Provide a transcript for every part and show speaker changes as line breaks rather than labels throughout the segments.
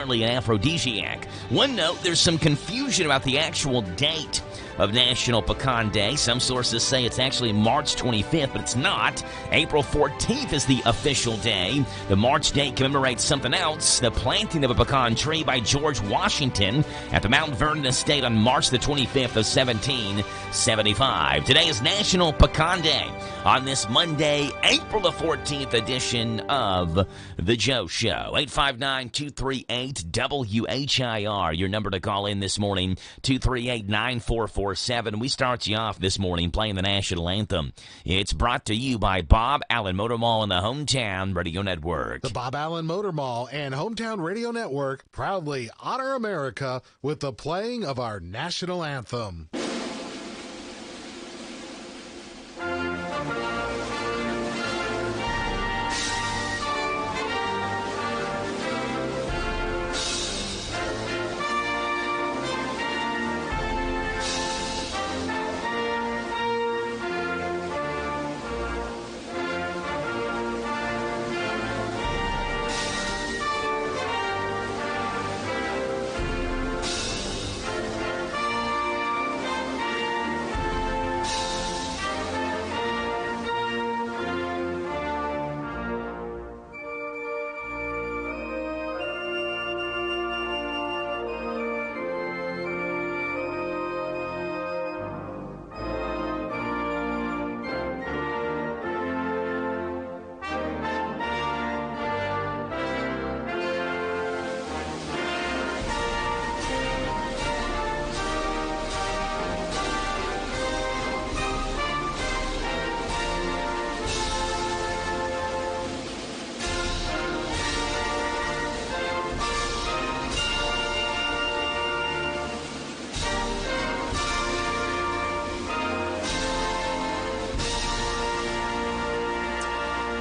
An aphrodisiac. One note, there's some confusion about the actual date of National Pecan Day. Some sources say it's actually March 25th, but it's not. April 14th is the official day. The March date commemorates something else, the planting of a pecan tree by George Washington at the Mount Vernon Estate on March the 25th of 1775. Today is National Pecan Day on this Monday, April the 14th edition of The Joe Show. 859-238-WHIR, your number to call in this morning, 238-9447. We start you off this morning playing the national anthem. It's brought to you by Bob Allen Motor Mall and the Hometown Radio Network.
The Bob Allen Motor Mall and Hometown Radio Network proudly honor America with the playing of our national anthem.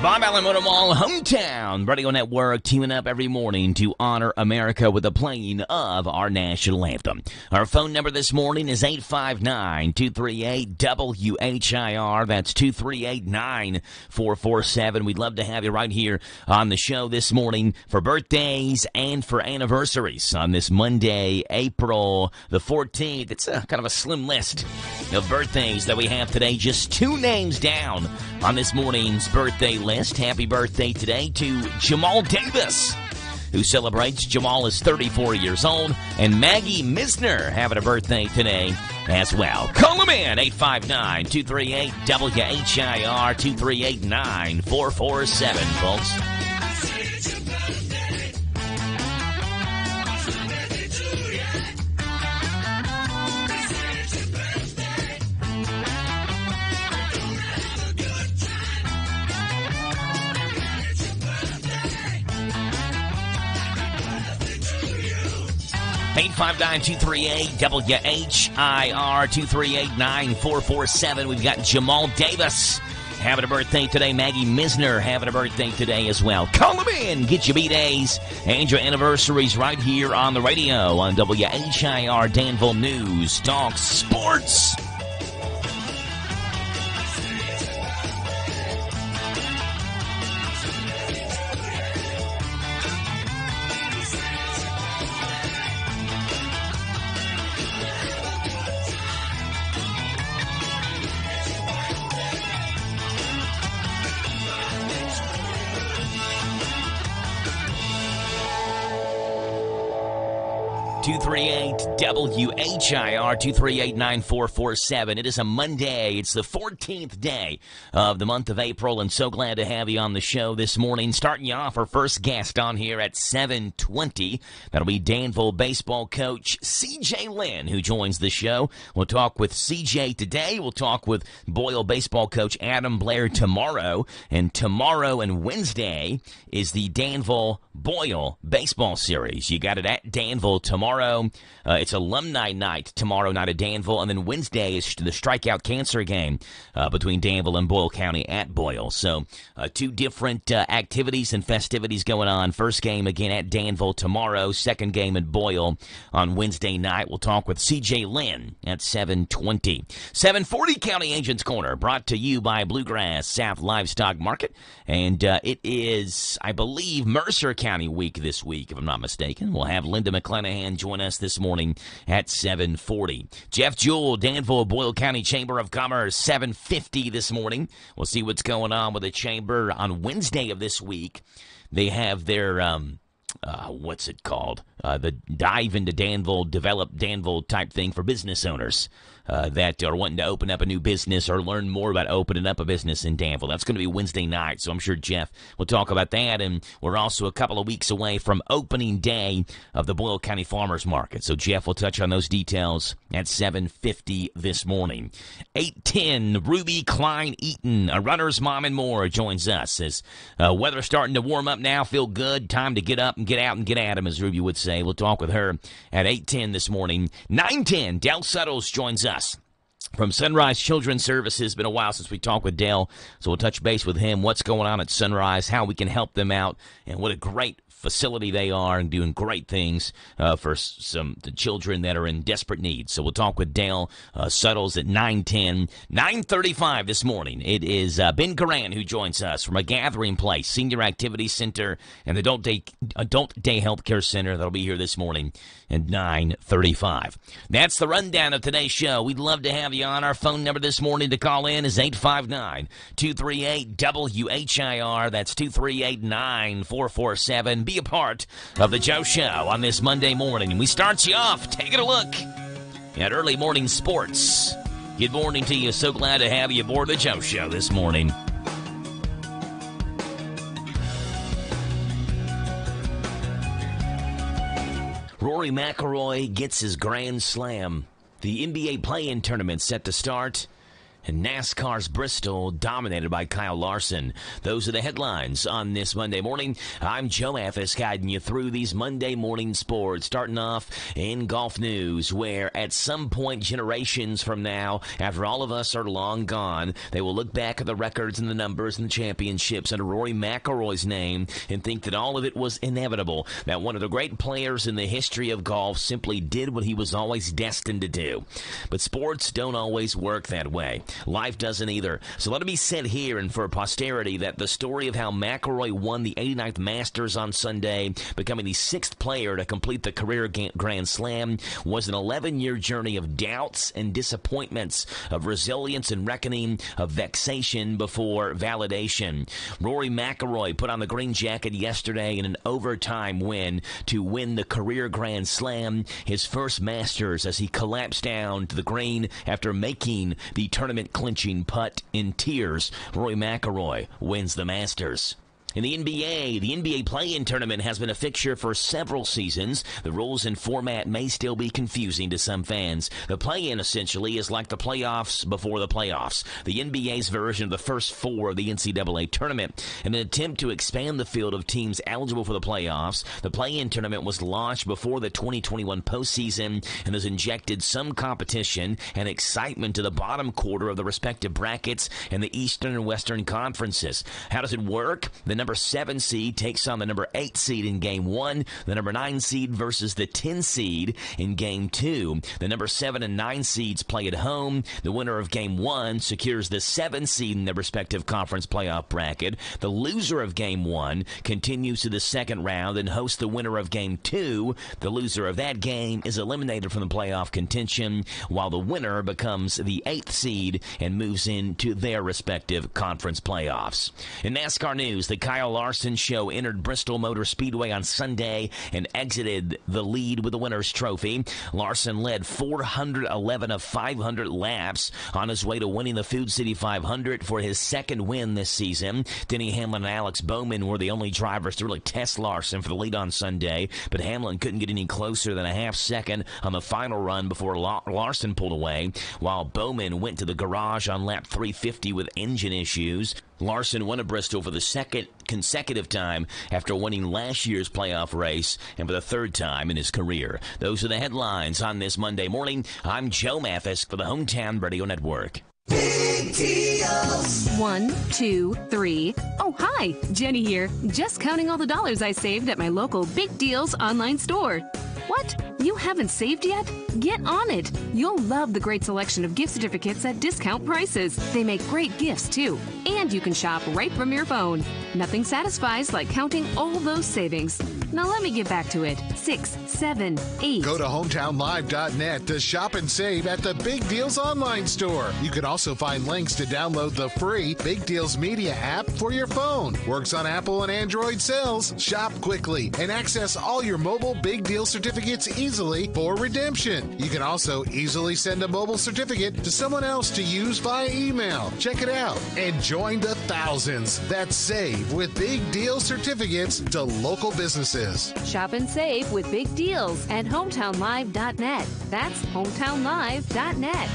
Bob Allen Motor Mall, Hometown Radio Network, teaming up every morning to honor America with the playing of our national anthem. Our phone number this morning is 859-238-WHIR. That's 238-9447. We'd love to have you right here on the show this morning for birthdays and for anniversaries on this Monday, April the 14th. It's kind of a slim list of birthdays that we have today. Just two names down on this morning's birthday list. Happy birthday today to Jamal Davis, who celebrates. Jamal is 34 years old, and Maggie Misner having a birthday today as well. Call them in, 859-238-WHIR, 238-9447, folks. 859-238-WHIR, 238-9447. We've got Jamal Davis having a birthday today. Maggie Misner having a birthday today as well. Call them in. Get your B-days and your anniversaries right here on the radio on WHIR Danville News Talk Sports. WHIR 238-9447. It is a Monday. It's the 14th day of the month of April, and so glad to have you on the show this morning. Starting you off, our first guest on here at 7:20. That'll be Danville baseball coach CJ Lynn, who joins the show. We'll talk with CJ today. We'll talk with Boyle baseball coach Adam Blair tomorrow. And tomorrow and Wednesday is the Danville Boyle baseball series. You got it at Danville tomorrow tomorrow. It's alumni night tomorrow night at Danville, and then Wednesday is the strikeout cancer game between Danville and Boyle County at Boyle. So two different activities and festivities going on. First game again at Danville tomorrow. Second game at Boyle on Wednesday night. We'll talk with C.J. Lynn at 7:20. 7:40 County Agents Corner, brought to you by Bluegrass South Livestock Market. And it is, I believe, Mercer County week this week, if I'm not mistaken. We'll have Linda McClanahan join us this morning at 7:40. Jeff Jewell, Danville, Boyle County Chamber of Commerce, 7:50 this morning. We'll see what's going on with the chamber on Wednesday of this week. They have their, what's it called? The Dive into Danville, Develop Danville type thing for business owners that are wanting to open up a new business or learn more about opening up a business in Danville. That's going to be Wednesday night, so I'm sure Jeff will talk about that. And we're also a couple of weeks away from opening day of the Boyle County Farmers Market, so Jeff will touch on those details at 7:50 this morning. 8:10, Ruby Klein Eaton, a runner's mom and more, joins us as weather's starting to warm up now, feel good, time to get up and get out and get at 'em, as Ruby would say. We'll talk with her at 8:10 this morning. 9:10, Dale Suttles joins us from Sunrise Children's Services. Been a while since we talked with Dale, so we'll touch base with him, what's going on at Sunrise, how we can help them out, and what a great facility they are and doing great things for the children that are in desperate need. So we'll talk with Dale Suttles at 9:10. 9:35 this morning. It is Ben Garan who joins us from a Gathering Place Senior Activity Center and the Adult Day Healthcare Center. That'll be here this morning at 9:35. That's the rundown of today's show. We'd love to have you on. Our phone number this morning to call in is 859-238-WHIR. That's 238-9447. Be a part of the Joe Show on this Monday morning. And we start you off taking a look at early morning sports. Good morning to you. So glad to have you aboard the Joe Show this morning. Rory McIlroy gets his grand slam. The NBA play-in tournament set to start. And NASCAR's Bristol dominated by Kyle Larson. Those are the headlines on this Monday morning. I'm Joe Mathis guiding you through these Monday morning sports. Starting off in golf news, where at some point generations from now, after all of us are long gone, they will look back at the records and the numbers and the championships under Rory McIlroy's name and think that all of it was inevitable. That one of the great players in the history of golf simply did what he was always destined to do. But sports don't always work that way. Life doesn't either. So let it be said here and for posterity that the story of how McIlroy won the 89th Masters on Sunday, becoming the 6th player to complete the career Grand Slam, was an 11-year journey of doubts and disappointments, of resilience and reckoning, of vexation before validation. Rory McIlroy put on the green jacket yesterday in an overtime win to win the career Grand Slam, his first Masters, as he collapsed down to the green after making the tournament clinching putt in tears. Rory McIlroy wins the Masters. In the NBA play-in tournament has been a fixture for several seasons. The rules and format may still be confusing to some fans. The play-in essentially is like the playoffs before the playoffs, the NBA's version of the first four of the NCAA tournament. In an attempt to expand the field of teams eligible for the playoffs, the play-in tournament was launched before the 2021 postseason and has injected some competition and excitement to the bottom quarter of the respective brackets in the Eastern and Western conferences. How does it work? The number 7 seed takes on the number 8 seed in Game 1. The number 9 seed versus the 10 seed in Game 2. The number 7 and 9 seeds play at home. The winner of Game 1 secures the 7 seed in their respective conference playoff bracket. The loser of Game 1 continues to the second round and hosts the winner of Game 2. The loser of that game is eliminated from the playoff contention, while the winner becomes the 8th seed and moves into their respective conference playoffs. In NASCAR news, the Kyle Larson Show entered Bristol Motor Speedway on Sunday and exited the lead with the winner's trophy. Larson led 411 of 500 laps on his way to winning the Food City 500 for his second win this season. Denny Hamlin and Alex Bowman were the only drivers to really test Larson for the lead on Sunday, but Hamlin couldn't get any closer than a half second on the final run before Larson pulled away, while Bowman went to the garage on lap 350 with engine issues. Larson won at Bristol for the second consecutive time after winning last year's playoff race and for the third time in his career. Those are the headlines on this Monday morning. I'm Joe Mathis for the Hometown Radio Network.
Big deals. 1, 2, 3. Oh, hi. Jenny here. Just counting all the dollars I saved at my local Big Deals online store. What? You haven't saved yet? Get on it. You'll love the great selection of gift certificates at discount prices. They make great gifts, too. And you can shop right from your phone. Nothing satisfies like counting all those savings. Now let me get back to it. 6, 7, 8.
Go to hometownlive.net to shop and save at the Big Deals online store. You can also find links to download the free Big Deals Media app for your phone. Works on Apple and Android cells. Shop quickly and access all your mobile Big Deal certificates easily for redemption. You can also easily send a mobile certificate to someone else to use via email. Check it out and join the thousands that save with Big Deal certificates to local businesses.
Shop and save with Big Deals at hometownlive.net. That's hometownlive.net.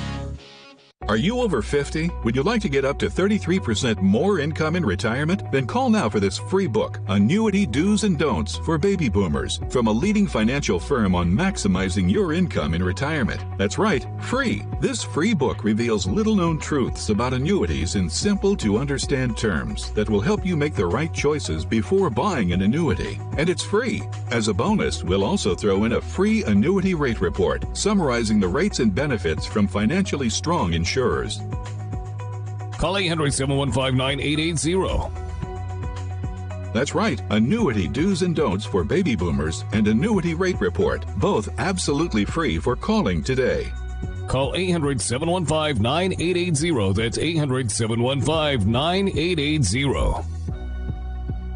Are you over 50? Would you like to get up to 33% more income in retirement? Then call now for this free book, Annuity Do's and Don'ts for Baby Boomers, from a leading financial firm on maximizing your income in retirement. That's right, free. This free book reveals little-known truths about annuities in simple-to-understand terms that will help you make the right choices before buying an annuity. And it's free. As a bonus, we'll also throw in a free annuity rate report summarizing the rates and benefits from financially strong insurers.
Call 800-715-9880.
That's right, Annuity Do's and Don'ts for Baby Boomers and Annuity Rate Report, both absolutely free for calling today.
Call 800-715-9880. That's 800-715-9880.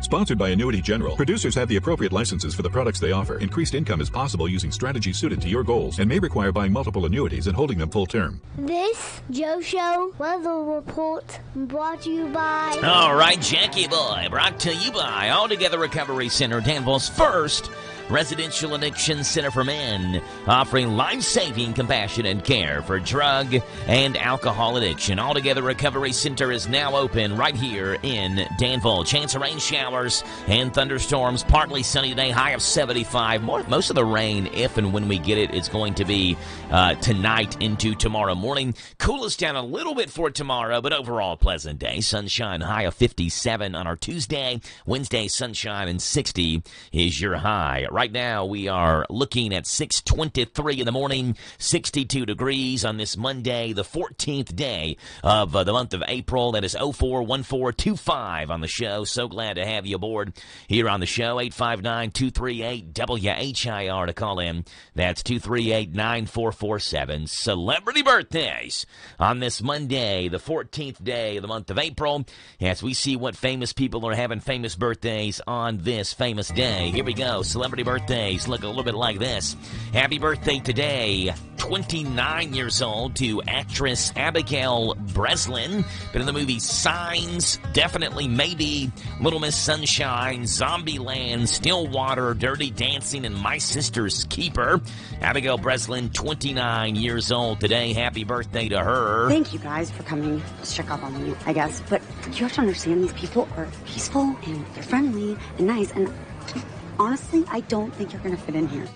Sponsored by Annuity General. Producers have the appropriate licenses for the products they offer. Increased income is possible using strategies suited to your goals and may require buying multiple annuities and holding them full term.
This Joe Show weather report brought to you by...
All right, Jackie Boy, brought to you by Altogether Recovery Center, Danville's first residential addiction center for men, offering life-saving, compassionate care for drug and alcohol addiction. Altogether Recovery Center is now open right here in Danville. Chance of rain showers and thunderstorms, partly sunny today, high of 75. Most of the rain, if and when we get it, is going to be tonight into tomorrow morning. Cool us down a little bit for tomorrow, but overall pleasant day. Sunshine, high of 57 on our Tuesday. Wednesday, sunshine and 60 is your high. Right now, we are looking at 6:23 in the morning, 62 degrees on this Monday, the 14th day of the month of April. That is 041425 on the show. So glad to have you aboard here on the show. 859-238-WHIR to call in. That's 238-9447. Celebrity birthdays on this Monday, the 14th day of the month of April, as we see what famous people are having famous birthdays on this famous day. Here we go. Celebrity birthdays look a little bit like this. Happy birthday today, 29 years old, to actress Abigail Breslin. Been in the movie Signs, Definitely Maybe, Little Miss Sunshine, Zombieland, Stillwater, Dirty Dancing, and My Sister's Keeper. Abigail Breslin, 29 years old today. Happy birthday to her.
Thank you guys for coming to check up on me, I guess. But you have to understand, these people are peaceful and they're friendly and nice, and honestly, I don't think you're going to fit in here.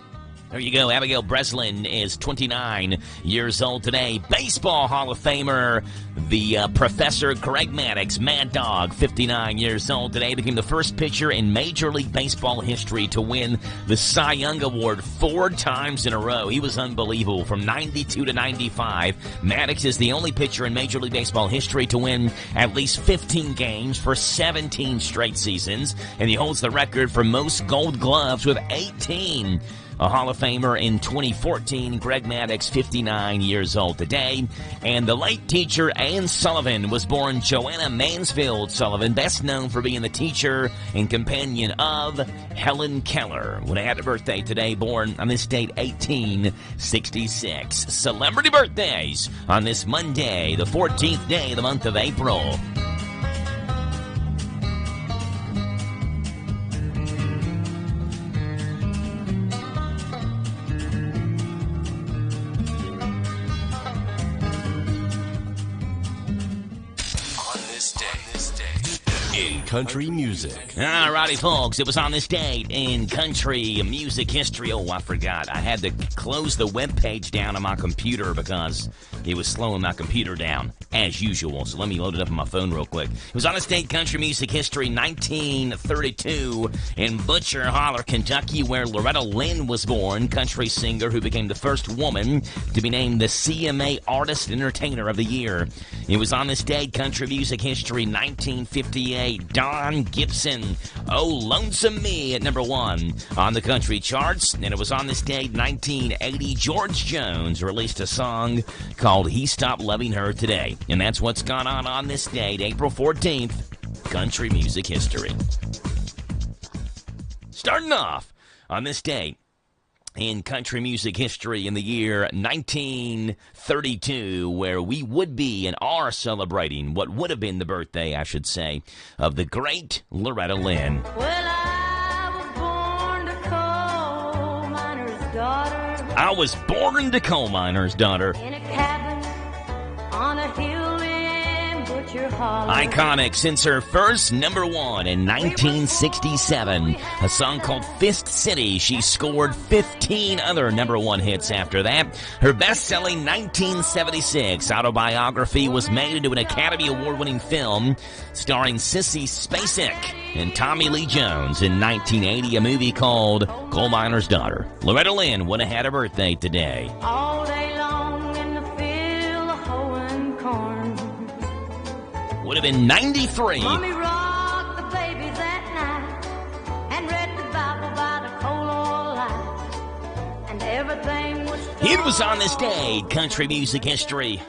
There you go. Abigail Breslin is 29 years old today. Baseball Hall of Famer, the Professor Greg Maddux, Mad Dog, 59 years old today. Became the first pitcher in Major League Baseball history to win the Cy Young Award 4 times in a row. He was unbelievable. From 92 to 95, Maddux is the only pitcher in Major League Baseball history to win at least 15 games for 17 straight seasons. And he holds the record for most Gold Gloves with 18. A Hall of Famer in 2014, Greg Maddux, 59 years old today. And the late teacher Ann Sullivan was born Joanna Mansfield Sullivan, best known for being the teacher and companion of Helen Keller. When I had a birthday today, born on this date, 1866. Celebrity birthdays on this Monday, the 14th day of the month of April.
day country music.
All righty, folks. It was on this date in country music history. Oh, I forgot. I had to close the web page down on my computer because it was slowing my computer down, as usual. So let me load it up on my phone real quick. It was on this date country music history, 1932, in Butcher Holler, Kentucky, where Loretta Lynn was born, country singer who became the first woman to be named the CMA Artist Entertainer of the Year. It was on this date country music history, 1958, Don Gibson, Oh Lonesome Me, at number 1 on the country charts. And it was on this date, 1980, George Jones released a song called He Stopped Loving Her Today. And that's what's gone on this date, April 14th, country music history. Starting off on this date in country music history in the year 1932, where we would be and are celebrating what would have been the birthday, I should say, of the great Loretta Lynn.
Well,
I was born to coal miner's daughter.
In a cabin on a hill in Butcher Holler.
Iconic since her first number 1 in 1967, a song called Fist City. She scored 15 other number 1 hits after that. Her best-selling 1976 autobiography was made into an Academy Award-winning film starring Sissy Spacek and Tommy Lee Jones. In 1980, a movie called Coal Miner's Daughter. Loretta Lynn would have had a birthday today.
All day long in the field of hoeing corn.
Would have been 93.
Mommy rocked the babies at night and read the Bible by the coal oil light. And everything was...
It was on this day, country music history.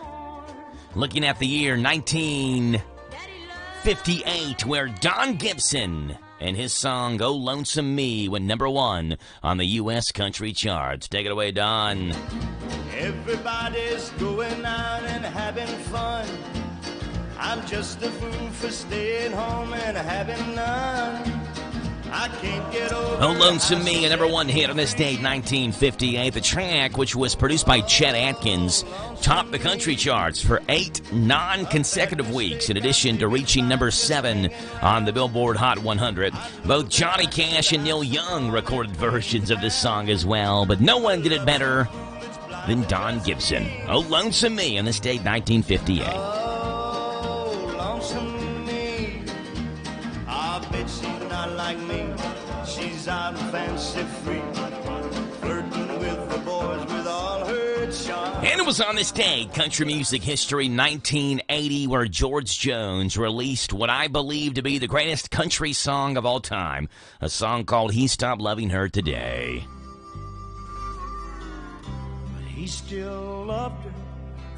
Looking at the year 1958, where Don Gibson and his song Oh Lonesome Me went number 1 on the U.S. country charts. Take it away, Don.
Everybody's going out and having fun. I'm just a fool for staying home and having none. I can't get over.
Oh Lonesome Me, a number 1 hit on this date, 1958. The track, which was produced by Chet Atkins, topped the country charts for 8 non-consecutive weeks, in addition to reaching number 7 on the Billboard Hot 100. Both Johnny Cash and Neil Young recorded versions of this song as well, but no one did it better than Don Gibson. Oh Lonesome Me on this date, 1958.
Oh, lonesome me. I bet she's not like me. She's out fancy free, flirting with the boys with all her charm.
And it was on this day, country music history, 1980, where George Jones released what I believe to be the greatest country song of all time, a song called He Stopped Loving Her Today.
He still loved her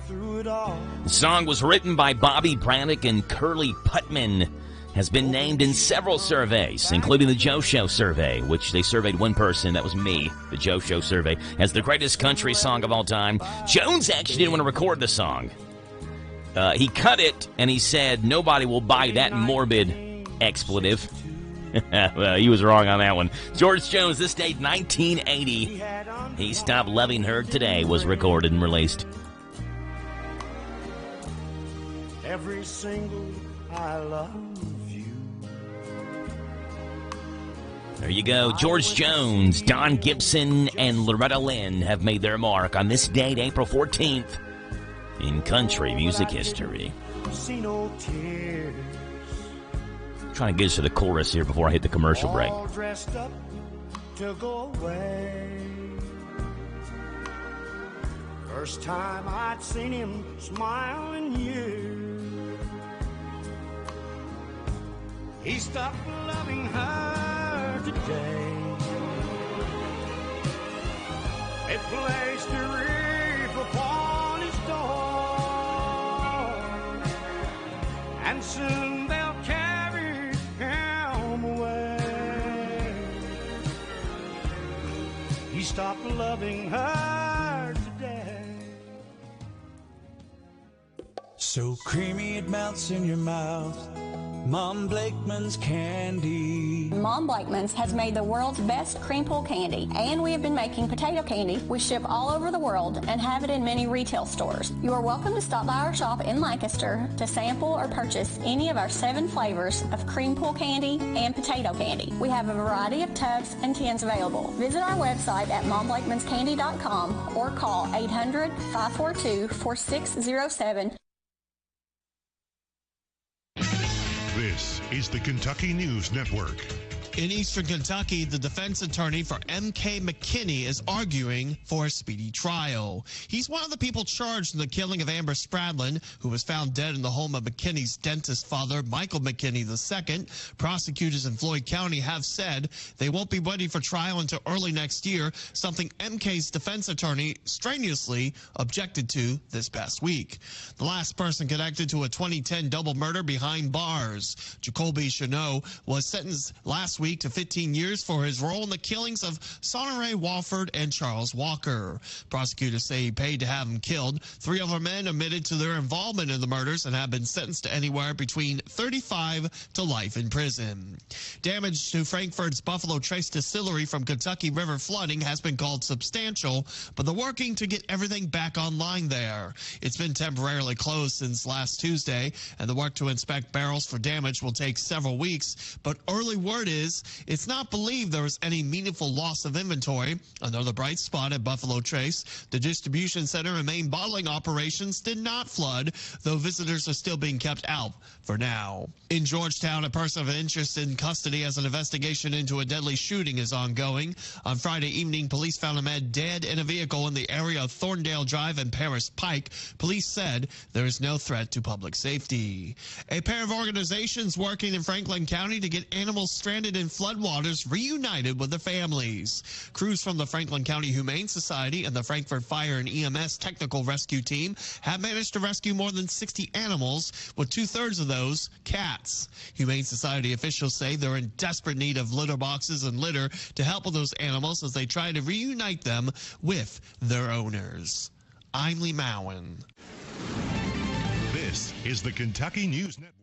through it all.
The song was written by Bobby Braddock and Curly Putman. Has been named in several surveys, including the Joe Show survey, which they surveyed one person, that was me, the Joe Show survey, as the greatest country song of all time. Jones actually didn't want to record the song. He cut it, and he said, nobody will buy that morbid expletive. Well, he was wrong on that one. George Jones, this date, 1980. He Stopped Loving Her Today was recorded and released.
Every single I love.
There you go. George Jones, Don Gibson, and Loretta Lynn have made their mark on this date, April 14th, in country music history.
See no tears.
Trying to get us to the chorus here before I hit the commercial break.
All dressed up to go away. First time I'd seen him smile in years. He stopped loving her today. They placed a wreath upon his door, and soon they'll carry him away. He stopped loving her today.
So creamy it melts in your mouth, Mom Blakeman's Candy.
Mom Blakeman's has made the world's best cream pull candy, and we have been making potato candy. We ship all over the world and have it in many retail stores. You are welcome to stop by our shop in Lancaster to sample or purchase any of our 7 flavors of cream pull candy and potato candy. We have a variety of tubs and tins available. Visit our website at momblakeman'scandy.com or call 800-542-4607.
This is the Kentucky News Network.
In Eastern Kentucky, the defense attorney for M.K. McKinney is arguing for a speedy trial. He's one of the people charged in the killing of Amber Spradlin, who was found dead in the home of McKinney's dentist father, Michael McKinney II. Prosecutors in Floyd County have said they won't be ready for trial until early next year, something M.K.'s defense attorney strenuously objected to this past week. The last person connected to a 2010 double murder behind bars, Jacoby Cheneau, was sentenced last week to 15 years for his role in the killings of Sonneray Walford and Charles Walker. Prosecutors say he paid to have him killed. 3 other men admitted to their involvement in the murders and have been sentenced to anywhere between 35 to life in prison. Damage to Frankfurt's Buffalo Trace Distillery from Kentucky River flooding has been called substantial, but they're working to get everything back online there. It's been temporarily closed since last Tuesday, and the work to inspect barrels for damage will take several weeks, but early word is it's not believed there was any meaningful loss of inventory. Another bright spot at Buffalo Trace, the distribution center and main bottling operations did not flood, though visitors are still being kept out for now. In Georgetown, a person of interest in custody as an investigation into a deadly shooting is ongoing. On Friday evening, police found a man dead in a vehicle in the area of Thorndale Drive and Paris Pike. Police said there is no threat to public safety. A pair of organizations working in Franklin County to get animals stranded in floodwaters reunited with their families. Crews from the Franklin County Humane Society and the Frankfort Fire and EMS Technical Rescue Team have managed to rescue more than 60 animals, with 2/3 of those cats. Humane Society officials say they're in desperate need of litter boxes and litter to help with those animals as they try to reunite them with their owners. I'm Lee Mowen.
This is the Kentucky News Network.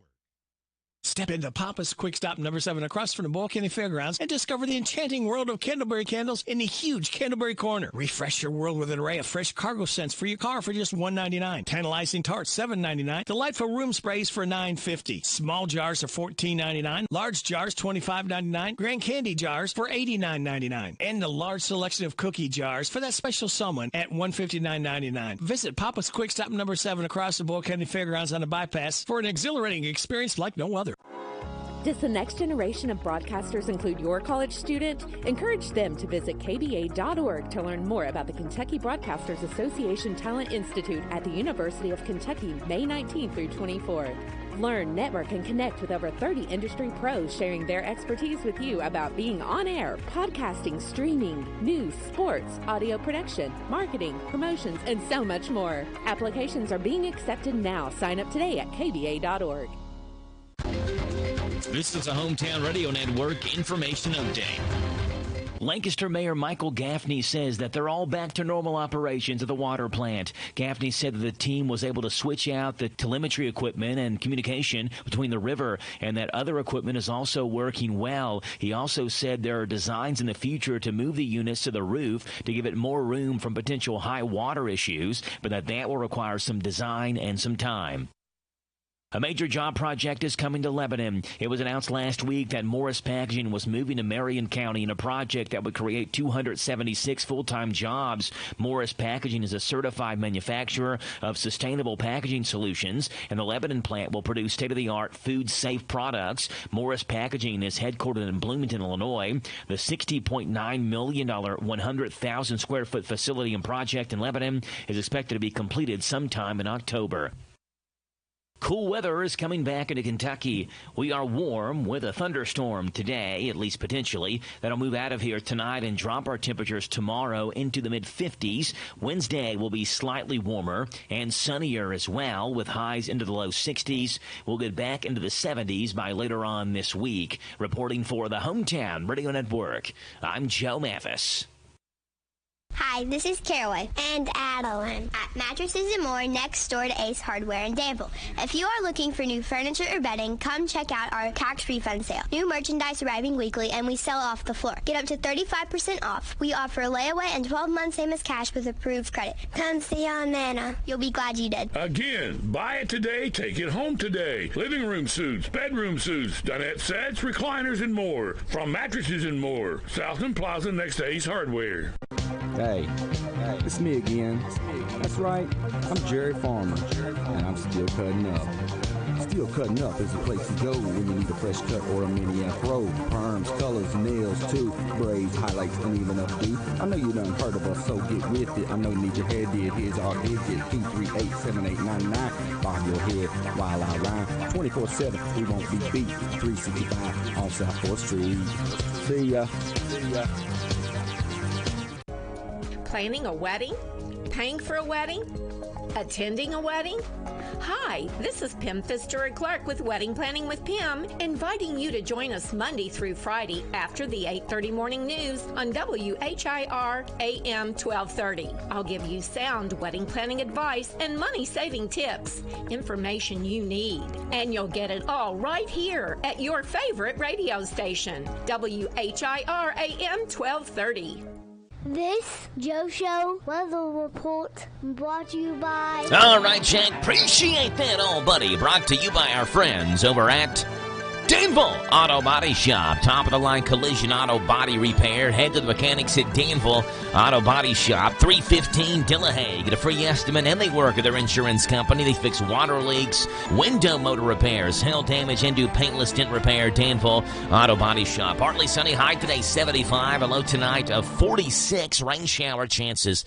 Step into Papa's Quick Stop number 7 across from the Bull County Fairgrounds and discover the enchanting world of Candleberry candles in the huge Candleberry Corner. Refresh your world with an array of fresh cargo scents for your car for just $1.99. Tantalizing tarts, $7.99. Delightful room sprays for $9.50. Small jars are $14.99. Large jars, $25.99. Grand candy jars for $89.99. And a large selection of cookie jars for that special someone at $159.99. Visit Papa's Quick Stop number 7 across the Bull County Fairgrounds on the bypass for an exhilarating experience like no other.
Does the next generation of broadcasters include your college student? Encourage them to visit kba.org to learn more about the Kentucky Broadcasters Association Talent Institute at the University of Kentucky, May 19th through 24th. Learn, network, and connect with over 30 industry pros sharing their expertise with you about being on air, podcasting, streaming, news, sports, audio production, marketing, promotions, and so much more. Applications are being accepted now. Sign up today at kba.org.
This is a Hometown Radio Network information update. Lancaster Mayor Michael Gaffney says that they're all back to normal operations at the water plant. Gaffney said that the team was able to switch out the telemetry equipment and communication between the river, and that other equipment is also working well. He also said there are designs in the future to move the units to the roof to give it more room from potential high water issues, but that will require some design and some time. A major job project is coming to Lebanon. It was announced last week that Morris Packaging was moving to Marion County in a project that would create 276 full-time jobs. Morris Packaging is a certified manufacturer of sustainable packaging solutions, and the Lebanon plant will produce state-of-the-art food-safe products. Morris Packaging is headquartered in Bloomington, Illinois. The $60.9 million, 100,000-square-foot facility and project in Lebanon is expected to be completed sometime in October. Cool weather is coming back into Kentucky. We are warm with a thunderstorm today, at least potentially. That'll move out of here tonight and drop our temperatures tomorrow into the mid-50s. Wednesday will be slightly warmer and sunnier as well, with highs into the low 60s. We'll get back into the 70s by later on this week. Reporting for the Hometown Radio Network, I'm Joe Mathis.
Hi, this is Caraway and Adeline at Mattresses and More next door to Ace Hardware in Danville. If you are looking for new furniture or bedding, come check out our tax refund sale. New merchandise arriving weekly and we sell off the floor. Get up to 35% off. We offer layaway and 12 months same as cash with approved credit. Come see on Nana. You'll be glad you did.
Again, buy it today, take it home today. Living room suits, bedroom suits, dinette sets, recliners, and more. From Mattresses and More, Southland Plaza next to Ace Hardware.
Hey, it's me again. That's right, I'm Jerry Farmer, and I'm still cutting up. Still Cutting Up is the place to go when you need a fresh cut or a mini afro. Perms, colors, nails too, braids, highlights, and even updo. I know you done heard of us, so get with it. I know you need your hair did. Here's our digit, 238-7899. Bob your head while I rhyme. 24/7, we won't be beat. 365 on South 4th Street. See ya.
Planning a wedding? Paying for a wedding? Attending a wedding? Hi, this is Pim Pfister and Clark with Wedding Planning with Pim, inviting you to join us Monday through Friday after the 8:30 morning news on WHIR AM 1230. I'll give you sound wedding planning advice and money-saving tips, information you need, and you'll get it all right here at your favorite radio station, WHIR AM 1230.
This Joe Show weather report brought to you by...
All right, Jack. Appreciate that, old buddy. Brought to you by our friends over at Danville Auto Body Shop. Top-of-the-line collision auto body repair. Head to the mechanics at Danville Auto Body Shop, 315 Dillahay. Get a free estimate, and they work at their insurance company. They fix water leaks, window motor repairs, hail damage, and do paintless dent repair. Danville Auto Body Shop. Partly sunny, high today 75, a low tonight of 46. Rain shower chances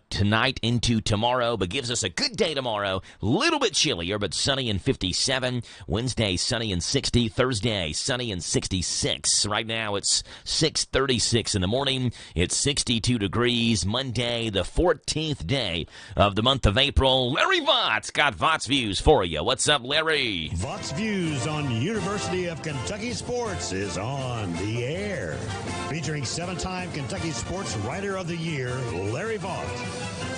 tonight into tomorrow, but gives us a good day tomorrow. Little bit chillier, but sunny and 57. Wednesday, sunny and 60. Thursday, sunny and 66. Right now, it's 6:36 in the morning. It's 62 degrees. Monday, the 14th day of the month of April. Larry Vought's got Vought's Views for you. What's up, Larry?
Vought's Views on University of Kentucky Sports is on the air. Featuring 7-time Kentucky Sports Writer of the Year, Larry Vaught.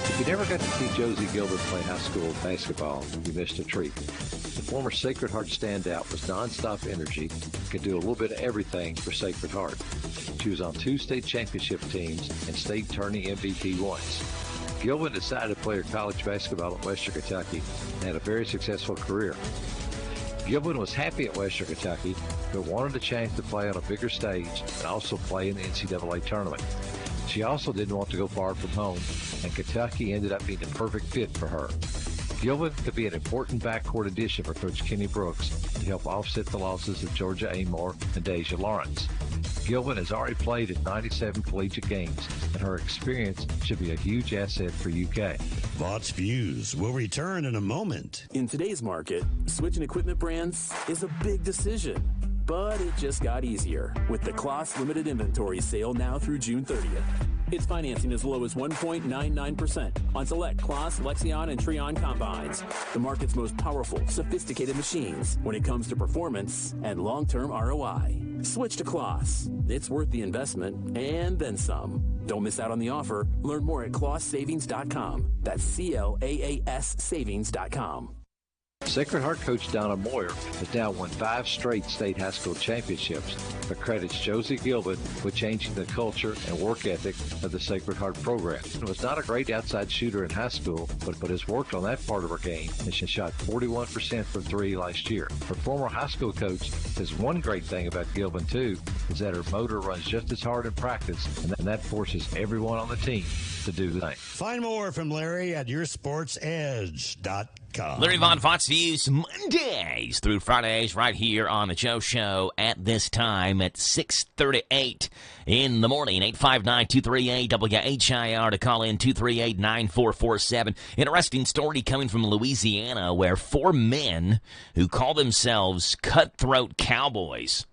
If you never got to see Josie Gilbert play high school basketball, you missed a treat. The former Sacred Heart standout was nonstop energy, could do a little bit of everything for Sacred Heart. She was on 2 state championship teams and state tourney MVP once. Gilbert decided to play her college basketball at Western Kentucky and had a very successful career. Gilbert was happy at Western Kentucky, but wanted a chance to play on a bigger stage and also play in the NCAA tournament. She also didn't want to go far from home, and Kentucky ended up being the perfect fit for her. Gilbert could be an important backcourt addition for Coach Kenny Brooks to help offset the losses of Georgia Amor and Deja Lawrence. Gilbert has already played in 97 collegiate games, and her experience should be a huge asset for UK.
Vought's Views will return in a moment.
In today's market, switching equipment brands is a big decision, but it just got easier with the Kloss Limited Inventory Sale now through June 30th. It's financing as low as 1.99% on select Kloss, Lexion, and Treon combines. The market's most powerful, sophisticated machines when it comes to performance and long-term ROI. Switch to Kloss. It's worth the investment and then some. Don't miss out on the offer. Learn more at ClossSavings.com. That's CLAAS Savings.com.
Sacred Heart coach Donna Moyer has now won 5 straight state high school championships, but credits Josie Gilbert with changing the culture and work ethic of the Sacred Heart program. She was not a great outside shooter in high school, but has worked on that part of her game, and she shot 41% from 3 last year. Her former high school coach says one great thing about Gilbert, too, is that her motor runs just as hard in practice, and that forces everyone on the team to do the same.
Find more from Larry at yoursportsedge.com.
Larry Vaught, Vought's Views, Mondays through Fridays, right here on the Joe Show at this time at 6:38 in the morning. 859-238-WHIR to call in, 238-9447. Interesting story coming from Louisiana where 4 men who call themselves cutthroat cowboys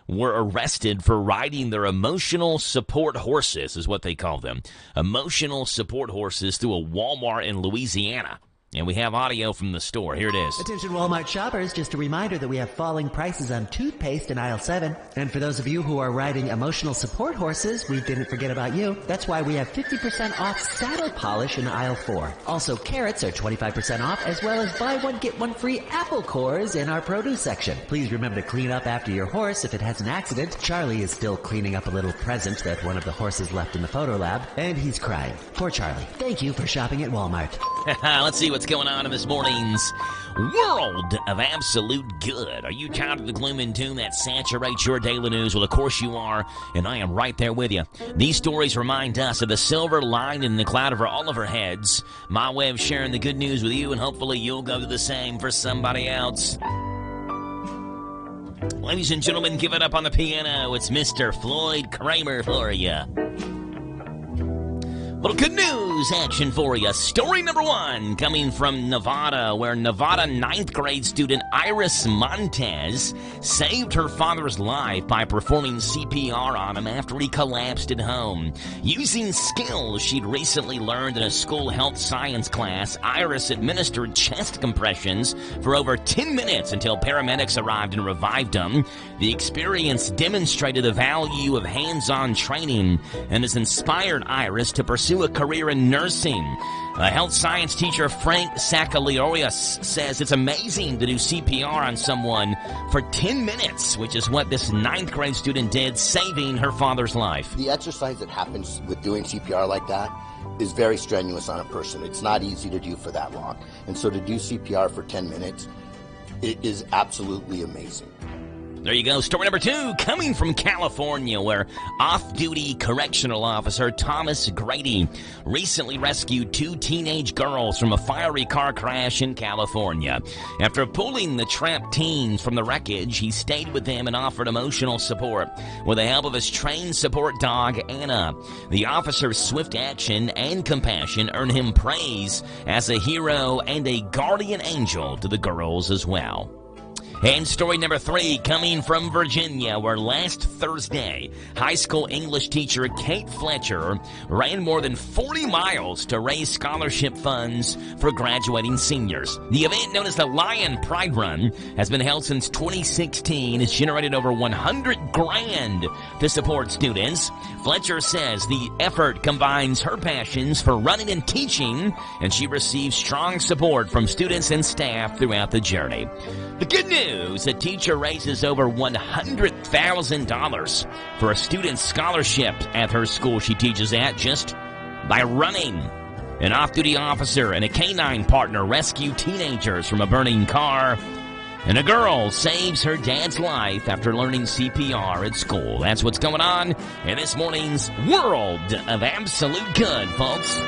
were arrested for riding their emotional support horses, is what they call them. Emotional support horses through a Walmart in Louisiana. And we have audio from the store. Here it is.
Attention Walmart shoppers, just a reminder that we have falling prices on toothpaste in aisle 7. And for those of you who are riding emotional support horses, we didn't forget about you. That's why we have 50% off saddle polish in aisle 4. Also, carrots are 25% off, as well as buy one, get one free apple cores in our produce section. Please remember to clean up after your horse if it has an accident. Charlie is still cleaning up a little present that one of the horses left in the photo lab, and he's crying. Poor Charlie. Thank you for shopping at Walmart.
Let's see what's going on in this morning's World of Absolute Good. Are you tired of the gloom and doom that saturates your daily news? Well, of course you are, and I am right there with you. These stories remind us of the silver lining in the cloud over all of our heads. My way of sharing the good news with you, and hopefully you'll go do the same for somebody else. Ladies and gentlemen, give it up on the piano. It's Mr. Floyd Kramer for you. Little good news action for you. Story number 1 coming from Nevada, where Nevada 9th grade student Iris Montez saved her father's life by performing CPR on him after he collapsed at home. Using skills she'd recently learned in a school health science class, Iris administered chest compressions for over 10 minutes until paramedics arrived and revived him. The experience demonstrated the value of hands-on training and has inspired Iris to pursue a career in nursing. A health science teacher, Frank Sacaliorius, says it's amazing to do CPR on someone for 10 minutes, which is what this 9th grade student did, saving her father's life.
The exercise that happens with doing CPR like that is very strenuous on a person. It's not easy to do for that long. And so to do CPR for 10 minutes, it is absolutely amazing.
There you go. Story number 2 coming from California, where off-duty correctional officer Thomas Grady recently rescued 2 teenage girls from a fiery car crash in California. After pulling the trapped teens from the wreckage, he stayed with them and offered emotional support with the help of his trained support dog, Anna. The officer's swift action and compassion earned him praise as a hero and a guardian angel to the girls as well. And story number 3 coming from Virginia, where last Thursday, high school English teacher Kate Fletcher ran more than 40 miles to raise scholarship funds for graduating seniors. The event, known as the Lion Pride Run, has been held since 2016. It's generated over $100,000 to support students. Fletcher says the effort combines her passions for running and teaching, and she receives strong support from students and staff throughout the journey. The good news, a teacher raises over $100,000 for a student's scholarship at her school she teaches at just by running. An off-duty officer and a canine partner rescue teenagers from a burning car. And a girl saves her dad's life after learning CPR at school. That's what's going on in this morning's World of Absolute Good, folks.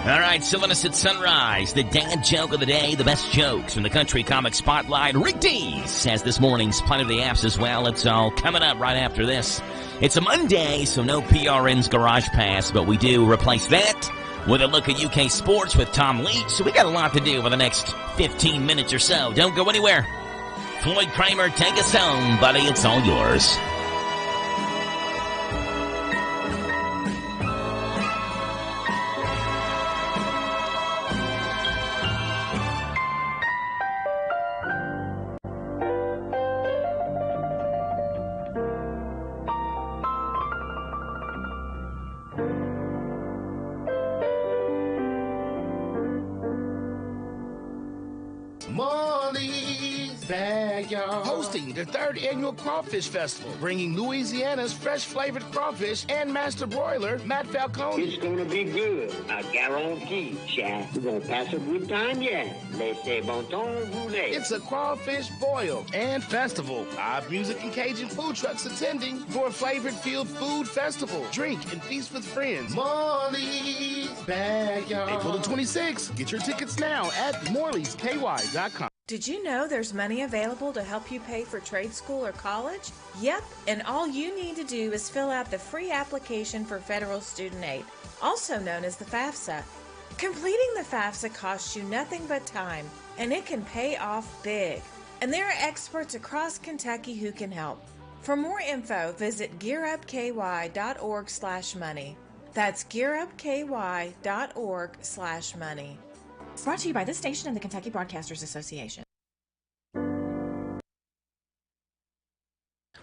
All right, Sylvanus at Sunrise, the dad joke of the day, the best jokes from the Country Comic Spotlight. Rick Dees has this morning's Plenty of the Apps as well. It's all coming up right after this. It's a Monday, so no PRN's Garage Pass, but we do replace that with a look at UK sports with Tom Leach. So we got a lot to do for the next 15 minutes or so. Don't go anywhere. Floyd Kramer, take us home, buddy. It's all yours.
Hosting the 3rd Annual Crawfish Festival, bringing Louisiana's fresh-flavored crawfish and master broiler, Matt Falcone.
It's gonna be good, I guarantee, chef. We're gonna pass a good time, yeah. Laissez bon temps rouler.
It's a crawfish boil and festival. Live music and Cajun food trucks attending for a flavor-filled food festival. Drink and feast with friends. Morley's Backyard. April the 26th. Get your tickets now at morleysky.com.
Did you know there's money available to help you pay for trade school or college? Yep, and all you need to do is fill out the free application for federal student aid, also known as the FAFSA. Completing the FAFSA costs you nothing but time, and it can pay off big. And there are experts across Kentucky who can help. For more info, visit gearupky.org/money. That's gearupky.org/money. Brought to you by this station and the Kentucky Broadcasters Association.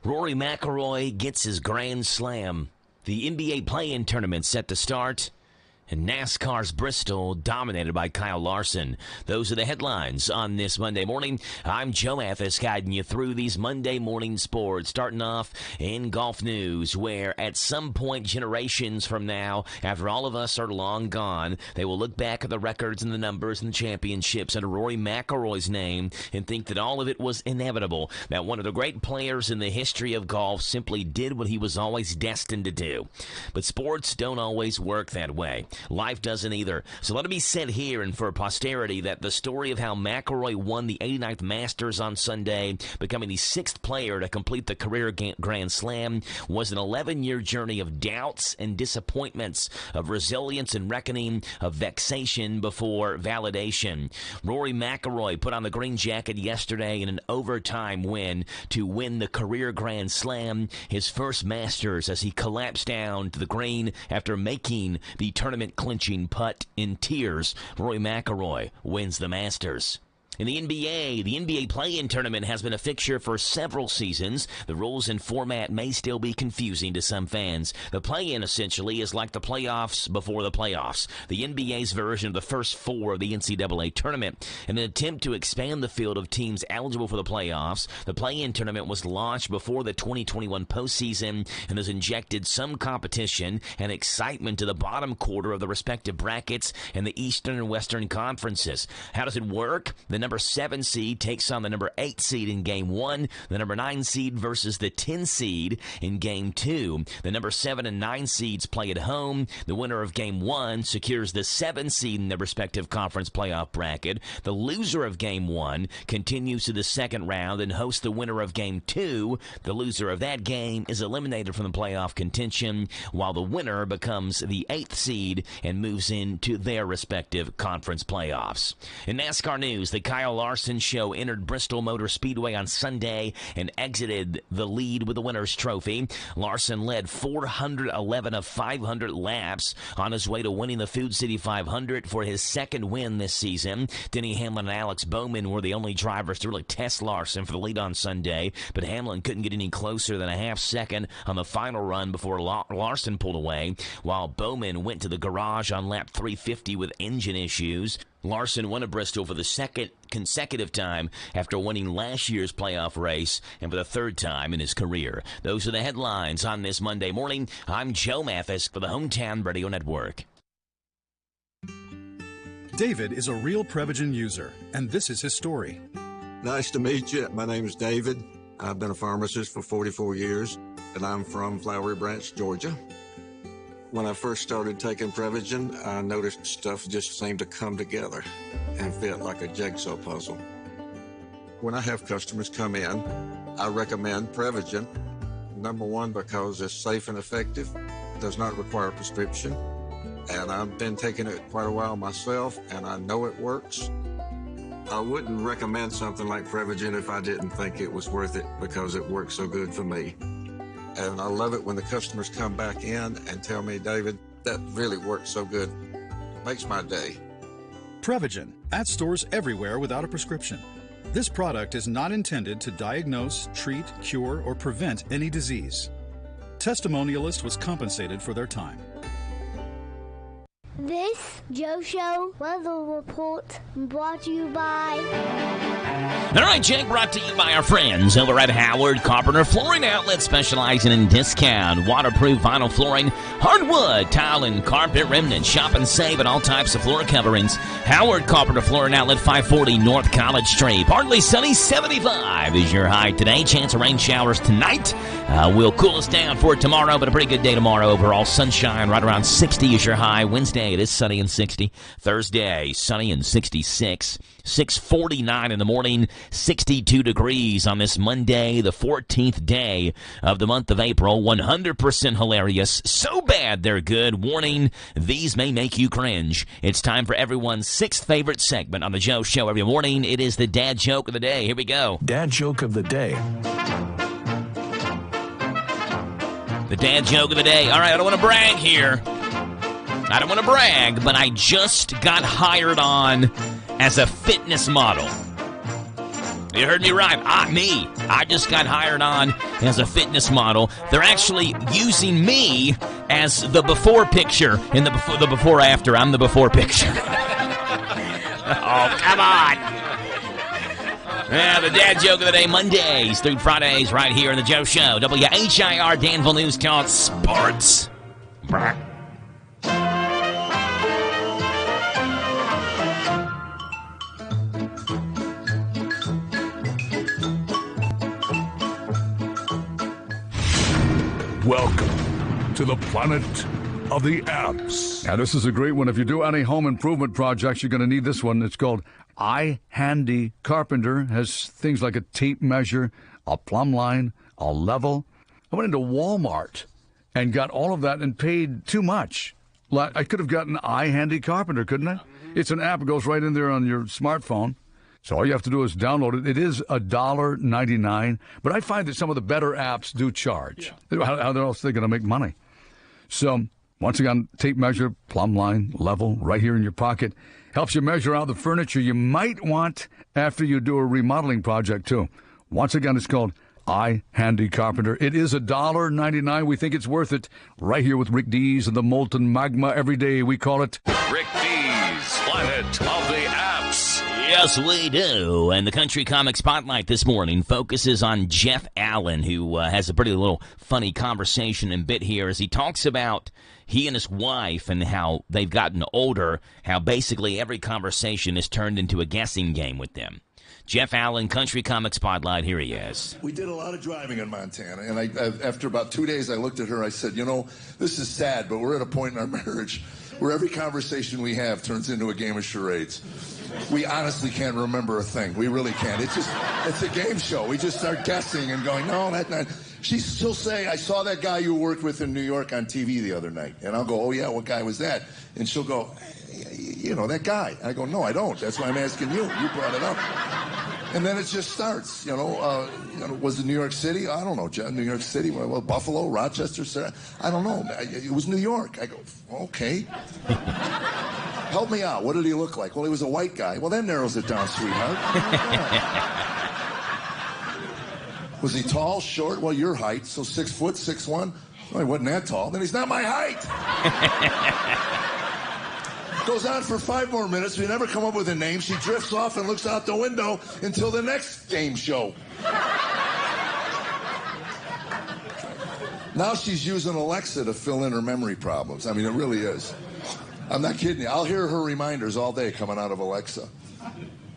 Rory McIlroy gets his Grand Slam. The NBA play-in tournament set to start. And NASCAR's Bristol dominated by Kyle Larson. Those are the headlines on this Monday morning. I'm Joe Mathis guiding you through these Monday morning sports. Starting off in golf news, where at some point generations from now, after all of us are long gone, they will look back at the records and the numbers and the championships under Rory McIlroy's name and think that all of it was inevitable. That one of the great players in the history of golf simply did what he was always destined to do. But sports don't always work that way. Life doesn't either. So let it be said here and for posterity that the story of how McIlroy won the 89th Masters on Sunday, becoming the 6th player to complete the career Grand Slam, was an 11-year journey of doubts and disappointments, of resilience and reckoning, of vexation before validation. Rory McIlroy put on the green jacket yesterday in an overtime win to win the career Grand Slam, his first Masters, as he collapsed down to the green after making the tournament clinching putt in tears. Rory McIlroy wins the Masters. In the NBA play-in tournament has been a fixture for several seasons. The rules and format may still be confusing to some fans. The play-in essentially is like the playoffs before the playoffs, the NBA's version of the first four of the NCAA tournament. In an attempt to expand the field of teams eligible for the playoffs, the play-in tournament was launched before the 2021 postseason and has injected some competition and excitement to the bottom quarter of the respective brackets in the Eastern and Western conferences. How does it work? The number 7 seed takes on the number 8 seed in Game 1. The number 9 seed versus the 10 seed in Game 2. The number 7 and 9 seeds play at home. The winner of Game 1 secures the 7 seed in their respective conference playoff bracket. The loser of Game 1 continues to the second round and hosts the winner of Game 2. The loser of that game is eliminated from the playoff contention, while the winner becomes the 8th seed and moves into their respective conference playoffs. In NASCAR news, the Kyle Larson Show entered Bristol Motor Speedway on Sunday and exited the lead with the winner's trophy. Larson led 411 of 500 laps on his way to winning the Food City 500 for his second win this season. Denny Hamlin and Alex Bowman were the only drivers to really test Larson for the lead on Sunday, but Hamlin couldn't get any closer than a half second on the final run before Larson pulled away, while Bowman went to the garage on lap 350 with engine issues. Larson won at Bristol for the second consecutive time after winning last year's playoff race and for the third time in his career. Those are the headlines on this Monday morning. I'm Joe Mathis for the Hometown Radio Network.
David is a real Prevagen user, and this is his story.
Nice to meet you. My name is David. I've been a pharmacist for 44 years, and I'm from Flowery Branch, Georgia. When I first started taking Prevagen, I noticed stuff just seemed to come together and fit like a jigsaw puzzle. When I have customers come in, I recommend Prevagen. Number one, because it's safe and effective, does not require a prescription, and I've been taking it quite a while myself, and I know it works. I wouldn't recommend something like Prevagen if I didn't think it was worth it, because it works so good for me. And I love it when the customers come back in and tell me, David, that really works so good. It makes my day.
Prevagen, at stores everywhere without a prescription. This product is not intended to diagnose, treat, cure, or prevent any disease. Testimonialist was compensated for their time.
This Joe Show weather report brought to you by...
All right, Jake, brought to you by our friends over at Howard Carpenter Flooring Outlet, specializing in discount, waterproof vinyl flooring, hardwood, tile, and carpet remnants. Shop and save on all types of floor coverings. Howard Carpenter Flooring Outlet, 540 North College Street. Partly sunny, 75 is your high today. Chance of rain showers tonight. Will cool us down for tomorrow, but a pretty good day tomorrow. Overall sunshine, right around 60 is your high. Wednesday, Friday, it is sunny and 60. Thursday, sunny and 66. 6:49 in the morning, 62 degrees on this Monday, the 14th day of the month of April. 100% hilarious. So bad they're good. Warning, these may make you cringe. It's time for everyone's sixth favorite segment on the Joe Show every morning. It is the Dad Joke of the Day. Here we go.
Dad Joke of the Day.
The Dad Joke of the Day. All right, I don't want to brag here. I don't want to brag, but I just got hired on as a fitness model. You heard me right. Me. I just got hired on as a fitness model. They're actually using me as the before picture in the before after. I'm the before picture. Oh, come on. Yeah, the Dad Joke of the Day, Mondays through Fridays, right here in the Joe Show. WHIR Danville News Talk Sports.
Welcome to the planet of the apps.
Now, this is a great one. If you do any home improvement projects, you're going to need this one. It's called iHandy Carpenter. Has things like a tape measure, a plumb line, a level. I went into Walmart and got all of that and paid too much. I could have gotten iHandy Carpenter, couldn't I? It's an app that goes right in there on your smartphone. So all you have to do is download it. It is $1.99, but I find that some of the better apps do charge. Yeah. How else are they going to make money? So once again, tape measure, plumb line, level, right here in your pocket. Helps you measure out the furniture you might want after you do a remodeling project, too. Once again, it's called iHandy Carpenter. It is $1.99. We think it's worth it. Right here with Rick Dees and the Molten Magma every day. We call it
Rick Dees, Planet of the Apps.
Yes, we do. And the Country Comic Spotlight this morning focuses on Jeff Allen, who has a pretty little funny conversation and bit here as he talks about he and his wife and how they've gotten older, how basically every conversation has turned into a guessing game with them. Jeff Allen, Country Comic Spotlight, here he is.
We did a lot of driving in Montana, and after about 2 days, I looked at her, I said, this is sad, but we're at a point in our marriage where every conversation we have turns into a game of charades. We honestly can't remember a thing. We really can't. It's a game show. We just start guessing and going, no, that's not. She'll say, I saw that guy you worked with in New York on TV the other night. And I'll go, oh, yeah, what guy was that? And she'll go, that guy. I go, no, I don't. That's why I'm asking you. You brought it up. And then it just starts, was it New York City? I don't know, New York City, well, Buffalo, Rochester, I don't know. It was New York. I go, okay. Help me out. What did he look like? Well, he was a white guy. Well, that narrows it down, sweetheart. Was he tall, short? Well, your height, so 6 foot, 6'1". Well, he wasn't that tall. Then he's not my height. Goes on for 5 more minutes. We never come up with a name. She drifts off and looks out the window until the next game show. Now she's using Alexa to fill in her memory problems. I mean, it really is. I'm not kidding you. I'll hear her reminders all day coming out of Alexa.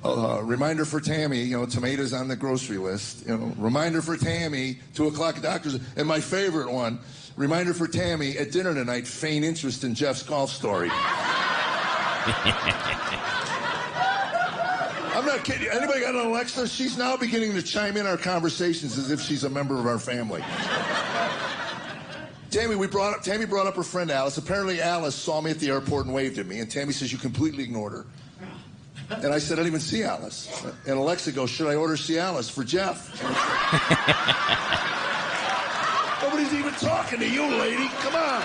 Reminder for Tammy, tomatoes on the grocery list. Reminder for Tammy, 2 o'clock doctor's. And my favorite one, reminder for Tammy, at dinner tonight, feign interest in Jeff's golf story. I'm not kidding. Anybody got an Alexa? She's now beginning to chime in our conversations as if she's a member of our family. Tammy brought up her friend Alice. Apparently Alice saw me at the airport and waved at me, and Tammy says you completely ignored her. And I said, I didn't even see Alice. And Alexa goes, should I order see Alice for Jeff? Nobody's even talking to you, lady. Come on.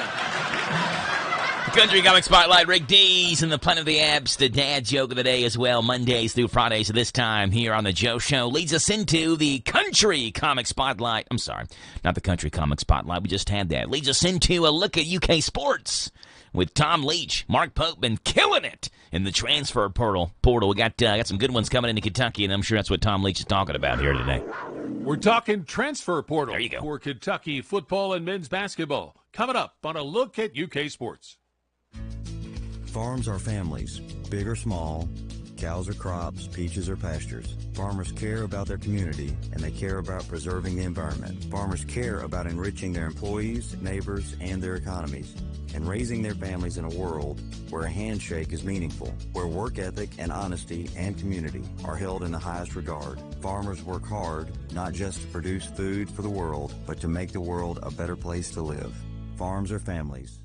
Country Comic Spotlight, Rick Dees and the Planet of the Apps, the Dad Joke of the Day as well, Mondays through Fridays at this time here on the Joe Show, leads us into the Country Comic Spotlight. I'm sorry, not the Country Comic Spotlight, we just had that. Leads us into a look at UK sports with Tom Leach. Mark Pope been killing it in the transfer portal. We got some good ones coming into Kentucky, and I'm sure that's what Tom Leach is talking about here today.
We're talking transfer portal
there you go.
For Kentucky football and men's basketball. Coming up on a look at UK sports.
Farms are families, big or small, cows or crops, peaches or pastures. Farmers care about their community, and they care about preserving the environment. Farmers care about enriching their employees, neighbors, and their economies. and raising their families in a world where a handshake is meaningful, where work ethic and honesty and community are held in the highest regard. Farmers work hard, not just to produce food for the world, but to make the world a better place to live. Farms are families.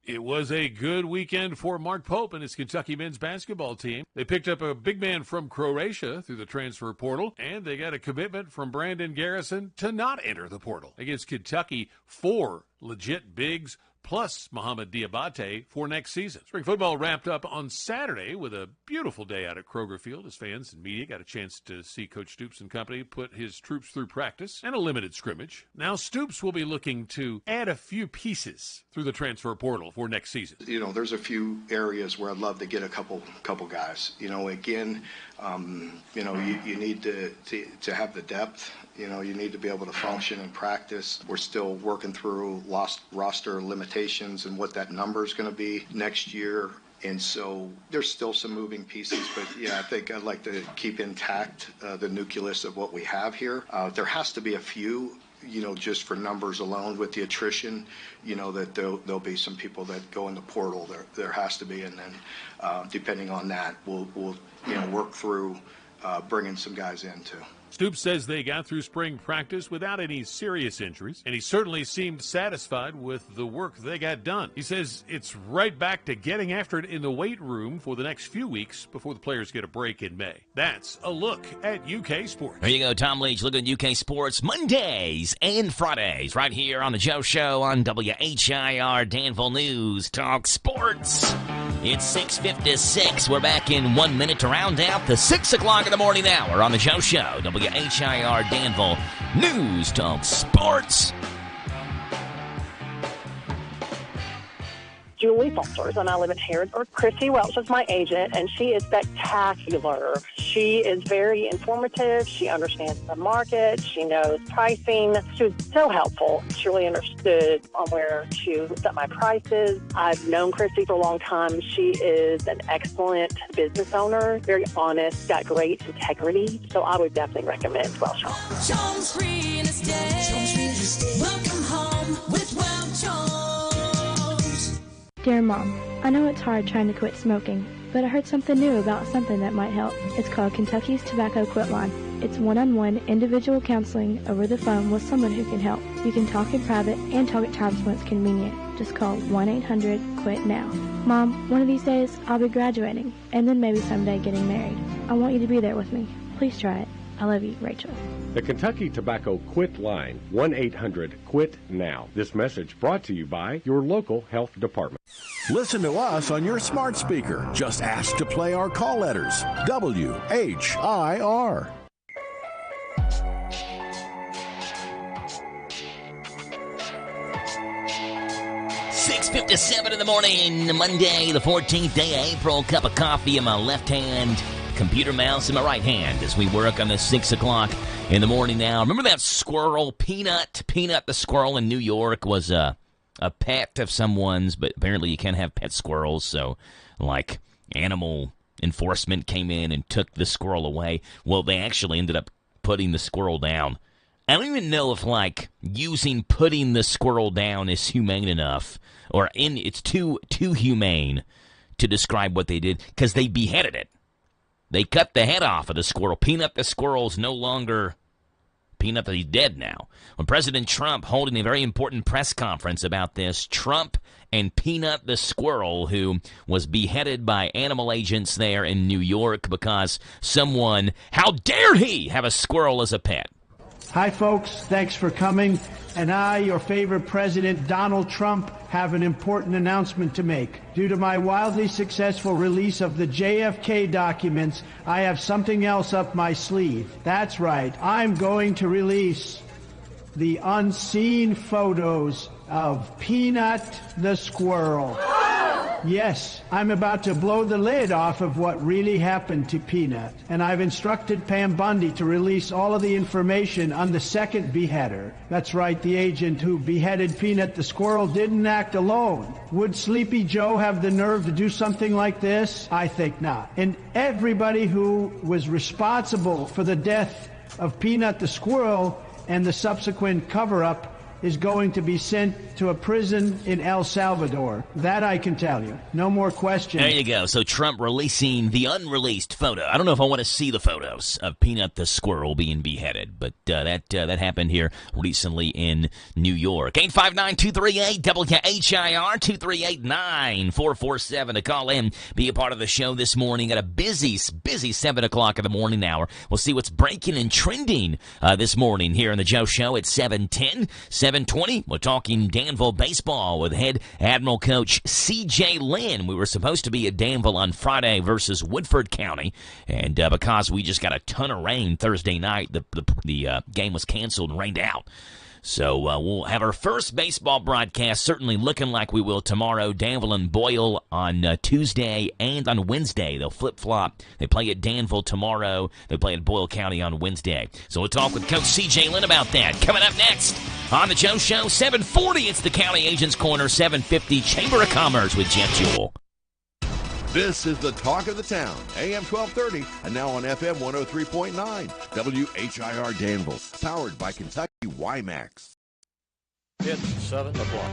It was a good weekend for Mark Pope and his Kentucky men's basketball team. They picked up a big man from Croatia through the transfer portal, and they got a commitment from Brandon Garrison to not enter the portal. Against Kentucky, 4 legit bigs plus Mohamed Diabate for next season. Spring football wrapped up on Saturday with a beautiful day out at Kroger Field as fans and media got a chance to see Coach Stoops and company put his troops through practice and a limited scrimmage. Now Stoops will be looking to add a few pieces through the transfer portal for next season.
You know, there's a few areas where I'd love to get a couple guys. You know, again, you need to have the depth. You know, you need to be able to function and practice. We're still working through roster limitations and what that number is going to be next year. And so there's still some moving pieces, but yeah, I think I'd like to keep intact the nucleus of what we have here. There has to be a few, you know, just for numbers alone with the attrition, you know, that there'll be some people that go in the portal. There has to be, and then depending on that, we'll work through bringing some guys in too.
Stoops says they got through spring practice without any serious injuries, and he certainly seemed satisfied with the work they got done. He says it's right back to getting after it in the weight room for the next few weeks before the players get a break in May. That's a look at UK Sports.
There you go, Tom Leach, looking at UK Sports Mondays and Fridays right here on the Joe Show on WHIR Danville News Talk Sports. It's 6:56. We're back in 1 minute to round out the 6 o'clock in the morning hour on the Joe Show. WHIR Danville News Talk Sports.
Julie Falters, and I live in Harrodsburg. Chrissy Welch is my agent, and she is spectacular. She is very informative. She understands the market. She knows pricing. She was so helpful. She really understood on where to set my prices. I've known Chrissy for a long time. She is an excellent business owner, very honest, got great integrity. So I would definitely recommend Welch Home.
Jones Real Estate. Welcome home with Welch Jones.
Dear Mom, I know it's hard trying to quit smoking, but I heard something new about something that might help. It's called Kentucky's Tobacco Quit Line. It's one-on-one individual counseling over the phone with someone who can help. You can talk in private and talk at times when it's convenient. Just call 1-800-QUIT-NOW. Mom, one of these days I'll be graduating, and then maybe someday getting married. I want you to be there with me. Please try it. I love you, Rachel.
The Kentucky Tobacco Quit Line, 1-800-QUIT-NOW. This message brought to you by your local health department.
Listen to us on your smart speaker. Just ask to play our call letters. WHIR.
$6:57 in the morning, Monday, the 14th day of April. Cup of coffee in my left hand, computer mouse in my right hand as we work on the 6 o'clock in the morning now. Remember that squirrel, Peanut? Peanut the squirrel in New York was a pet of someone's, but apparently you can't have pet squirrels, so like animal enforcement came in and took the squirrel away. Well, they actually ended up putting the squirrel down. I don't even know if like using putting the squirrel down is humane enough, or it's too humane to describe what they did, because they beheaded it. They cut the head off of the squirrel. Peanut the squirrel's no longer Peanut, he's dead now. When President Trump holding a very important press conference about this, Trump and Peanut the squirrel, who was beheaded by animal agents there in New York because someone, how dare he have a squirrel as a pet?
Hi, folks. Thanks for coming. And I, your favorite president, Donald Trump, have an important announcement to make. Due to my wildly successful release of the JFK documents, I have something else up my sleeve. That's right. I'm going to release the unseen photos of Peanut the squirrel. Yes, I'm about to blow the lid off of what really happened to Peanut. And I've instructed Pam Bundy to release all of the information on the second beheader. That's right, the agent who beheaded Peanut the squirrel didn't act alone. Would Sleepy Joe have the nerve to do something like this? I think not. And everybody who was responsible for the death of Peanut the squirrel and the subsequent cover-up is going to be sent to a prison in El Salvador. That I can tell you. No more questions.
There you go. So Trump releasing the unreleased photo. I don't know if I want to see the photos of Peanut the squirrel being beheaded, but that happened here recently in New York. 859-238 WHIR 238-9447 to call in, be a part of the show this morning. Got a busy 7 o'clock in the morning hour. We'll see what's breaking and trending this morning here on the Joe Show at 7:10, 7:20. We're talking Danville baseball with head Admiral Coach C.J. Lynn. We were supposed to be at Danville on Friday versus Woodford County, and because we just got a ton of rain Thursday night, the game was canceled and rained out. So we'll have our first baseball broadcast, certainly looking like we will tomorrow. Danville and Boyle on Tuesday and on Wednesday. They'll flip-flop. They play at Danville tomorrow. They play at Boyle County on Wednesday. So we'll talk with Coach C.J. Lynn about that. Coming up next on the Joe Show, 7:40, it's the County Agents Corner, 7:50, Chamber of Commerce with Jeff Jewell.
This is the talk of the town, AM 1230, and now on FM 103.9, WHIR Danville, powered by Kentucky WiMAX.
It's 7 o'clock.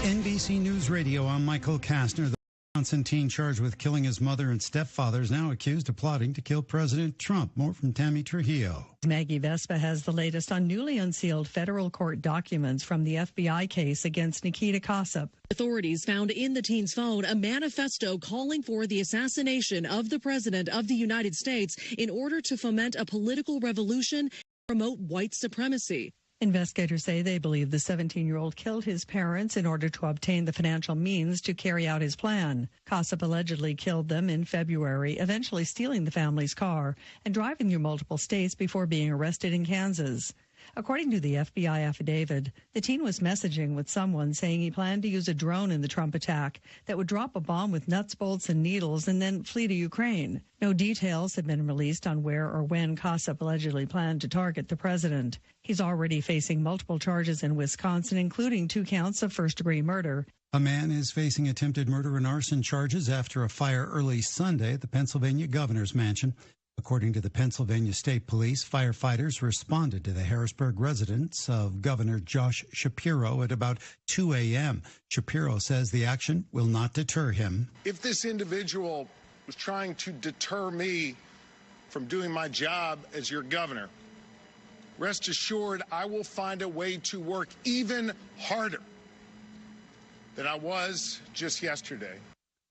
NBC News Radio, I'm Michael Kastner. The Wisconsin teen charged with killing his mother and stepfather is now accused of plotting to kill President Trump. More from Tammy Trujillo.
Maggie Vespa has the latest on newly unsealed federal court documents from the FBI case against Nikita Kossep.
Authorities found in the teen's phone a manifesto calling for the assassination of the President of the United States in order to foment a political revolution and promote white supremacy.
Investigators say they believe the 17-year-old killed his parents in order to obtain the financial means to carry out his plan. Kossep allegedly killed them in February, eventually stealing the family's car and driving through multiple states before being arrested in Kansas. According to the FBI affidavit, the teen was messaging with someone saying he planned to use a drone in the Trump attack that would drop a bomb with nuts, bolts, and needles and then flee to Ukraine. No details have been released on where or when Kossep allegedly planned to target the president. He's already facing multiple charges in Wisconsin, including 2 counts of first-degree murder.
A man is facing attempted murder and arson charges after a fire early Sunday at the Pennsylvania governor's mansion. According to the Pennsylvania State Police, firefighters responded to the Harrisburg residence of Governor Josh Shapiro at about 2 a.m. Shapiro says the action will not deter him.
If this individual was trying to deter me from doing my job as your governor, rest assured I will find a way to work even harder than I was just yesterday.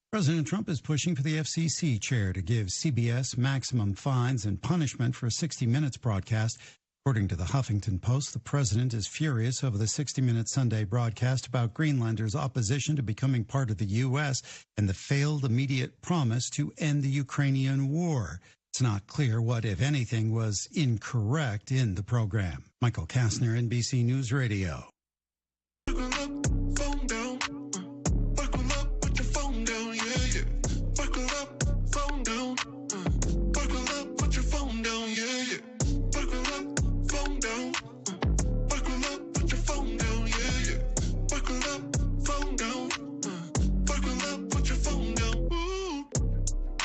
President Trump is pushing for the FCC chair to give CBS maximum fines and punishment for a 60 Minutes broadcast. According to the Huffington Post, the president is furious over the 60 Minutes Sunday broadcast about Greenlanders' opposition to becoming part of the U.S. and the failed immediate promise to end the Ukrainian war. It's not clear what, if anything, was incorrect in the program. Michael Kastner, NBC News Radio.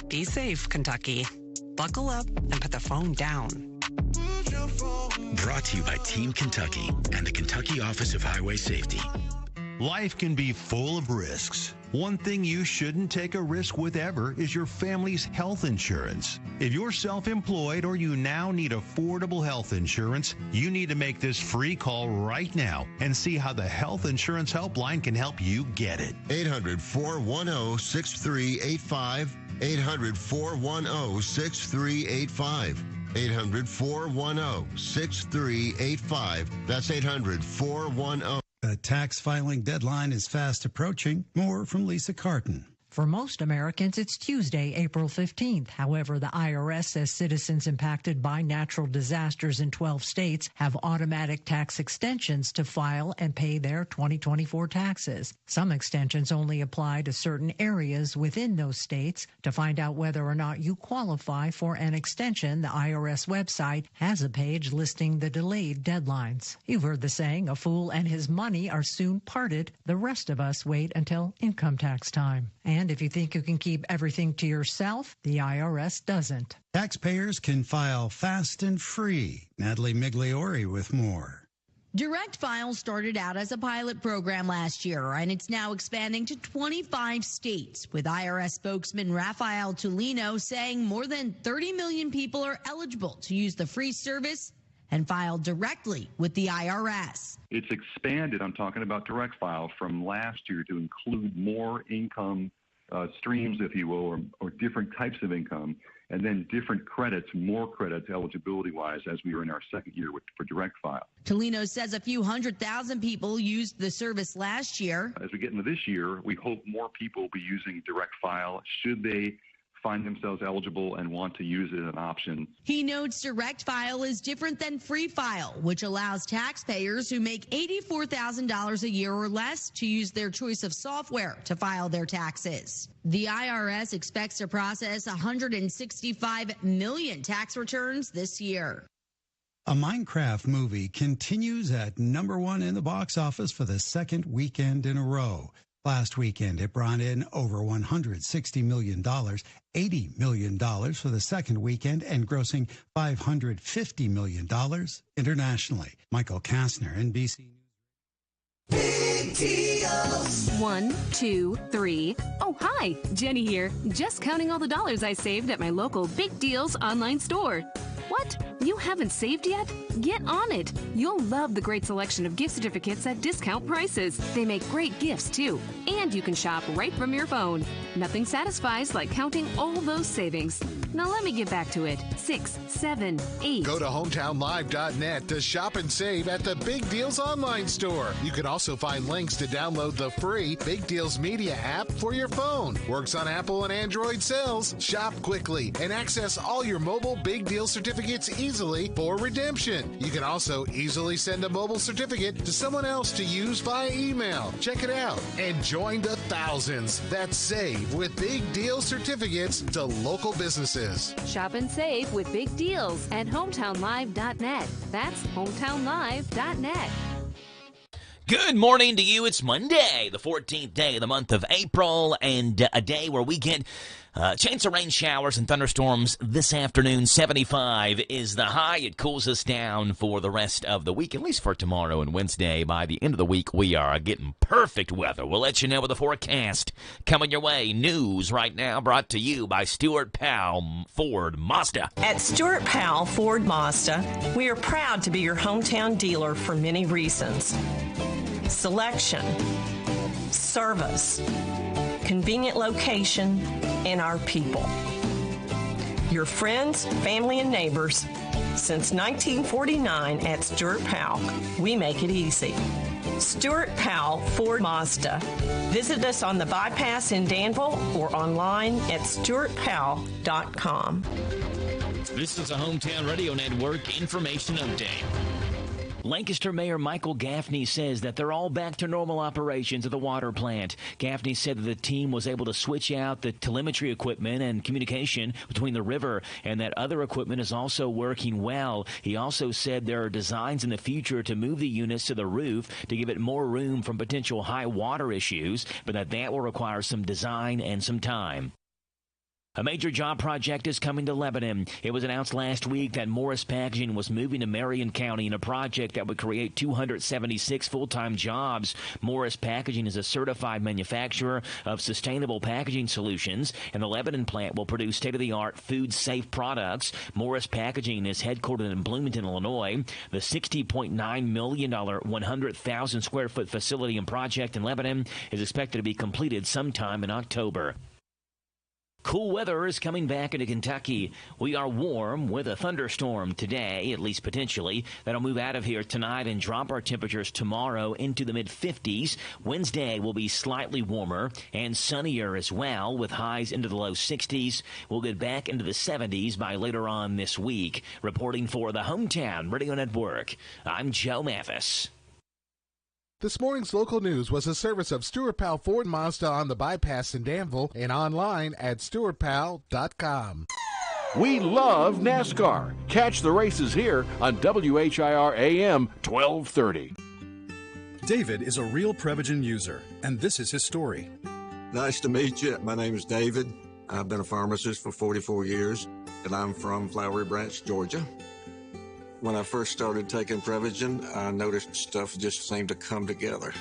Be safe, Kentucky. Buckle up and put the phone down.
Brought to you by Team Kentucky and the Kentucky Office of Highway Safety.
Life can be full of risks. One thing you shouldn't take a risk with ever is your family's health insurance. If you're self-employed or you now need affordable health insurance, you need to make this free call right now and see how the Health Insurance Helpline can help you get it.
800-410-6385. 800-410-6385. 800-410-6385. That's 800-410.
The tax filing deadline is fast approaching. More from Lisa Carton.
For most Americans, it's Tuesday, April 15th. However, the IRS says citizens impacted by natural disasters in 12 states have automatic tax extensions to file and pay their 2024 taxes. Some extensions only apply to certain areas within those states. To find out whether or not you qualify for an extension, the IRS website has a page listing the delayed deadlines. You've heard the saying, a fool and his money are soon parted. The rest of us wait until income tax time. And if you think you can keep everything to yourself, the IRS doesn't.
Taxpayers can file fast and free. Natalie Migliori with more.
Direct File started out as a pilot program last year, and it's now expanding to 25 states, with IRS spokesman Rafael Tulino saying more than 30 million people are eligible to use the free service and file directly with the IRS.
It's expanded, I'm talking about Direct File, from last year to include more income streams, if you will, or different types of income, and then different credits, more credits eligibility-wise as we are in our second year for Direct File.
Tolino says a few 100,000 people used the service last year.
As we get into this year, we hope more people will be using Direct File should they find themselves eligible and want to use it as an option.
He notes Direct File is different than Free File, which allows taxpayers who make $84,000 a year or less to use their choice of software to file their taxes. The IRS expects to process 165 million tax returns this year.
A Minecraft movie continues at #1 in the box office for the second weekend in a row. Last weekend, it brought in over $160 million, $80 million for the second weekend, and grossing $550 million internationally. Michael Kastner, NBC News.
Big deals. 1, 2, 3. Oh, hi. Jenny here. Just counting all the dollars I saved at my local Big Deals online store. What? You haven't saved yet? Get on it. You'll love the great selection of gift certificates at discount prices. They make great gifts, too. And you can shop right from your phone. Nothing satisfies like counting all those savings. Now let me get back to it. 6, 7, 8.
Go to hometownlive.net to shop and save at the Big Deals online store. You can also find links to download the free Big Deals Media app for your phone. Works on Apple and Android cells. Shop quickly and access all your mobile Big Deal certificates easily for redemption. You can also easily send a mobile certificate to someone else to use via email. Check it out and join the thousands that save with Big Deal certificates to local businesses.
Shop and save with Big Deals at hometownlive.net. That's hometownlive.net.
Good morning to you. It's Monday, the 14th day of the month of April, and a day where we get chance of rain showers and thunderstorms this afternoon. 75 is the high. It cools us down for the rest of the week, at least for tomorrow and Wednesday. By the end of the week, we are getting perfect weather. We'll let you know with the forecast coming your way. News right now brought to you by Stuart Powell Ford Mazda.
At Stuart Powell Ford Mazda, we are proud to be your hometown dealer for many reasons. Selection, service, convenient location, and our people. Your friends, family, and neighbors. Since 1949 at Stuart Powell, we make it easy. Stuart Powell Ford Mazda. Visit us on the bypass in Danville or online at stuartpowell.com.
This is a Hometown Radio Network information update. Lancaster Mayor Michael Gaffney says that they're all back to normal operations at the water plant. Gaffney said that the team was able to switch out the telemetry equipment and communication between the river, and that other equipment is also working well. He also said there are designs in the future to move the units to the roof to give it more room from potential high water issues, but that will require some design and some time. A major job project is coming to Lebanon. It was announced last week that Morris Packaging was moving to Marion County in a project that would create 276 full-time jobs. Morris Packaging is a certified manufacturer of sustainable packaging solutions, and the Lebanon plant will produce state-of-the-art food-safe products. Morris Packaging is headquartered in Bloomington, Illinois. The $60.9 million, 100,000-square-foot facility and project in Lebanon is expected to be completed sometime in October. Cool weather is coming back into Kentucky. We are warm with a thunderstorm today, at least potentially. That'll move out of here tonight and drop our temperatures tomorrow into the mid-50s. Wednesday will be slightly warmer and sunnier as well, with highs into the low 60s. We'll get back into the 70s by later on this week. Reporting for the Hometown Radio Network, I'm Joe Mathis.
This morning's local news was a service of Stuart Powell Ford Mazda on the bypass in Danville and online at stuartpowell.com.
We love NASCAR. Catch the races here on WHIR AM 1230.
David is a real Prevagen user, and this is his story.
Nice to meet you. My name is David. I've been a pharmacist for 44 years, and I'm from Flowery Branch, Georgia. When I first started taking Prevagen, I noticed stuff just seemed to come together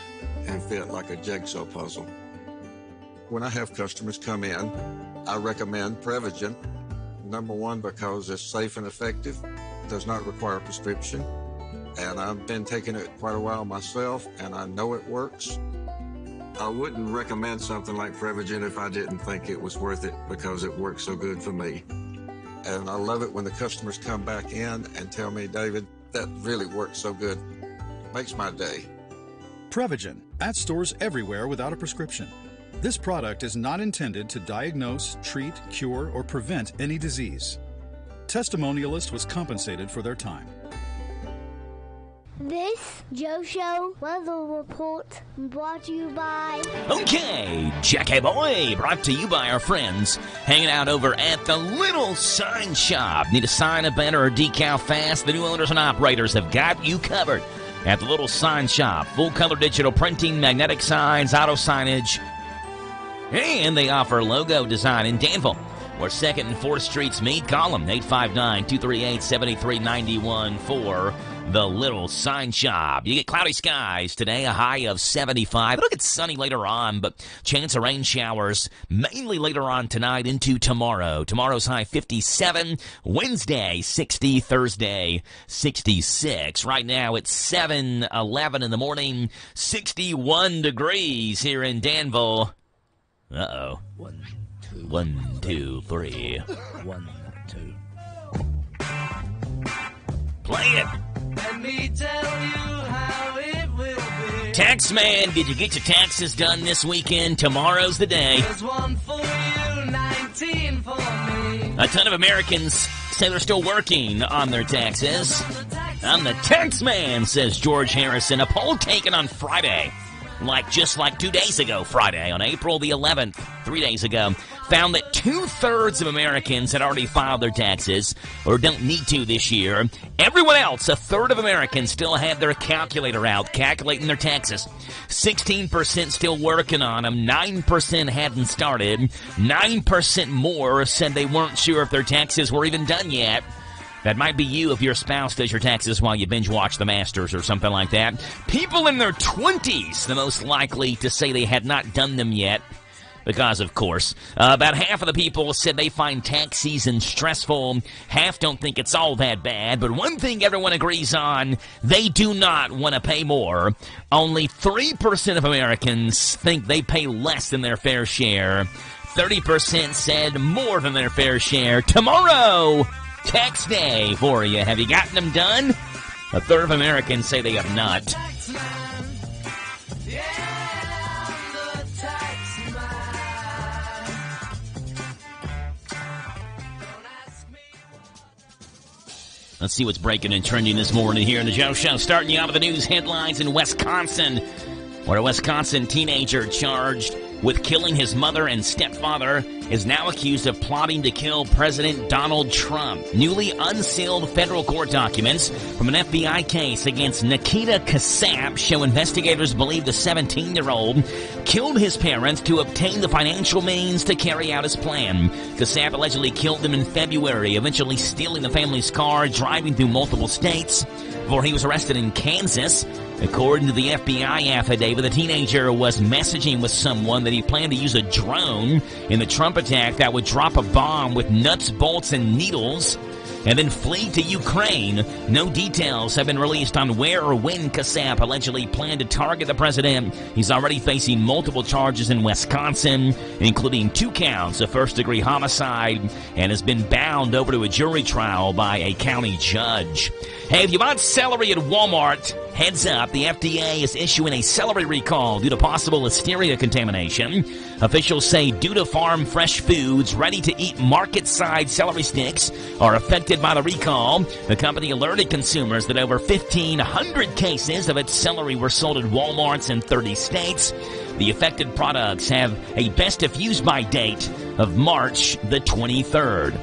and fit like a jigsaw puzzle. When I have customers come in, I recommend Prevagen. Number one, because it's safe and effective, does not require a prescription, and I've been taking it quite a while myself, and I know it works. I wouldn't recommend something like Prevagen if I didn't think it was worth it because it works so good for me. And I love it when the customers come back in and tell me, David, that really works so good. Makes my day.
Prevagen, at stores everywhere without a prescription. This product is not intended to diagnose, treat, cure, or prevent any disease. Testimonialist was compensated for their time.
This Joe Show weather report brought to you by...
Okay, Jackie Boy, brought to you by our friends hanging out over at the Little Sign Shop. Need a sign, a banner, or decal fast? The new owners and operators have got you covered at the Little Sign Shop. Full-color digital printing, magnetic signs, auto signage, and they offer logo design in Danville, where 2nd and 4th Streets meet. Call them, 859-238-7391 for the Little Sign Shop. You get cloudy skies today, a high of 75. It'll get sunny later on, but chance of rain showers mainly later on tonight into tomorrow. Tomorrow's high 57, Wednesday 60, Thursday 66. Right now it's 7:11 in the morning, 61 degrees here in Danville. Uh-oh. 1, 2, 3. 1, 2. Play it.
Let me tell you how it will be.
Taxman, did you get your taxes done this weekend? Tomorrow's the day.
There's one for you, 19 for me.
A ton of Americans say they're still working on their taxes. I'm the taxman, says George Harrison. A poll taken on Friday, just 2 days ago, Friday, on April the 11th, 3 days ago, found that 2/3 of Americans had already filed their taxes or don't need to this year. Everyone else, 1/3 of Americans, still have their calculator out, calculating their taxes. 16% still working on them. 9% hadn't started. 9% more said they weren't sure if their taxes were even done yet. That might be you if your spouse does your taxes while you binge watch The Masters or something like that. People in their 20s, the most likely to say they had not done them yet. Because, of course, about half of the people said they find tax season stressful. Half don't think it's all that bad. But one thing everyone agrees on, they do not want to pay more. Only 3% of Americans think they pay less than their fair share. 30% said more than their fair share. Tomorrow, tax day for you. Have you gotten them done? 1/3 of Americans say they have not. Let's see what's breaking and trending this morning here in the Joe Show. Starting you out with the news headlines in Wisconsin, where a Wisconsin teenager charged with killing his mother and stepfather is now accused of plotting to kill President Donald Trump. Newly unsealed federal court documents from an FBI case against Nikita Kassab show investigators believe the 17-year-old killed his parents to obtain the financial means to carry out his plan. Kassab allegedly killed them in February, eventually stealing the family's car, driving through multiple states before he was arrested in Kansas. According to the FBI affidavit, the teenager was messaging with someone that he planned to use a drone in the Trump attack that would drop a bomb with nuts, bolts, and needles and then flee to Ukraine. No details have been released on where or when Kassab allegedly planned to target the president. He's already facing multiple charges in Wisconsin, including 2 counts of first-degree homicide, and has been bound over to a jury trial by a county judge. Hey, if you bought celery at Walmart, heads up, the FDA is issuing a celery recall due to possible listeria contamination. Officials say due to farm fresh foods, ready-to-eat market-side celery sticks are affected by the recall. The company alerted consumers that over 1,500 cases of its celery were sold at Walmarts in 30 states. The affected products have a best-if-use-by date of March the 23rd.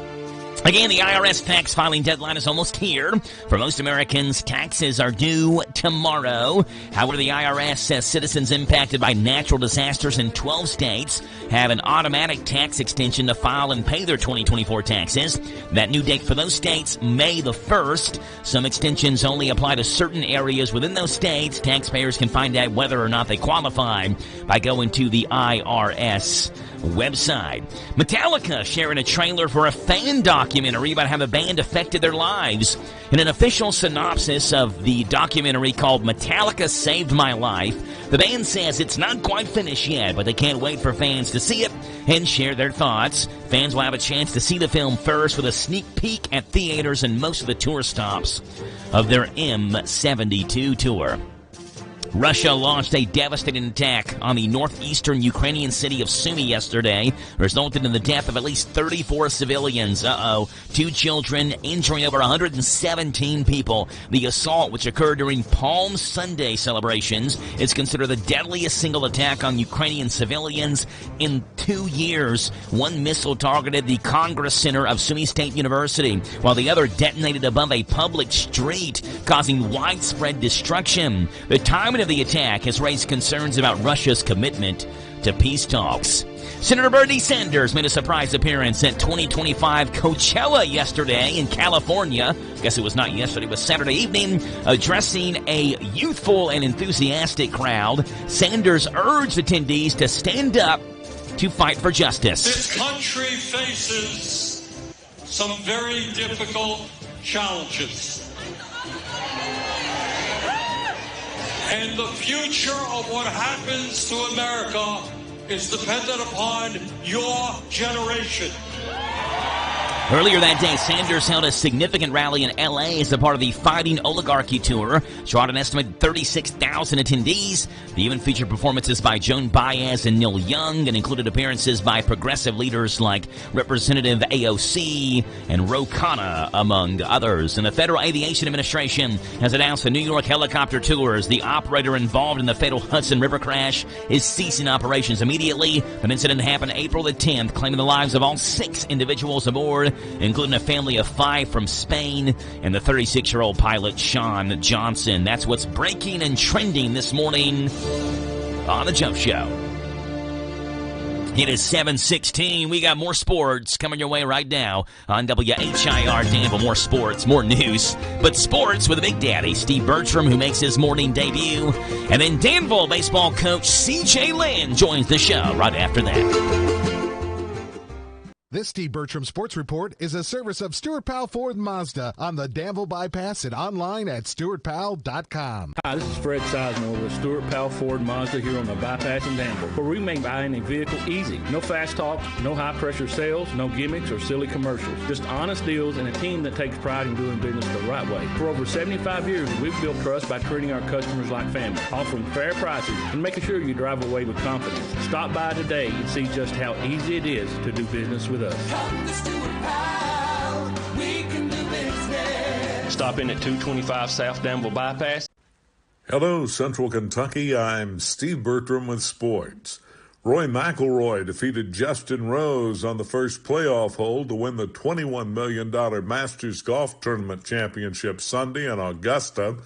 Again, the IRS tax filing deadline is almost here. For most Americans, taxes are due tomorrow. However, the IRS says citizens impacted by natural disasters in 12 states have an automatic tax extension to file and pay their 2024 taxes. That new date for those states, May the 1st. Some extensions only apply to certain areas within those states. Taxpayers can find out whether or not they qualify by going to the IRS website. Metallica sharing a trailer for a fan documentary about how the band affected their lives. In an official synopsis of the documentary called Metallica Saved My Life, the band says it's not quite finished yet, but they can't wait for fans to see it and share their thoughts. Fans will have a chance to see the film first with a sneak peek at theaters and most of the tour stops of their M72 tour. Russia launched a devastating attack on the northeastern Ukrainian city of Sumy yesterday, resulting in the death of at least 34 civilians. 2 children, injuring over 117 people. The assault, which occurred during Palm Sunday celebrations, is considered the deadliest single attack on Ukrainian civilians in 2 years. One missile targeted the Congress Center of Sumy State University, while the other detonated above a public street, causing widespread destruction. The timing of the attack has raised concerns about Russia's commitment to peace talks. Senator Bernie Sanders made a surprise appearance at 2025 Coachella yesterday in California. I guess it was not yesterday, it was Saturday evening. Addressing a youthful and enthusiastic crowd, Sanders urged attendees to stand up to fight for justice.
This country faces some very difficult challenges. And the future of what happens to America is dependent upon your generation.
Earlier that day, Sanders held a significant rally in L.A. as a part of the Fighting Oligarchy Tour. Showed an estimated 36,000 attendees. The event featured performances by Joan Baez and Neil Young and included appearances by progressive leaders like Representative AOC and Ro Khanna, among others. And the Federal Aviation Administration has announced the New York helicopter tours. The operator involved in the fatal Hudson River crash is ceasing operations immediately. The incident happened April the 10th, claiming the lives of all 6 individuals aboard, including a family of 5 from Spain and the 36-year-old pilot, Sean Johnson. That's what's breaking and trending this morning on The Jump Show. It is 7:16. We got more sports coming your way right now on WHIR Danville. More sports, more news, but sports with a Big Daddy, Steve Bertram, who makes his morning debut. And then Danville baseball coach C.J. Lynn joins the show right after that.
This Steve Bertram Sports Report is a service of Stuart Powell Ford Mazda on the Danville Bypass and online at stuartpowell.com.
Hi, this is Fred Sizemore with Stuart Powell Ford Mazda here on the Bypass in Danville, where we make buying a vehicle easy. No fast talk, no high-pressure sales, no gimmicks or silly commercials. Just honest deals and a team that takes pride in doing business the right way. For over 75 years, we've built trust by treating our customers like family, offering fair prices and making sure you drive away with confidence. Stop by today and see just how easy it is to do business with us.
Come to Stuart Powell, we can do business.
Stop in at 225 South Danville Bypass.
Hello, Central Kentucky. I'm Steve Bertram with sports. Roy McIlroy defeated Justin Rose on the first playoff hole to win the $21 million Masters Golf Tournament Championship Sunday in Augusta.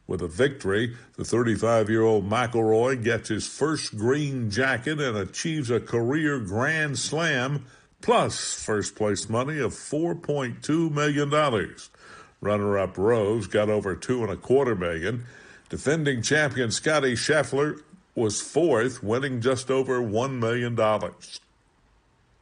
With a victory, the 35-year-old McIlroy gets his first green jacket and achieves a career Grand Slam, plus first-place money of $4.2 million. Runner-up Rose got over $2.25 million. Defending champion Scotty Scheffler was fourth, winning just over $1 million.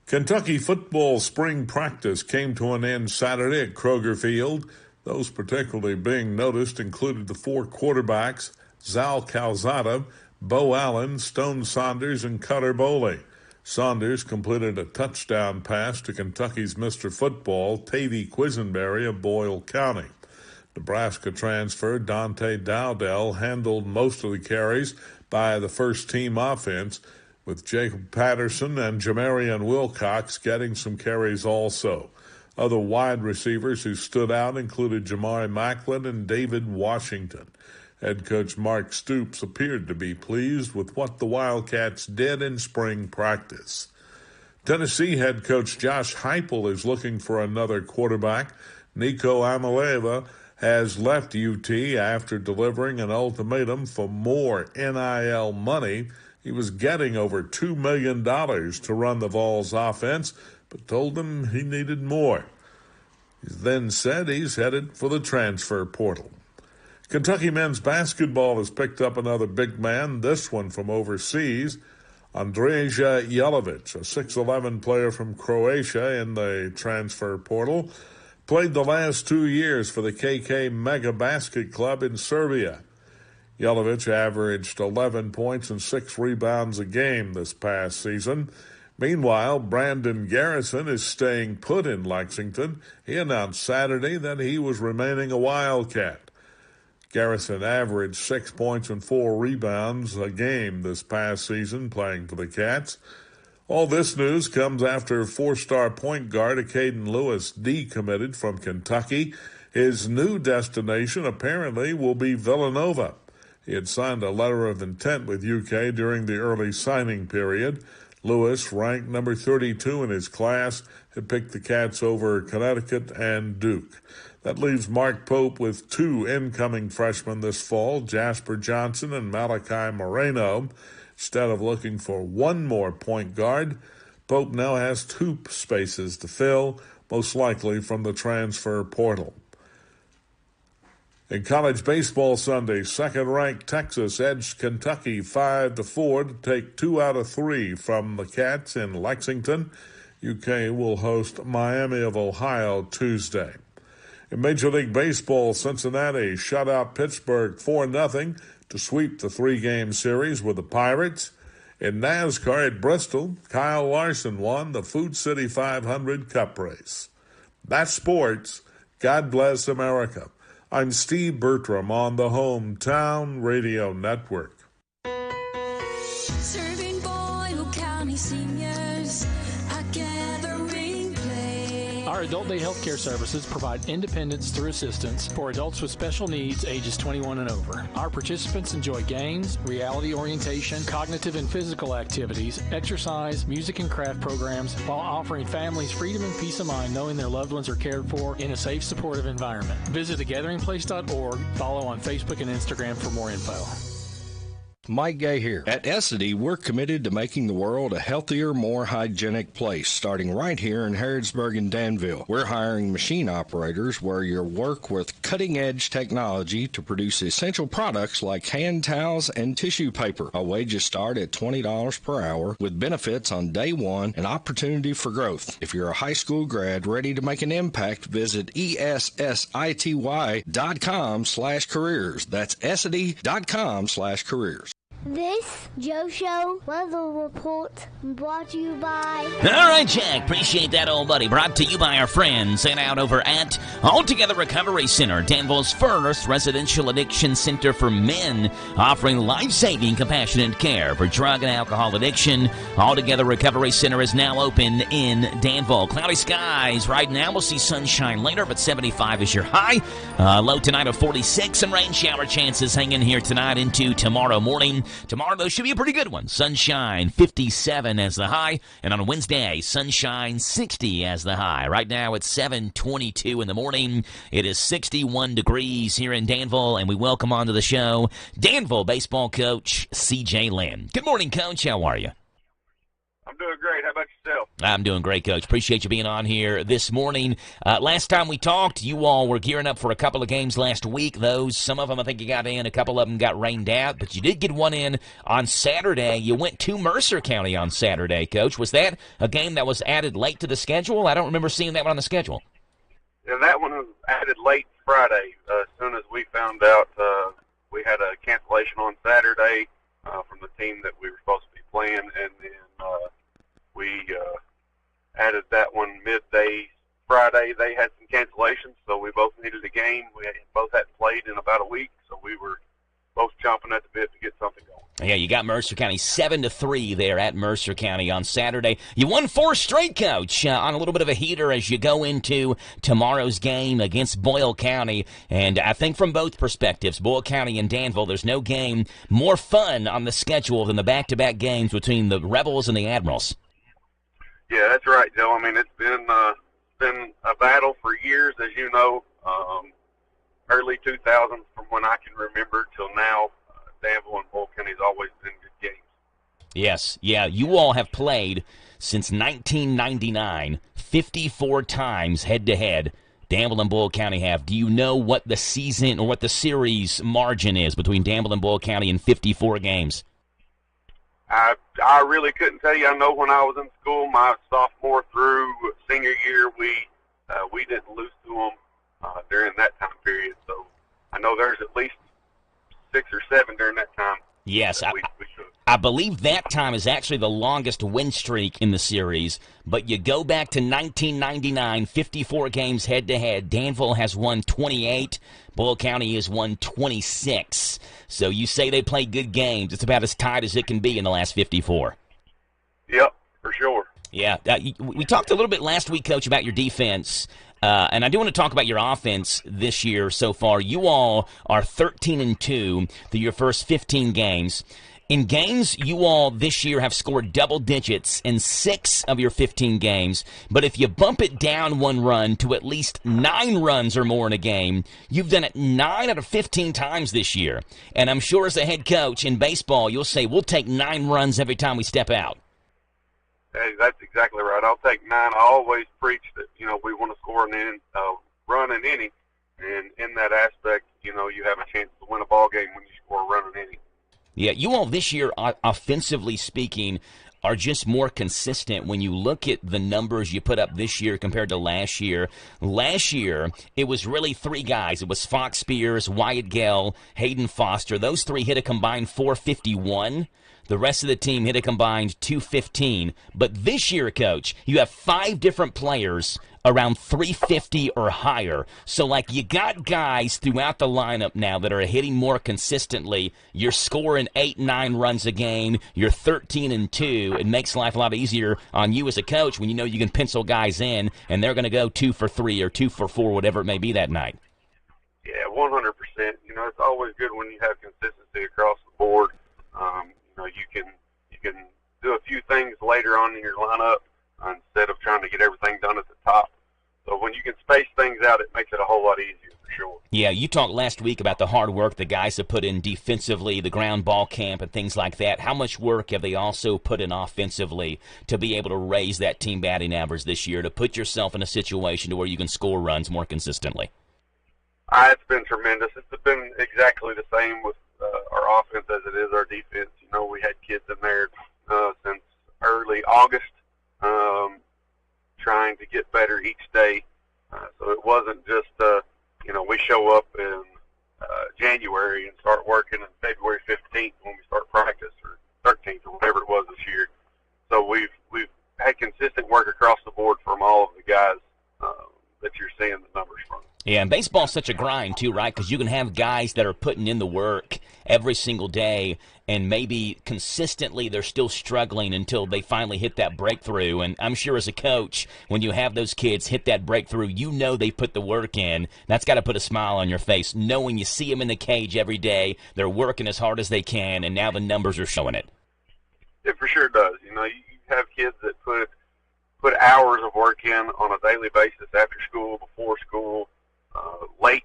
Kentucky football spring practice came to an end Saturday at Kroger Field. Those particularly being noticed included the 4 quarterbacks, Zal Calzada, Bo Allen, Stone Saunders, and Cutter Boley. Saunders completed a touchdown pass to Kentucky's Mr. Football, Tavy Quisenberry of Boyle County. Nebraska transfer Dante Dowdell handled most of the carries by the first-team offense, with Jacob Patterson and Jamarian Wilcox getting some carries also. Other wide receivers who stood out included Jamari Macklin and David Washington. Head coach Mark Stoops appeared to be pleased with what the Wildcats did in spring practice. Tennessee head coach Josh Heupel is looking for another quarterback. Nico Amaleva has left UT after delivering an ultimatum for more NIL money. He was getting over $2 million to run the Vols offense, but told them he needed more. He then said he's headed for the transfer portal. Kentucky men's basketball has picked up another big man, this one from overseas. Andrija Jelovic, a 6'11 player from Croatia in the transfer portal, played the last 2 years for the KK Mega Basket Club in Serbia. Jelovic averaged 11 points and 6 rebounds a game this past season. Meanwhile, Brandon Garrison is staying put in Lexington. He announced Saturday that he was remaining a Wildcat. Garrison averaged 6 points and 4 rebounds a game this past season playing for the Cats. All this news comes after 4-star point guard Caden Lewis decommitted from Kentucky. His new destination apparently will be Villanova. He had signed a letter of intent with UK during the early signing period. Lewis, ranked number 32 in his class, had picked the Cats over Connecticut and Duke. That leaves Mark Pope with 2 incoming freshmen this fall, Jasper Johnson and Malachi Moreno. Instead of looking for one more point guard, Pope now has 2 spaces to fill, most likely from the transfer portal. In college baseball Sunday, second-ranked Texas edged Kentucky 5-4 to take 2 out of 3 from the Cats in Lexington. UK will host Miami of Ohio Tuesday. In Major League Baseball, Cincinnati shut out Pittsburgh 4-0 to sweep the 3-game series with the Pirates. In NASCAR at Bristol, Kyle Larson won the Food City 500 Cup race. That's sports. God bless America. I'm Steve Bertram on the Hometown Radio Network.
Serving Boyle County seniors, a gathering place.
Our Adult Day Healthcare Services provide independence through assistance for adults with special needs ages 21 and over. Our participants enjoy games, reality orientation, cognitive and physical activities, exercise, music and craft programs, while offering families freedom and peace of mind knowing their loved ones are cared for in a safe, supportive environment. Visit thegatheringplace.org. Follow on Facebook and Instagram for more info.
Mike Gay here. At Essity, we're committed to making the world a healthier, more hygienic place, starting right here in Harrodsburg and Danville. We're hiring machine operators where you'll work with cutting-edge technology to produce essential products like hand towels and tissue paper. Our wages start at $20 per hour with benefits on day one and opportunity for growth. If you're a high school grad ready to make an impact, visit ESSITY.com/careers. That's Essity.com/careers.
This Joe Show weather report brought to you by...
All right, Jack. Appreciate that, old buddy. Brought to you by our friends and out over at Altogether Recovery Center, Danville's first residential addiction center for men, offering life-saving, compassionate care for drug and alcohol addiction. Altogether Recovery Center is now open in Danville. Cloudy skies right now. We'll see sunshine later, but 75 is your high. Low tonight of 46. Some rain shower chances hanging here tonight into tomorrow morning. Tomorrow, though, should be a pretty good one. Sunshine, 57 as the high. And on Wednesday, sunshine, 60 as the high. Right now, it's 7:22 in the morning. It is 61 degrees here in Danville, and we welcome onto the show Danville baseball coach C.J. Lynn. Good morning, Coach. How are you?
I'm doing great. How about yourself?
I'm doing great, Coach. Appreciate you being on here this morning. Last time we talked, you all were gearing up for a couple of games last week. Some of them I think you got in, a couple of them got rained out, but you did get one in on Saturday. You went to Mercer County on Saturday, Coach. Was that a game that was added late to the schedule? I don't remember seeing that one on the schedule.
Yeah, that one was added late Friday. As soon as we found out we had a cancellation on Saturday from the team that we were supposed to be playing, and then we added that one midday Friday. They had some cancellations, so we both needed a game. We both hadn't played in about a week, so we were both chomping at the bit to get something going.
Yeah, you got Mercer County 7-3 there at Mercer County on Saturday. You won 4 straight, Coach, on a little bit of a heater as you go into tomorrow's game against Boyle County. And I think from both perspectives, Boyle County and Danville, there's no game more fun on the schedule than the back-to-back games between the Rebels and the Admirals.
Yeah, that's right, Joe. I mean, it's been a battle for years, as you know. Early 2000s, from when I can remember till now, Danville and Bull County's always been good games.
Yes, yeah, you all have played since 1999, 54 times head-to-head. Danville and Bull County have. Do you know what the season or what the series margin is between Danville and Bull County in 54 games?
I really couldn't tell you. I know when I was in school, my sophomore through senior year, we didn't lose to them during that time period. So I know there's at least 6 or 7 during that time.
Yes, I believe that time is actually the longest win streak in the series, but you go back to 1999, 54 games head-to-head. Danville has won 28. Bull County has won 26. So you say they play good games. It's about as tight as it can be in the last 54.
Yep, for sure.
Yeah, we talked a little bit last week, Coach, about your defense. And I do want to talk about your offense this year so far. You all are 13-2 through your first 15 games. In games, you all this year have scored double digits in 6 of your 15 games. But if you bump it down 1 run to at least 9 runs or more in a game, you've done it 9 out of 15 times this year. And I'm sure as a head coach in baseball, you'll say, we'll take 9 runs every time we step out.
Hey, that's exactly right. I'll take 9. I always preach that, we want to score an run an inning. And in that aspect, you have a chance to win a ball game when you score a run an inning.
Yeah, you all this year, offensively speaking, are just more consistent when you look at the numbers you put up this year compared to last year. Last year, it was really 3 guys. It was Fox Spears, Wyatt Gell, Hayden Foster. Those 3 hit a combined .451. The rest of the team hit a combined .215. But this year, Coach, you have 5 different players around .350 or higher. So, you got guys throughout the lineup now that are hitting more consistently. You're scoring 8-9 runs a game. You're 13-2. It makes life a lot easier on you as a coach when you know you can pencil guys in, and they're going to go 2 for 3 or 2 for 4, whatever it may be that night.
Yeah, 100%. It's always good when you have consistency across the board. You can do a few things later on in your lineup instead of trying to get everything done at the top. So when you can space things out, it makes it a whole lot easier for sure.
Yeah, you talked last week about the hard work the guys have put in defensively, the ground ball camp and things like that. How much work have they also put in offensively to be able to raise that team batting average this year, to put yourself in a situation to where you can score runs more consistently?
It's been tremendous. It's been exactly the same with our offense as it is our defense. We had kids in there since early August trying to get better each day. So it wasn't just, we show up in January and start working on February 15th when we start practice, or 13th or whatever it was this year. So we've had consistent work across the board from all of the guys that you're seeing the numbers from.
Yeah, and baseball's such a grind, too, right? Because you can have guys that are putting in the work every single day, and maybe consistently they're still struggling until they finally hit that breakthrough. And I'm sure as a coach, when you have those kids hit that breakthrough, they put the work in. That's got to put a smile on your face, knowing you see them in the cage every day, they're working as hard as they can, and now the numbers are showing it.
It for sure does. You have kids that put hours of work in on a daily basis after school, before school, late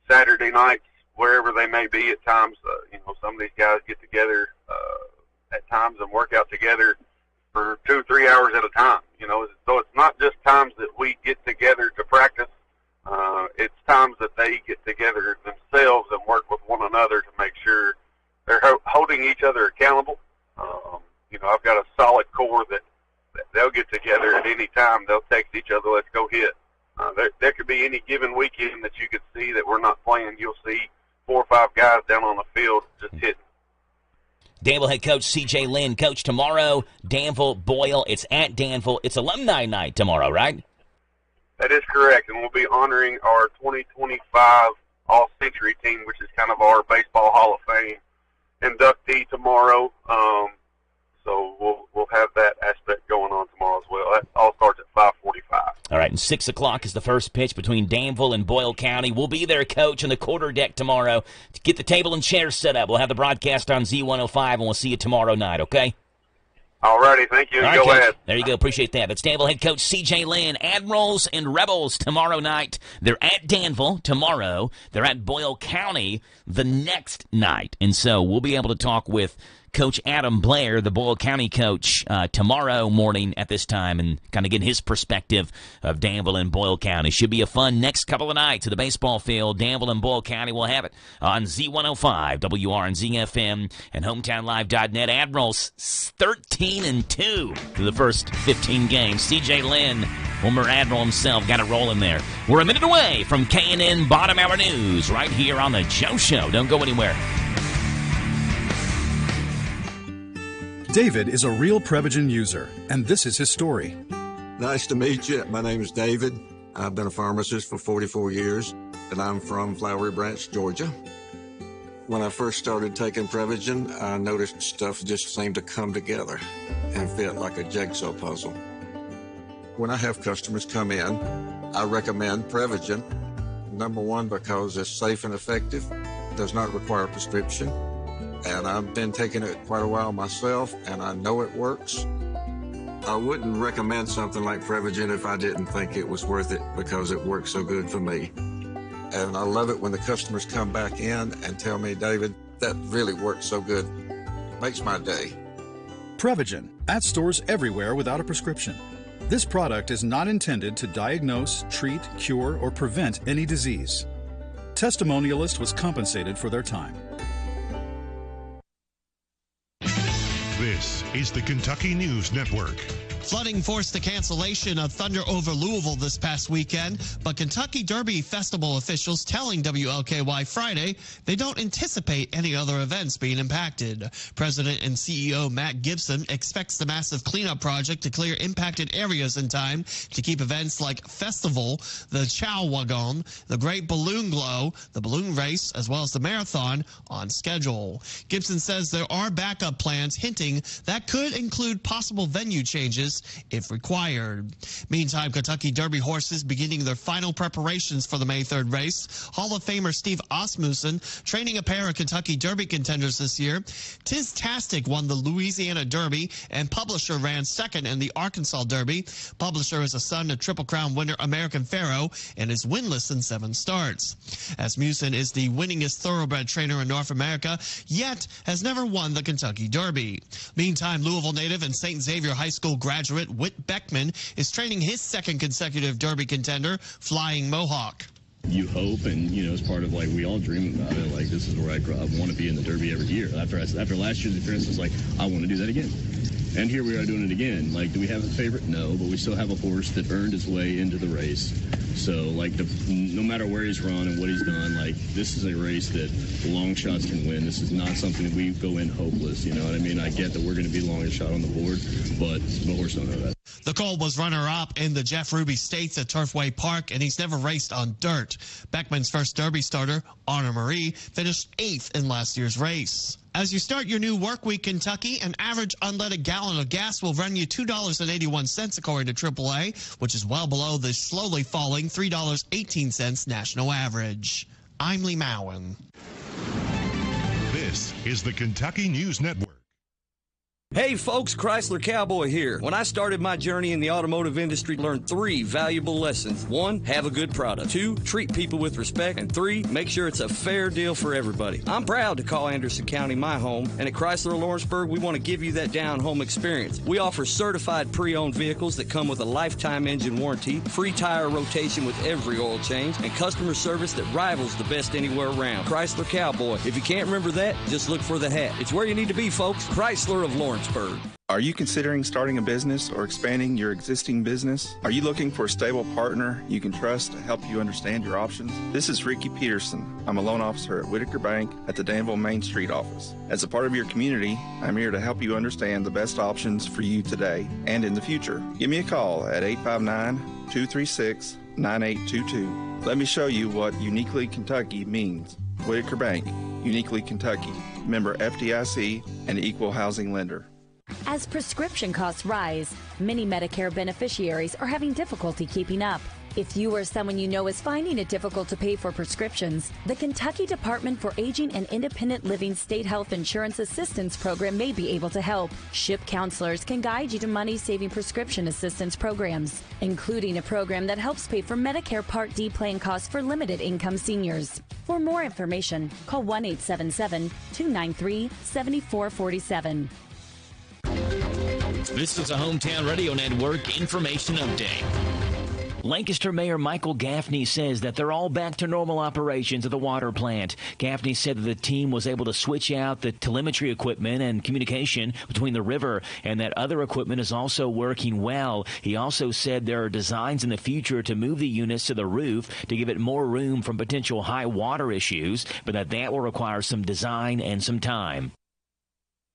Saturday nights, wherever they may be at times. Some of these guys get together at times and work out together for 2 or 3 hours at a time. So it's not just times that we get together to practice. It's times that they get together themselves and work with one another to make sure they're holding each other accountable. I've got a solid core that they'll get together at any time. They'll text each other, let's go hit. There could be any given weekend that you could see that we're not playing. You'll see 4 or 5 guys down on the field just hitting.
Danville head coach C.J. Lynn. Coach, tomorrow, Danville, Boyle. It's at Danville. It's alumni night tomorrow, right?
That is correct, and we'll be honoring our 2025 All-Century team, which is kind of our Baseball Hall of Fame inductee tomorrow. So we'll have that aspect going on tomorrow as well. That all starts at 5:45.
All right, and 6 o'clock is the first pitch between Danville and Boyle County. We'll be there, Coach, on the quarter deck tomorrow to get the table and chairs set up. We'll have the broadcast on Z105, and we'll see you tomorrow night, okay?
All righty, thank you.
All right,
Go
Coach.
ahead.
There you go. Appreciate that. That's Danville head coach C.J. Lynn. Admirals and Rebels tomorrow night. They're at Danville tomorrow. They're at Boyle County the next night. And so we'll be able to talk with Coach Adam Blair, the Boyle County coach, tomorrow morning at this time and kind of get his perspective of Danville and Boyle County. Should be a fun next couple of nights at the baseball field. Danville and Boyle County will have it on Z105, WHIR and ZFM, and HometownLive.net. Admirals 13-2 through the first 15 games. C.J. Lynn, former Admiral himself, got it rolling there. We're a minute away from K&N Bottom Hour News right here on The Joe Show. Don't go anywhere.
David is a real Prevagen user, and this is his story.
Nice to meet you. My name is David. I've been a pharmacist for 44 years, and I'm from Flowery Branch, Georgia. When I first started taking Prevagen, I noticed stuff just seemed to come together and fit like a jigsaw puzzle. When I have customers come in, I recommend Prevagen. Number one, because it's safe and effective, does not require a prescription. And I've been taking it quite a while myself, and I know it works. I wouldn't recommend something like Prevagen if I didn't think it was worth it because it works so good for me. And I love it when the customers come back in and tell me, David, that really works so good. Makes my day.
Prevagen, at stores everywhere without a prescription. This product is not intended to diagnose, treat, cure, or prevent any disease. Testimonialist was compensated for their time.
This is the Kentucky News Network.
Flooding forced the cancellation of Thunder over Louisville this past weekend, but Kentucky Derby Festival officials telling WLKY Friday they don't anticipate any other events being impacted. President and CEO Matt Gibson expects the massive cleanup project to clear impacted areas in time to keep events like Festival, the Chow Wagon, the Great Balloon Glow, the balloon race, as well as the marathon on schedule. Gibson says there are backup plans hinting that could include possible venue changes if required. Meantime, Kentucky Derby horses beginning their final preparations for the May 3rd race. Hall of Famer Steve Asmussen training a pair of Kentucky Derby contenders this year. Tiz-Tastic won the Louisiana Derby, and Publisher ran second in the Arkansas Derby. Publisher is a son of Triple Crown winner American Pharoah and is winless in 7 starts. Asmussen is the winningest thoroughbred trainer in North America, yet has never won the Kentucky Derby. Meantime, Louisville native and St. Xavier High School graduate Whit Beckman is training his second consecutive Derby contender, Flying Mohawk.
You hope, and as part of we all dream about it. This is where I want to be in the Derby every year. After last year's appearance, it's I want to do that again. And here we are doing it again. Do we have a favorite? No, but we still have a horse that earned his way into the race. So, no matter where he's run and what he's done, this is a race that long shots can win. This is not something that we go in hopeless, you know what I mean? I get that we're going to be the longest shot on the board, but the horse don't know that.
The Colt was runner-up in the Jeff Ruby Stakes at Turfway Park, and he's never raced on dirt. Beckman's first Derby starter, Honor Marie, finished 8th in last year's race. As you start your new work week, Kentucky, an average unleaded gallon of gas will run you $2.81 according to AAA, which is well below the slowly falling $3.18 national average. I'm Lee Mowen.
This is the Kentucky News Network.
Hey folks, Chrysler Cowboy here. When I started my journey in the automotive industry, I learned 3 valuable lessons. 1, have a good product. 2, treat people with respect. And 3, make sure it's a fair deal for everybody. I'm proud to call Anderson County my home, and at Chrysler Lawrenceburg, we want to give you that down-home experience. We offer certified pre-owned vehicles that come with a lifetime engine warranty, free tire rotation with every oil change, and customer service that rivals the best anywhere around. Chrysler Cowboy. If you can't remember that, just look for the hat. It's where you need to be, folks. Chrysler of Lawrenceburg.
Are you considering starting a business or expanding your existing business? Are you looking for a stable partner you can trust to help you understand your options? This is Ricky Peterson. I'm a loan officer at Whitaker Bank at the Danville Main Street office. As a part of your community, I'm here to help you understand the best options for you today and in the future. Give me a call at 859-236-9822. Let me show you what Uniquely Kentucky means. Whitaker Bank, Uniquely Kentucky, member FDIC, and equal housing lender.
As prescription costs rise, many Medicare beneficiaries are having difficulty keeping up.
If you or someone you know is finding it difficult to pay for prescriptions, the Kentucky Department for Aging and Independent Living State Health Insurance Assistance Program may be able to help. SHIP counselors can guide you to money-saving prescription assistance programs, including a program that helps pay for Medicare Part D plan costs for limited-income seniors. For more information, call 1-877-293-7447.
This is a Hometown Radio Network information update. Lancaster Mayor Michael Gaffney says that they're all back to normal operations at the water plant. Gaffney said that the team was able to switch out the telemetry equipment and communication between the river, and that other equipment is also working well. He also said there are designs in the future to move the units to the roof to give it more room from potential high water issues, but that will require some design and some time.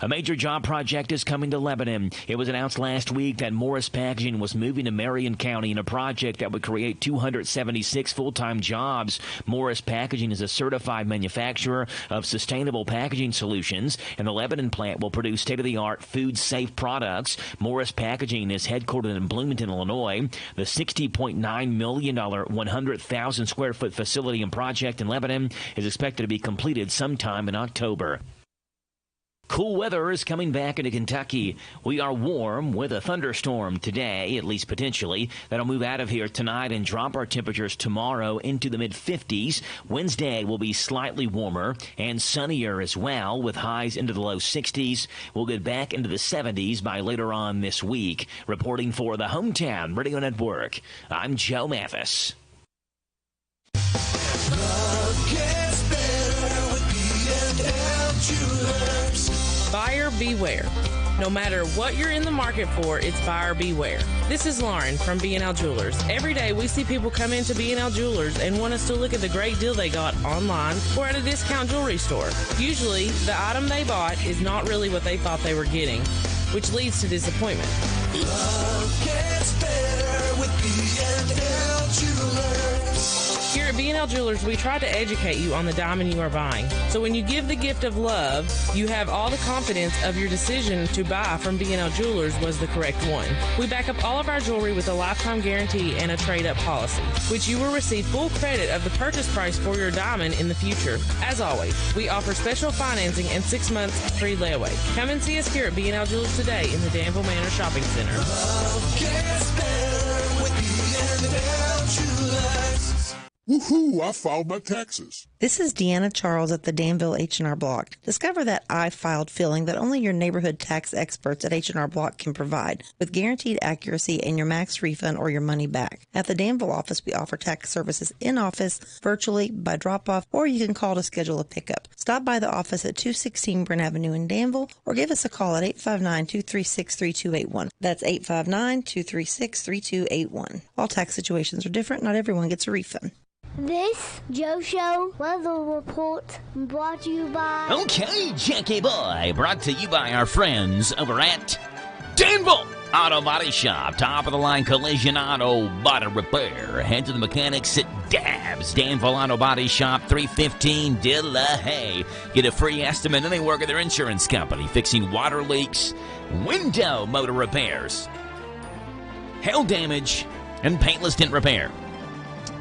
A major job project is coming to Lebanon. It was announced last week that Morris Packaging was moving to Marion County in a project that would create 276 full-time jobs. Morris Packaging is a certified manufacturer of sustainable packaging solutions, and the Lebanon plant will produce state-of-the-art food-safe products. Morris Packaging is headquartered in Bloomington, Illinois. The $60.9 million, 100,000-square-foot facility and project in Lebanon is expected to be completed sometime in October. Cool weather is coming back into Kentucky. We are warm with a thunderstorm today, at least potentially. That'll move out of here tonight and drop our temperatures tomorrow into the mid-50s. Wednesday will be slightly warmer and sunnier as well, with highs into the low 60s. We'll get back into the 70s by later on this week. Reporting for the Hometown Radio Network, I'm Joe Mathis.
Buyer beware. No matter what you're in the market for, it's buyer beware. This is Lauren from B&L Jewelers. Every day we see people come into B&L Jewelers and want us to look at the great deal they got online or at a discount jewelry store. Usually, the item they bought is not really what they thought they were getting, which leads to disappointment.
Love gets better with B&L Jewelers.
Here at B&L Jewelers, we try to educate you on the diamond you are buying. So when you give the gift of love, you have all the confidence of your decision to buy from B&L Jewelers was the correct one. We back up all of our jewelry with a lifetime guarantee and a trade-up policy, which you will receive full credit of the purchase price for your diamond in the future. As always, we offer special financing and 6 months free layaway. Come and see us here at B&L Jewelers today in the Danville Manor Shopping Center.
Love gets better with B&L Jewelers.
Woohoo! I filed my taxes.
This is Deanna Charles at the Danville H&R Block. Discover that I filed feeling that only your neighborhood tax experts at H&R Block can provide, with guaranteed accuracy and your max refund or your money back. At the Danville office, we offer tax services in office, virtually, by drop-off, or you can call to schedule a pickup. Stop by the office at 216 Bryn Avenue in Danville, or give us a call at 859-236-3281. That's 859-236-3281. All tax situations are different. Not everyone gets a refund.
This Joe Show weather report brought to you by...
Okay, Jackie Boy, brought to you by our friends over at Danville Auto Body Shop. Top-of-the-line collision auto body repair. Head to the mechanics at Dabs Danville Auto Body Shop, 315 Delahaye. Get a free estimate anywhere at their insurance company, fixing water leaks, window motor repairs, hail damage, and paintless dent repair.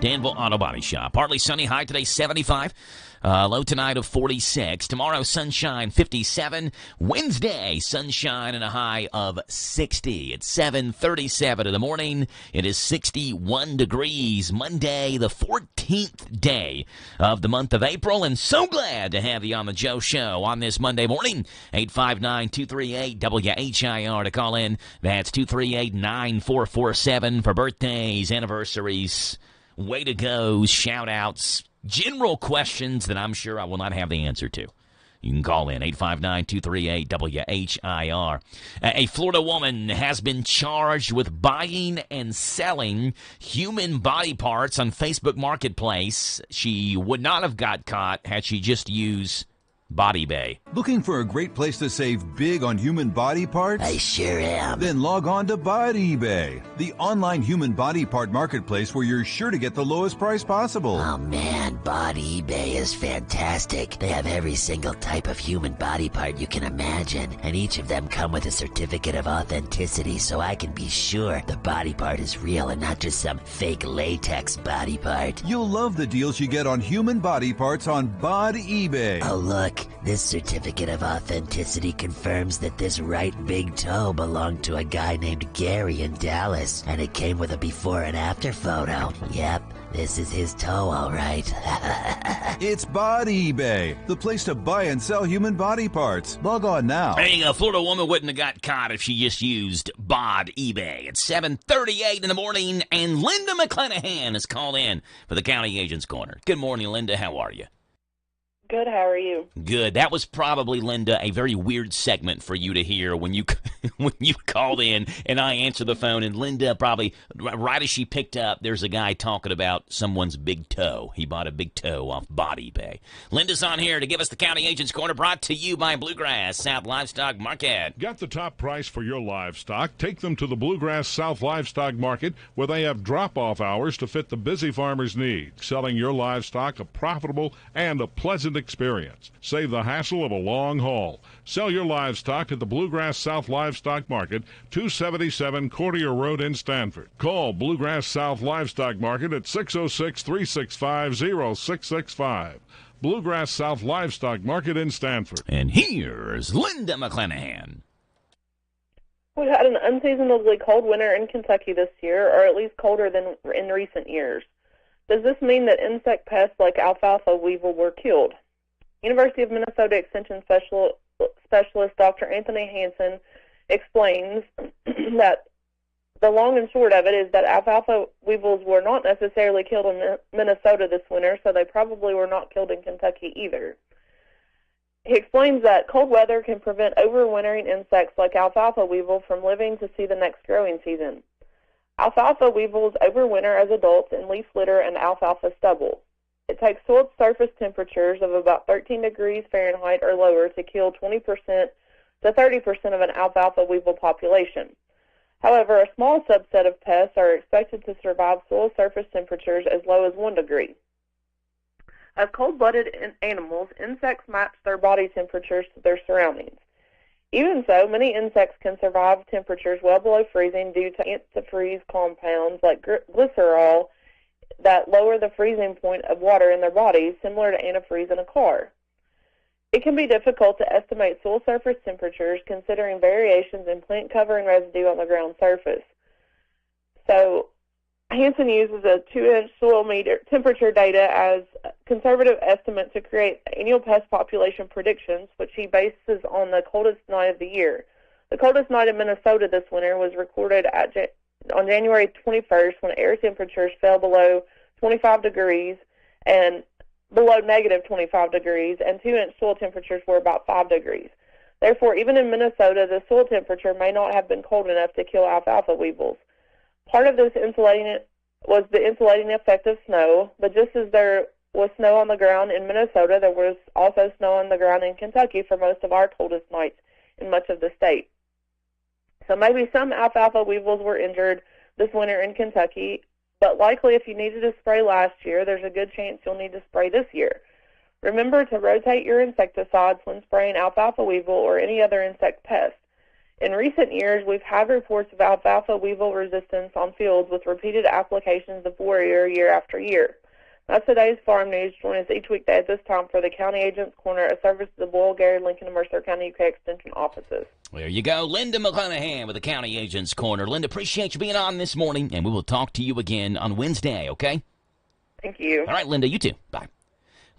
Danville Auto Body Shop. Partly sunny, high today 75. Low tonight of 46. Tomorrow, sunshine 57. Wednesday, sunshine and a high of 60. It's 7:37 in the morning. It is 61 degrees. Monday, the 14th day of the month of April. And so glad to have you on the Joe Show on this Monday morning. 859-238-WHIR to call in. That's 238-9447 for birthdays, anniversaries, way to go, shout-outs, general questions that I'm sure I will not have the answer to. You can call in, 859-238-WHIR. A Florida woman has been charged with buying and selling human body parts on Facebook Marketplace. She would not have got caught had she just used Body Bay.
Looking for a great place to save big on human body parts?
I sure am.
Then log on to Body Bay, the online human body part marketplace where you're sure to get the lowest price possible.
Oh man, Body Bay is fantastic. They have every single type of human body part you can imagine, and each of them come with a certificate of authenticity so I can be sure the body part is real and not just some fake latex body part.
You'll love the deals you get on human body parts on Body Bay.
Oh look, this certificate of authenticity confirms that this right big toe belonged to a guy named Gary in Dallas, and it came with a before and after photo. Yep, this is his toe, all right.
It's Body Bay, the place to buy and sell human body parts. Log on now.
Hey, a Florida woman wouldn't have got caught if she just used Body Bay. It's 7:38 in the morning, and Linda McClanahan is called in for the County Agent's Corner. Good morning, Linda. How are you?
Good, how are you?
Good. That was probably, Linda, a very weird segment for you to hear when you when you called in and I answered the phone. And Linda probably, right as she picked up, there's a guy talking about someone's big toe. He bought a big toe off Body Bay. Linda's on here to give us the County Agent's Corner, brought to you by Bluegrass South Livestock Market.
Got the top price for your livestock? Take them to the Bluegrass South Livestock Market, where they have drop-off hours to fit the busy farmer's needs. Selling your livestock a profitable and a pleasant experience. Save the hassle of a long haul. Sell your livestock at the Bluegrass South Livestock Market, 277 Courtier Road in Stanford. Call Bluegrass South Livestock Market at 606-365-0665. Bluegrass South Livestock Market in Stanford.
And here's Linda McClanahan.
We had an unseasonably cold winter in Kentucky this year, or at least colder than in recent years. Does this mean that insect pests like alfalfa weevil were killed? University of Minnesota Extension Specialist Dr. Anthony Hansen explains that the long and short of it is that alfalfa weevils were not necessarily killed in Minnesota this winter, so they probably were not killed in Kentucky either. He explains that cold weather can prevent overwintering insects like alfalfa weevil from living to see the next growing season. Alfalfa weevils overwinter as adults in leaf litter and alfalfa stubble. It takes soil surface temperatures of about 13 degrees Fahrenheit or lower to kill 20% to 30% of an alfalfa weevil population. However, a small subset of pests are expected to survive soil surface temperatures as low as 1 degree. As cold-blooded animals, insects match their body temperatures to their surroundings. Even so, many insects can survive temperatures well below freezing due to antifreeze compounds like glycerol that lower the freezing point of water in their bodies, similar to antifreeze in a car. It can be difficult to estimate soil surface temperatures considering variations in plant cover and residue on the ground surface. So, Hansen uses a 2-inch soil meter temperature data as a conservative estimate to create annual pest population predictions, which he bases on the coldest night of the year. The coldest night in Minnesota this winter was recorded on January 21st, when air temperatures fell below 25 degrees and below negative 25 degrees, and 2-inch soil temperatures were about 5 degrees. Therefore, even in Minnesota, the soil temperature may not have been cold enough to kill alfalfa weevils. Part of this was the insulating effect of snow, but just as there was snow on the ground in Minnesota, there was also snow on the ground in Kentucky for most of our coldest nights in much of the state. So maybe some alfalfa weevils were injured this winter in Kentucky, but likely if you needed to spray last year, there's a good chance you'll need to spray this year. Remember to rotate your insecticides when spraying alfalfa weevil or any other insect pest. In recent years, we've had reports of alfalfa weevil resistance on fields with repeated applications of WHIR year after year. That's today's farm news. Join us each weekday at this time for the County Agent's Corner, a service to the Boyle, Gary, Lincoln, and Mercer County UK Extension offices.
There you go. Linda McClanahan with the County Agent's Corner. Linda, appreciate you being on this morning, and we will talk to you again on Wednesday, okay?
Thank you.
All right, Linda, you too. Bye.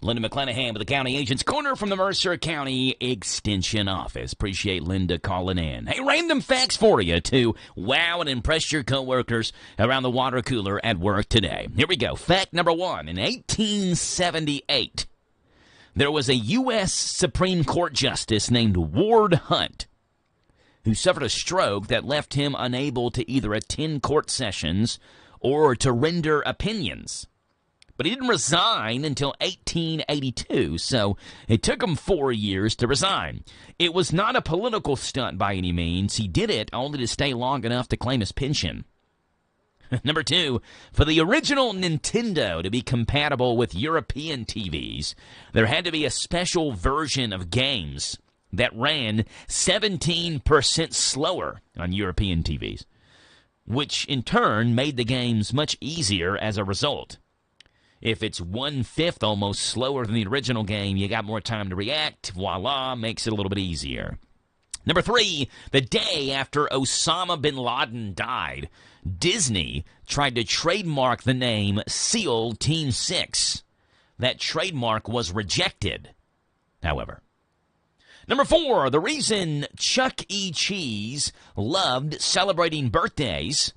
Linda McClanahan with the County Agent's Corner from the Mercer County Extension Office. Appreciate Linda calling in. Hey, random facts for you to wow and impress your coworkers around the water cooler at work today. Here we go. Fact number 1. In 1878, there was a U.S. Supreme Court justice named Ward Hunt who suffered a stroke that left him unable to either attend court sessions or to render opinions. But he didn't resign until 1882, so it took him 4 years to resign. It was not a political stunt by any means. He did it only to stay long enough to claim his pension. Number 2, for the original Nintendo to be compatible with European TVs, there had to be a special version of games that ran 17% slower on European TVs, which in turn made the games much easier as a result. If it's 1/5 almost slower than the original game, you got more time to react. Voila, makes it a little bit easier. Number 3, the day after Osama bin Laden died, Disney tried to trademark the name SEAL Team 6. That trademark was rejected, however. Number 4, the reason Chuck E. Cheese loved celebrating birthdays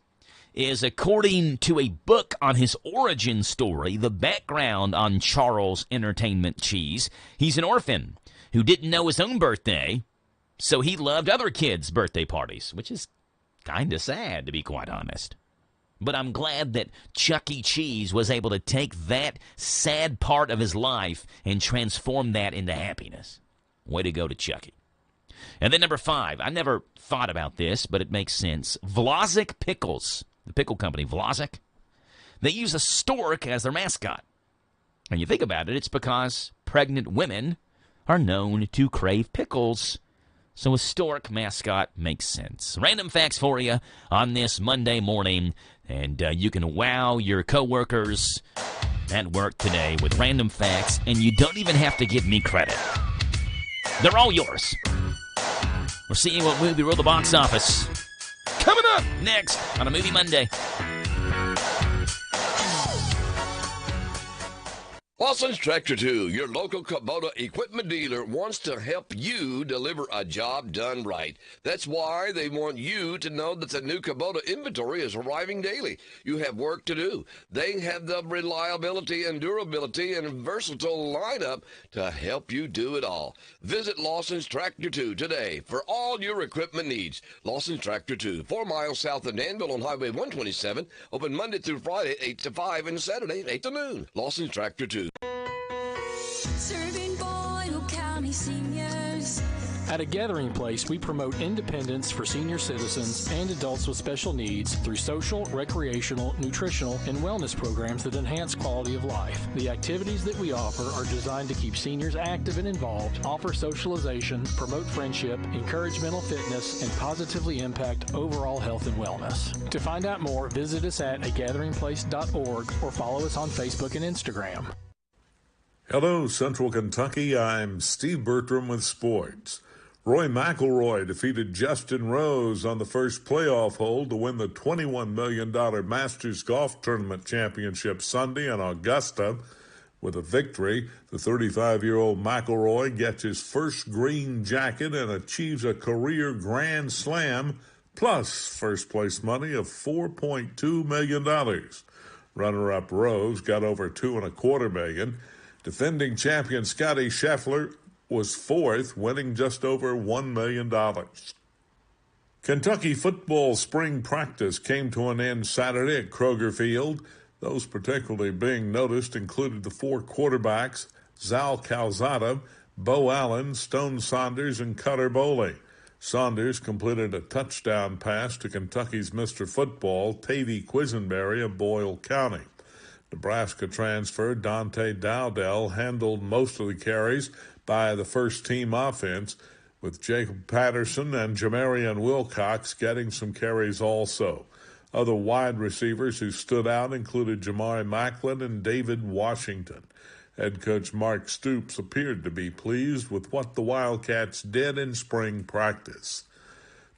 is, according to a book on his origin story, the background on Charles Entertainment Cheese. He's an orphan who didn't know his own birthday, so he loved other kids' birthday parties, which is kind of sad, to be quite honest. But I'm glad that Chuck E. Cheese was able to take that sad part of his life and transform that into happiness. Way to go to Chucky. And then number 5, I never thought about this, but it makes sense. Vlasic Pickles, the pickle company, Vlasic, they use a stork as their mascot. And you think about it, it's because pregnant women are known to crave pickles. So a stork mascot makes sense. Random facts for you on this Monday morning, and you can wow your coworkers at work today with random facts, and you don't even have to give me credit. They're all yours. We're seeing what movie ruled the box office. Coming up next on a Movie Monday.
Lawson's Tractor 2, your local Kubota equipment dealer, wants to help you deliver a job done right. That's why they want you to know that the new Kubota inventory is arriving daily. You have work to do. They have the reliability and durability and versatile lineup to help you do it all. Visit Lawson's Tractor 2 today for all your equipment needs. Lawson's Tractor 2, 4 miles south of Danville on Highway 127, open Monday through Friday, 8 to 5, and Saturday, 8 to noon. Lawson's Tractor 2.
Serving Boyle County seniors.
At A Gathering Place, we promote independence for senior citizens and adults with special needs through social, recreational, nutritional, and wellness programs that enhance quality of life. The activities that we offer are designed to keep seniors active and involved, offer socialization, promote friendship, encourage mental fitness, and positively impact overall health and wellness. To find out more, visit us at agatheringplace.org or follow us on Facebook and Instagram.
Hello, Central Kentucky. I'm Steve Bertram with sports. Roy McIlroy defeated Justin Rose on the first playoff hole to win the $21 million Masters Golf Tournament Championship Sunday in Augusta. With a victory, the 35-year-old McIlroy gets his first green jacket and achieves a career Grand Slam, plus first-place money of $4.2 million. Runner-up Rose got over $2.25 million. Defending champion Scotty Scheffler was fourth, winning just over $1 million. Kentucky football spring practice came to an end Saturday at Kroger Field. Those particularly being noticed included the 4 quarterbacks, Zal Calzada, Bo Allen, Stone Saunders, and Cutter Boley. Saunders completed a touchdown pass to Kentucky's Mr. Football, Tavy Quisenberry of Boyle County. Nebraska transfer Dante Dowdell handled most of the carries by the first-team offense, with Jacob Patterson and Jamarian Wilcox getting some carries also. Other wide receivers who stood out included Jamari Macklin and David Washington. Head coach Mark Stoops appeared to be pleased with what the Wildcats did in spring practice.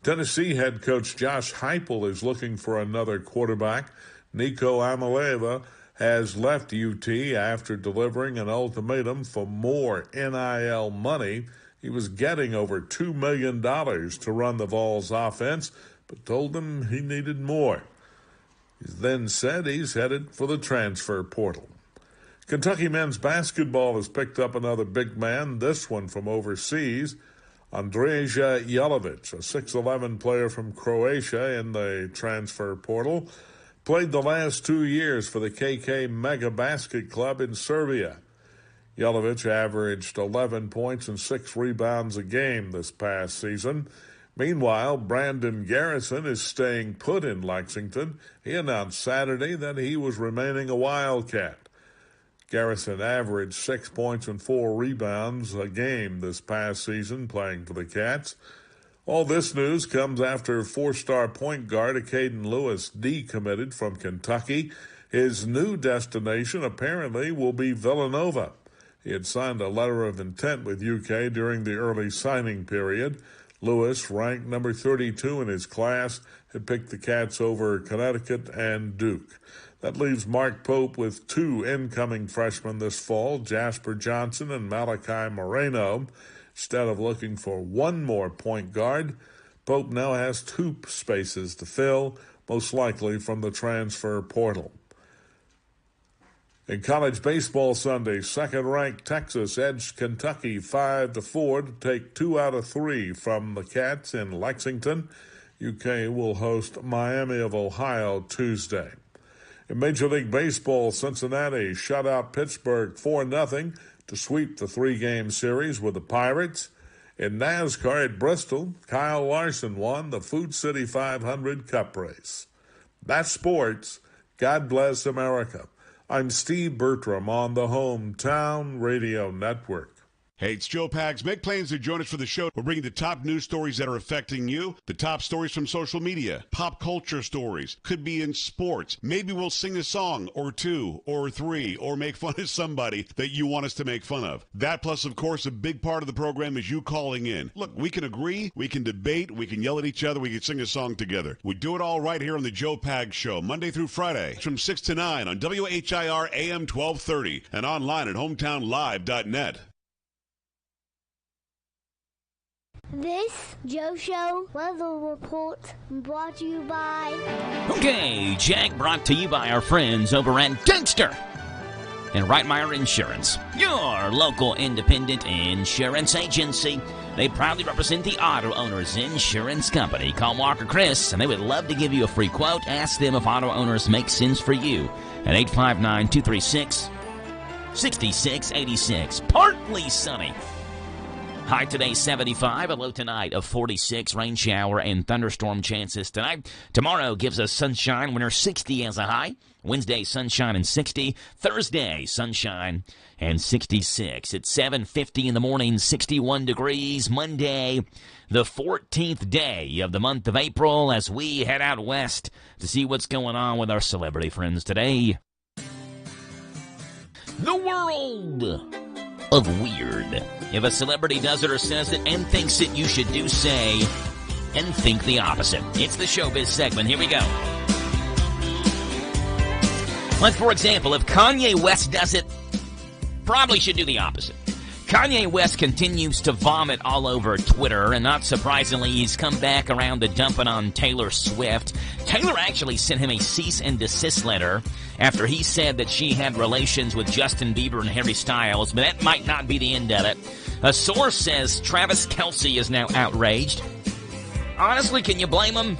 Tennessee head coach Josh Heupel is looking for another quarterback. Nico Amaleva has left UT after delivering an ultimatum for more NIL money. He was getting over $2 million to run the Vols offense, but told them he needed more. He then said he's headed for the transfer portal. Kentucky men's basketball has picked up another big man, this one from overseas. Andreja Jelovic, a 6'11 player from Croatia in the transfer portal. played the last 2 years for the KK Mega Basket Club in Serbia. Jelavic averaged 11 points and 6 rebounds a game this past season. Meanwhile, Brandon Garrison is staying put in Lexington. He announced Saturday that he was remaining a Wildcat. Garrison averaged 6 points and 4 rebounds a game this past season playing for the Cats. All this news comes after 4-star point guard Caden Lewis decommitted from Kentucky. His new destination apparently will be Villanova. He had signed a letter of intent with UK during the early signing period. Lewis, ranked number 32 in his class, had picked the Cats over Connecticut and Duke. That leaves Mark Pope with 2 incoming freshmen this fall, Jasper Johnson and Malachi Moreno. Instead of looking for one more point guard, Pope now has 2 spaces to fill, most likely from the transfer portal. In college baseball Sunday, second-ranked Texas edged Kentucky 5-4 to take 2 out of 3 from the Cats in Lexington. UK will host Miami of Ohio Tuesday. In Major League Baseball, Cincinnati shut out Pittsburgh 4-0 to sweep the 3-game series with the Pirates. In NASCAR at Bristol, Kyle Larson won the Food City 500 Cup race. That's sports. God bless America. I'm Steve Bertram on the Hometown Radio Network.
Hey, it's Joe Pags. Make plans to join us for the show. We're bringing the top news stories that are affecting you, the top stories from social media, pop culture stories, could be in sports. Maybe we'll sing a song or 2 or 3 or make fun of somebody that you want us to make fun of. That plus, of course, a big part of the program is you calling in. Look, we can agree, we can debate, we can yell at each other, we can sing a song together. We do it all right here on the Joe Pags Show, Monday through Friday from 6 to 9 on WHIR AM 1230 and online at hometownlive.net.
This Joe Show weather report brought to you by...
Okay, Jack, brought to you by our friends over at Dexter and Reitmeyer Insurance, your local independent insurance agency. They proudly represent the Auto Owners Insurance Company. Call Mark or Chris, and they would love to give you a free quote. Ask them if auto owners make sense for you at 859-236-6686. Partly sunny. High today 75, a low tonight of 46, rain shower and thunderstorm chances tonight. Tomorrow gives us sunshine, winter 60 as a high. Wednesday, sunshine and 60. Thursday, sunshine and 66. It's 7:50 in the morning, 61 degrees. Monday, the 14th day of the month of April as we head out west to see what's going on with our celebrity friends today. The world of weird. If a celebrity does it or says it and thinks it, you should do say and think the opposite. It's the Showbiz segment. Here we go. Like, for example, if Kanye West does it, probably should do the opposite. Kanye West continues to vomit all over Twitter, and not surprisingly, he's come back around to dumping on Taylor Swift. Taylor actually sent him a cease and desist letter after he said that she had relations with Justin Bieber and Harry Styles, but that might not be the end of it. A source says Travis Kelce is now outraged. Honestly, can you blame him?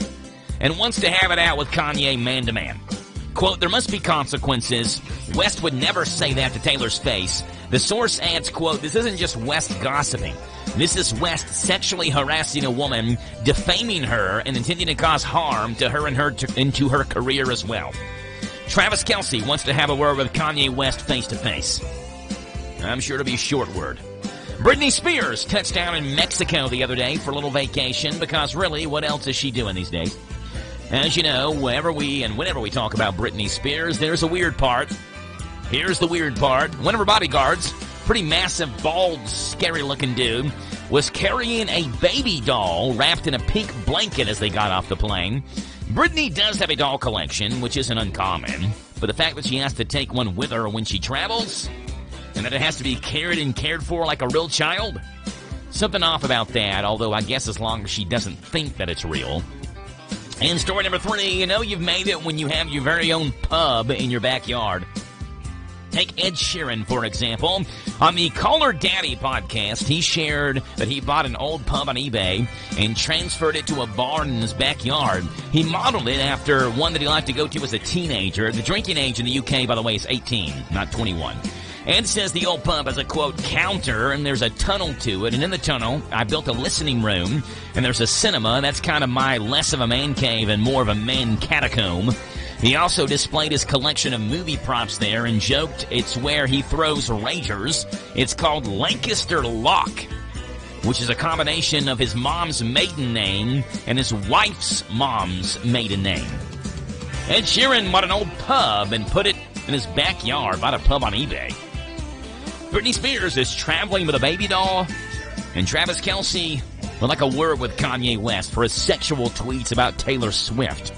And wants to have it out with Kanye man-to-man. Quote, there must be consequences. West would never say that to Taylor's face. The source adds, quote, this isn't just West gossiping. This is West sexually harassing a woman, defaming her, and intending to cause harm to her and to her career as well. Travis Kelce wants to have a word with Kanye West face-to-face. I'm sure it'll be a short word. Britney Spears touched down in Mexico the other day for a little vacation because really, what else is she doing these days? As you know, whenever we talk about Britney Spears, there's a weird part. Here's the weird part. One of her bodyguards, pretty massive, bald, scary-looking dude, was carrying a baby doll wrapped in a pink blanket as they got off the plane. Britney does have a doll collection, which isn't uncommon, but the fact that she has to take one with her when she travels, and that it has to be carried and cared for like a real child, something off about that, although I guess as long as she doesn't think that it's real. And story number 3, you know you've made it when you have your very own pub in your backyard. Take Ed Sheeran, for example. On the Call Her Daddy podcast, he shared that he bought an old pub on eBay and transferred it to a bar in his backyard. He modeled it after one that he liked to go to as a teenager. The drinking age in the UK, by the way, is 18, not 21. Ed says the old pub has a, quote, counter, and there's a tunnel to it. And in the tunnel, I built a listening room, and there's a cinema. That's kind of my less of a man cave and more of a man catacomb. He also displayed his collection of movie props there and joked it's where he throws ragers. It's called Lancaster Lock, which is a combination of his mom's maiden name and his wife's mom's maiden name. Ed Sheeran bought an old pub and put it in his backyard, bought a pub on eBay. Britney Spears is traveling with a baby doll, and Travis Kelce would like a word with Kanye West for his sexual tweets about Taylor Swift.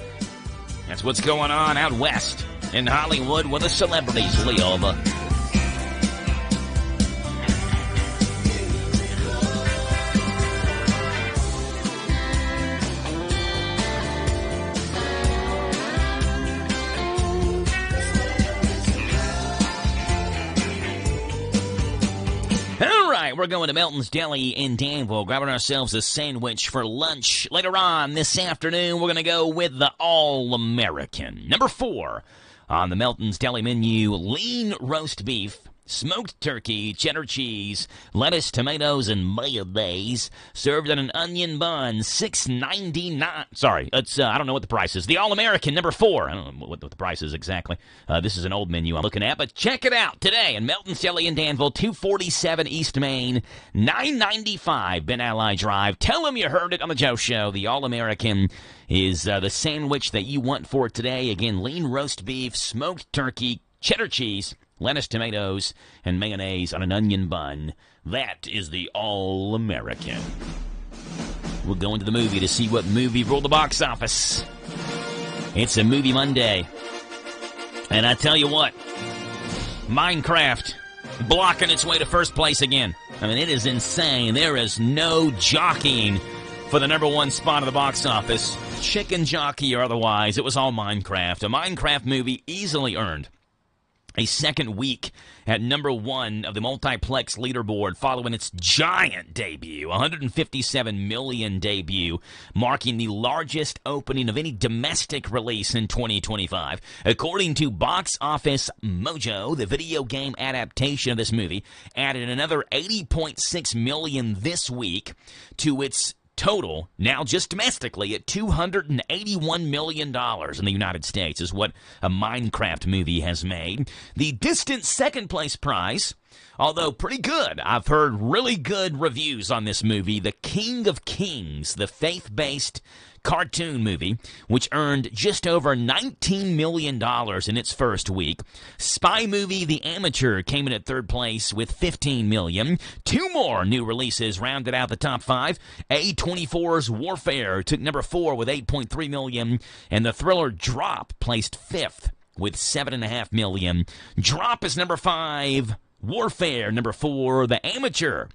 That's what's going on out west in Hollywood where the celebrities live. We're going to Melton's Deli in Danville, grabbing ourselves a sandwich for lunch. Later on this afternoon, we're going to go with the All-American. Number 4 on the Melton's Deli menu, lean roast beef, smoked turkey, cheddar cheese, lettuce, tomatoes, and mayonnaise, served on an onion bun, $6.99. Sorry, it's I don't know what the price is. The All-American, number 4. I don't know what the price is exactly. This is an old menu I'm looking at, but check it out today in Melton's Deli in Danville, 247 East Main, 995 Ben Ally Drive. Tell them you heard it on the Joe Show. The All-American is the sandwich that you want for today. Again, lean roast beef, smoked turkey, cheddar cheese, lettuce, tomatoes, and mayonnaise on an onion bun. That is the All-American. We'll go into the movie to see what movie ruled the box office. It's a Movie Monday. And I tell you what, Minecraft blocking its way to first place again. I mean, it is insane. There is no jockeying for the number 1 spot of the box office. Chicken jockey or otherwise, it was all Minecraft. A Minecraft movie easily earned a second week at number 1 of the multiplex leaderboard following its giant debut, 157 million debut, marking the largest opening of any domestic release in 2025. According to Box Office Mojo, the video game adaptation of this movie added another 80.6 million this week to its total, now just domestically, at $281 million in the United States is what a Minecraft movie has made. The distant second-place prize, although pretty good, I've heard really good reviews on this movie, The King of Kings, the faith-based cartoon movie, which earned just over $19 million in its first week. Spy movie The Amateur came in at third place with $15 million. 2 more new releases rounded out the top 5. A24's Warfare took number 4 with $8.3 million, and the thriller Drop placed 5th with $7.5 million. Drop is number 5. Warfare, number 4. The Amateur,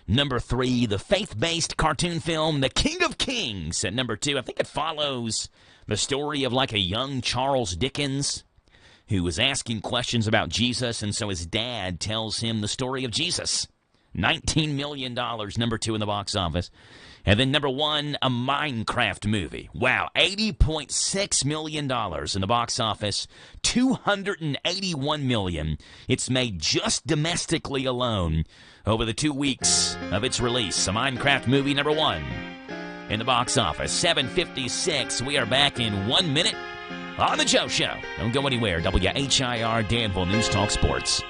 number 3, the faith-based cartoon film The King of Kings at number 2. I think it follows the story of like a young Charles Dickens who was asking questions about Jesus, and so his dad tells him the story of Jesus. $19 million, number 2 in the box office. And then number 1, a Minecraft movie. Wow, $80.6 million in the box office, $281 million. It's made just domestically alone over the 2 weeks of its release. A Minecraft movie, number 1 in the box office. 7:56. We are back in 1 minute on The Joe Show. Don't go anywhere. WHIR Danville News Talk Sports.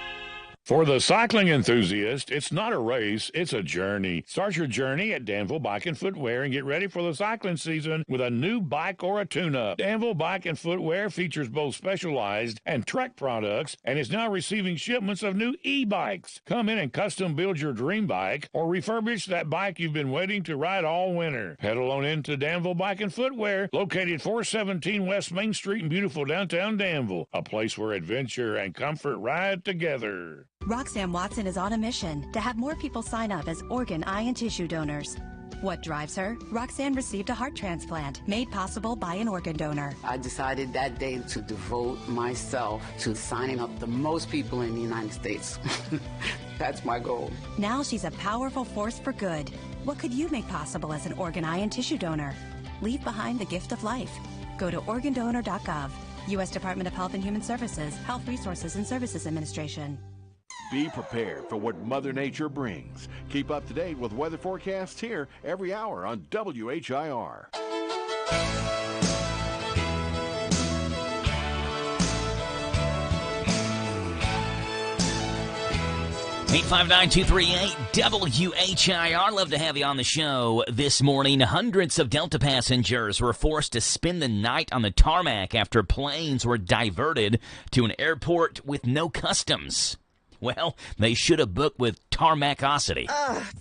For the cycling enthusiast, it's not a race, it's a journey. Start your journey at Danville Bike and Footwear and get ready for the cycling season with a new bike or a tune-up. Danville Bike and Footwear features both specialized and Trek products and is now receiving shipments of new e-bikes. Come in and custom build your dream bike or refurbish that bike you've been waiting to ride all winter. Pedal on into Danville Bike and Footwear, located 417 West Main Street in beautiful downtown Danville, a place where adventure and comfort ride together.
Roxanne Watson is on a mission to have more people sign up as organ, eye, and tissue donors. What drives her? Roxanne received a heart transplant made possible by an organ donor.
I decided that day to devote myself to signing up the most people in the United States. That's my goal.
Now she's a powerful force for good. What could you make possible as an organ, eye, and tissue donor? Leave behind the gift of life. Go to organdonor.gov. U.S. Department of Health and Human Services, Health Resources and Services Administration.
Be prepared for what Mother Nature brings. Keep up to date with weather forecasts here every hour on WHIR.
859-238 WHIR. Love to have you on the show this morning. Hundreds of Delta passengers were forced to spend the night on the tarmac after planes were diverted to an airport with no customs. Well, they should have booked with Tarmacosity.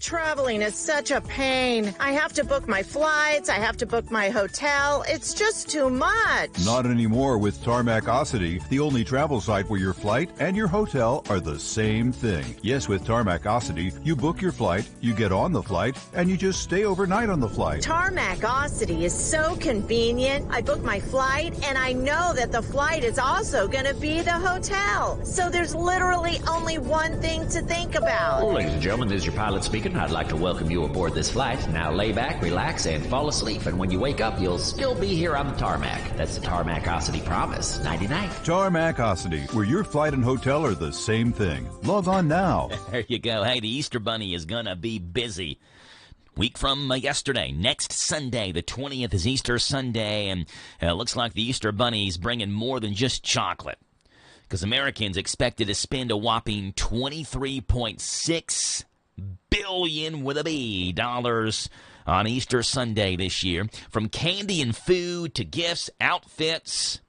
Traveling is such a pain. I have to book my flights. I have to book my hotel. It's just too much.
Not anymore with Tarmacosity, the only travel site where your flight and your hotel are the same thing. Yes, with Tarmacosity, you book your flight, you get on the flight, and you just stay overnight on the flight.
Tarmacosity is so convenient. I book my flight, and I know that the flight is also going to be the hotel. So there's literally only one thing to think about.
Ladies and gentlemen, this is your pilot speaking. I'd like to welcome you aboard this flight. Now lay back, relax, and fall asleep. And when you wake up, you'll still be here on the tarmac. That's the Tarmacosity promise. Nighty-night.
Tarmacosity, where your flight and hotel are the same thing. Log on now.
There you go. Hey, the Easter Bunny is going to be busy. Week from yesterday, next Sunday, the 20th is Easter Sunday, and it looks like the Easter Bunny's bringing more than just chocolate, because Americans expected to spend a whopping $23.6 billion with a B dollars on Easter Sunday this year. From candy and food to gifts, outfits,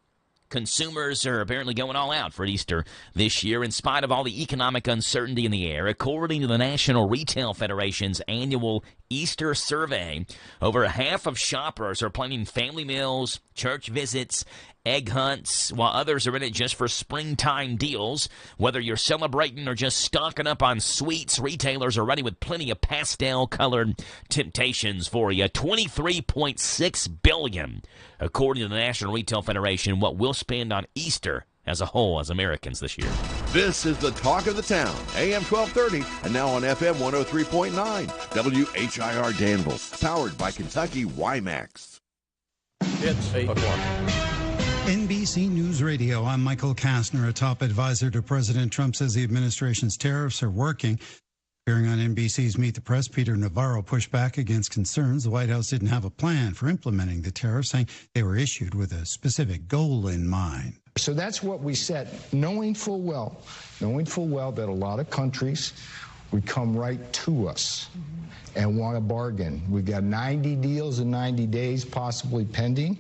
consumers are apparently going all out for Easter this year in spite of all the economic uncertainty in the air. According to the National Retail Federation's annual Easter survey, over half of shoppers are planning family meals, church visits, egg hunts, while others are in it just for springtime deals. Whether you're celebrating or just stocking up on sweets, retailers are ready with plenty of pastel-colored temptations for you. $23.6 billion, according to the National Retail Federation, what we'll spend on Easter as a whole as Americans this year.
This is the talk of the town, AM 1230, and now on FM 103.9, WHIR Danville, powered by Kentucky WiMAX.
It's 8 o'clock.
NBC News Radio, I'm Michael Kastner. A top advisor to President Trump says the administration's tariffs are working. Appearing on NBC's Meet the Press, Peter Navarro pushed back against concerns the White House didn't have a plan for implementing the tariffs, saying they were issued with a specific goal in mind.
So that's what we said, knowing full well that a lot of countries would come right to us and want a bargain. We've got 90 deals in 90 days, possibly pending.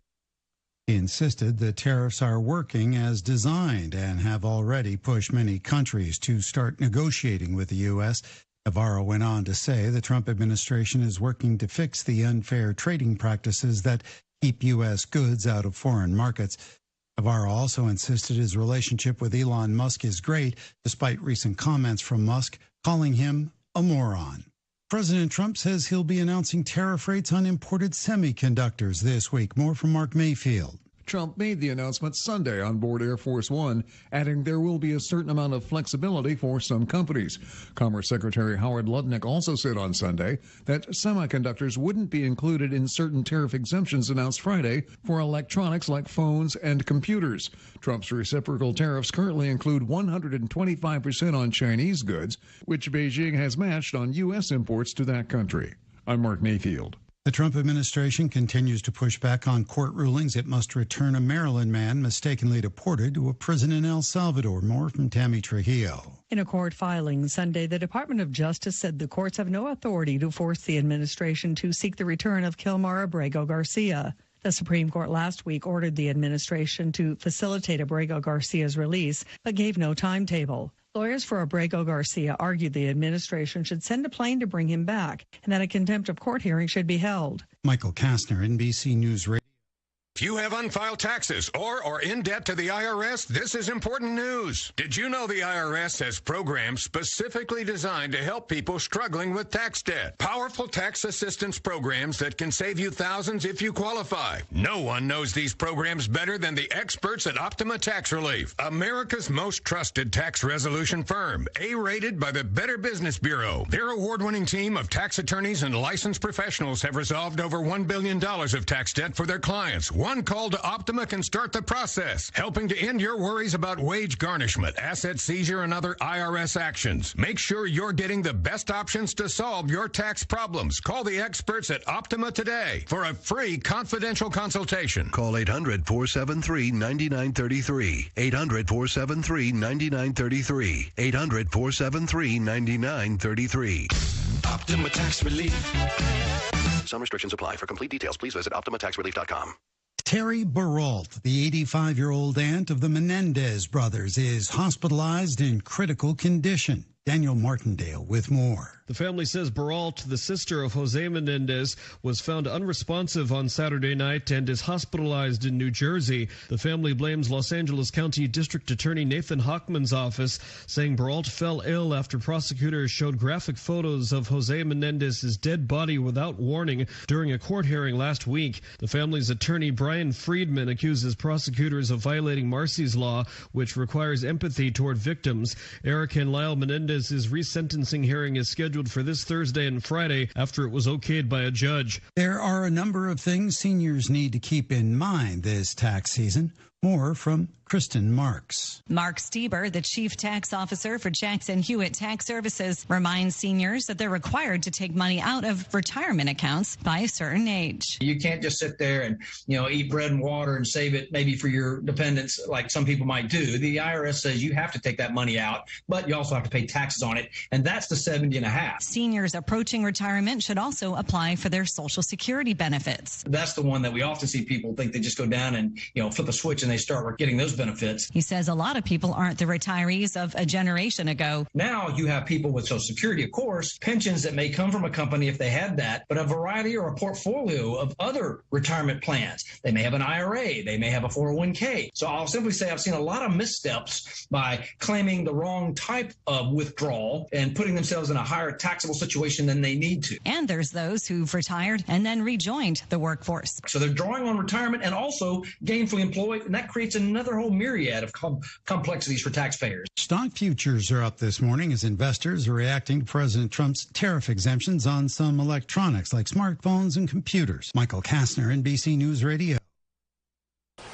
He insisted the tariffs are working as designed and have already pushed many countries to start negotiating with the U.S. Navarro went on to say the Trump administration is working to fix the unfair trading practices that keep U.S. goods out of foreign markets. Navarro also insisted his relationship with Elon Musk is great, despite recent comments from Musk calling him a moron. President Trump says he'll be announcing tariff rates on imported semiconductors this week. More from Mark Mayfield.
Trump made the announcement Sunday on board Air Force One, adding there will be a certain amount of flexibility for some companies. Commerce Secretary Howard Lutnick also said on Sunday that semiconductors wouldn't be included in certain tariff exemptions announced Friday for electronics like phones and computers. Trump's reciprocal tariffs currently include 125% on Chinese goods, which Beijing has matched on U.S. imports to that country. I'm Mark Mayfield.
The Trump administration continues to push back on court rulings it must return a Maryland man mistakenly deported to a prison in El Salvador. More from Tammy Trujillo.
In a court filing Sunday, the Department of Justice said the courts have no authority to force the administration to seek the return of Kilmar Abrego Garcia. The Supreme Court last week ordered the administration to facilitate Abrego Garcia's release, but gave no timetable. Lawyers for Abrego Garcia argued the administration should send a plane to bring him back and that a contempt of court hearing should be held.
Michael Kastner, NBC News Radio.
If you have unfiled taxes or are in debt to the IRS, this is important news. Did you know the IRS has programs specifically designed to help people struggling with tax debt? Powerful tax assistance programs that can save you thousands if you qualify. No one knows these programs better than the experts at Optima Tax Relief, America's most trusted tax resolution firm, A-rated by the Better Business Bureau. Their award-winning team of tax attorneys and licensed professionals have resolved over $1 billion of tax debt for their clients. One call to Optima can start the process, helping to end your worries about wage garnishment, asset seizure, and other IRS actions. Make sure you're getting the best options to solve your tax problems. Call the experts at Optima today for a free confidential consultation.
Call 800-473-9933. 800-473-9933. 800-473-9933.
Optima Tax Relief. Some restrictions apply. For complete details, please visit OptimaTaxRelief.com.
Terry Baralt, the 85-year-old aunt of the Menendez brothers, is hospitalized in critical condition. Daniel Martindale with more.
The family says Baralt, the sister of Jose Menendez, was found unresponsive on Saturday night and is hospitalized in New Jersey. The family blames Los Angeles County District Attorney Nathan Hochman's office, saying Baralt fell ill after prosecutors showed graphic photos of Jose Menendez's dead body without warning during a court hearing last week. The family's attorney, Brian Friedman, accuses prosecutors of violating Marsy's law, which requires empathy toward victims. Eric and Lyle Menendez's resentencing hearing is scheduled for this Thursday and Friday after it was okayed by a judge.
There are a number of things seniors need to keep in mind this tax season. More from Kristen Marks.
Mark Stieber, the Chief Tax Officer for Jackson Hewitt Tax Services, reminds seniors that they're required to take money out of retirement accounts by a certain age.
You can't just sit there and, eat bread and water and save it maybe for your dependents like some people might do. The IRS says you have to take that money out, but you also have to pay taxes on it, and that's the 70.5.
Seniors approaching retirement should also apply for their Social Security benefits.
That's the one that we often see people think they just go down and, flip a switch and they start getting those benefits.
He says a lot of people aren't the retirees of a generation ago.
Now you have people with Social Security, of course, pensions that may come from a company if they had that, but a variety or a portfolio of other retirement plans. They may have an IRA, they may have a 401k. So I'll simply say I've seen a lot of missteps by claiming the wrong type of withdrawal and putting themselves in a higher taxable situation than they need to.
And there's those who've retired and then rejoined the workforce.
So they're drawing on retirement and also gainfully employed, and that creates another whole myriad of complexities for taxpayers.
Stock futures are up this morning as investors are reacting to President Trump's tariff exemptions on some electronics like smartphones and computers. Michael Kastner, NBC News Radio.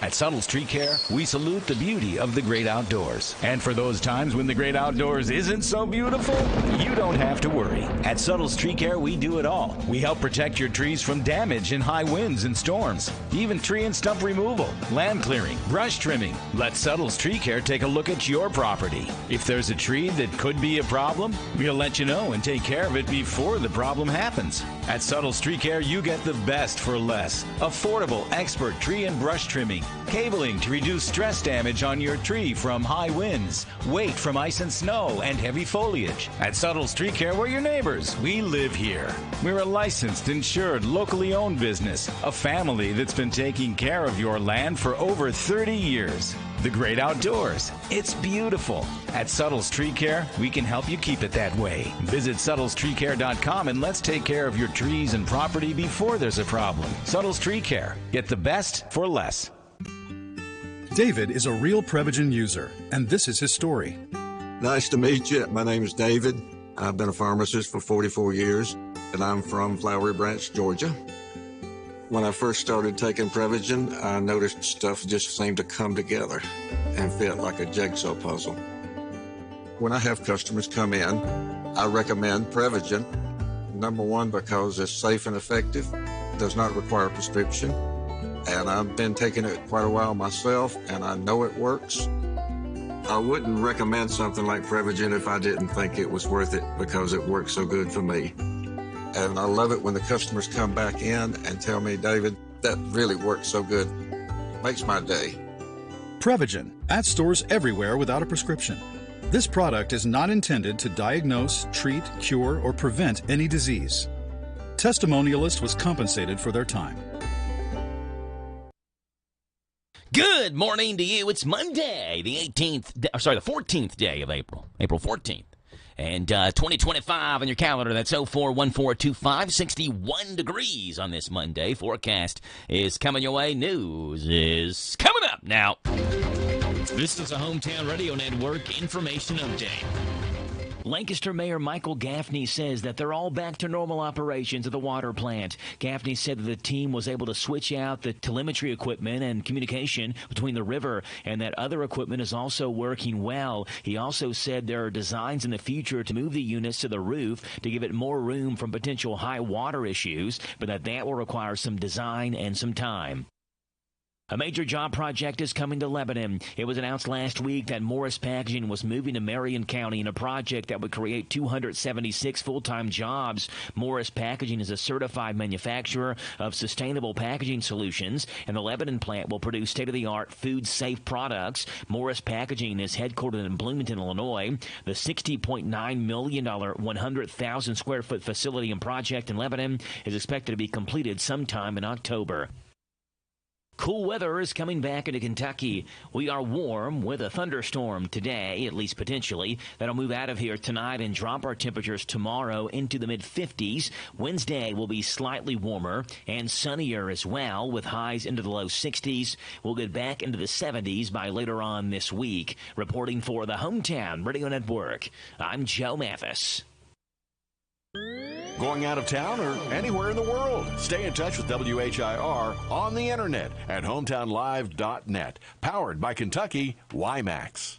At Subtle's Tree Care, we salute the beauty of the great outdoors. And for those times when the great outdoors isn't so beautiful, you don't have to worry. At Subtle's Tree Care, we do it all. We help protect your trees from damage in high winds and storms, even tree and stump removal, land clearing, brush trimming. Let Subtle's Tree Care take a look at your property. If there's a tree that could be a problem, we'll let you know and take care of it before the problem happens. At Subtle's Tree Care, you get the best for less. Affordable, expert tree and brush trimming. Cabling to reduce stress damage on your tree from high winds, weight from ice and snow, and heavy foliage. At Subtle's Tree Care, we're your neighbors. We live here. We're a licensed, insured, locally owned business, a family that's been taking care of your land for over 30 years. The great outdoors. It's beautiful. At Subtle's Tree Care, we can help you keep it that way. Visit SubtlesTreeCare.com and let's take care of your trees and property before there's a problem. Subtle's Tree Care. Get the best for less.
David is a real Prevagen user, and this is his story.
Nice to meet you. My name is David. I've been a pharmacist for 44 years, and I'm from Flowery Branch, Georgia. When I first started taking Prevagen, I noticed stuff just seemed to come together and fit like a jigsaw puzzle. When I have customers come in, I recommend Prevagen. Number one, because it's safe and effective, does not require a prescription. And I've been taking it quite a while myself, and I know it works. I wouldn't recommend something like Prevagen if I didn't think it was worth it because it works so good for me. And I love it when the customers come back in and tell me, David, that really works so good. Makes my day.
Prevagen, at stores everywhere without a prescription. This product is not intended to diagnose, treat, cure, or prevent any disease. Testimonialist was compensated for their time.
Good morning to you. It's Monday, the 14th day of April. April 14th. And 2025 on your calendar, that's 041425, 61 degrees on this Monday. Forecast is coming your way. News is coming up now. This is a Hometown Radio Network information update. Lancaster Mayor Michael Gaffney says that they're all back to normal operations at the water plant. Gaffney said that the team was able to switch out the telemetry equipment and communication between the river, and that other equipment is also working well. He also said there are designs in the future to move the units to the roof to give it more room from potential high water issues, but that will require some design and some time. A major job project is coming to Lebanon. It was announced last week that Morris Packaging was moving to Marion County in a project that would create 276 full-time jobs. Morris Packaging is a certified manufacturer of sustainable packaging solutions, and the Lebanon plant will produce state-of-the-art food-safe products. Morris Packaging is headquartered in Bloomington, Illinois. The $60.9 million, 100,000-square-foot facility and project in Lebanon is expected to be completed sometime in October. Cool weather is coming back into Kentucky. We are warm with a thunderstorm today, at least potentially. That'll move out of here tonight and drop our temperatures tomorrow into the mid-50s. Wednesday will be slightly warmer and sunnier as well, with highs into the low 60s. We'll get back into the 70s by later on this week. Reporting for the Hometown Radio Network, I'm Joe Mathis.
Going out of town or anywhere in the world? Stay in touch with WHIR on the internet at hometownlive.net. Powered by Kentucky WiMAX.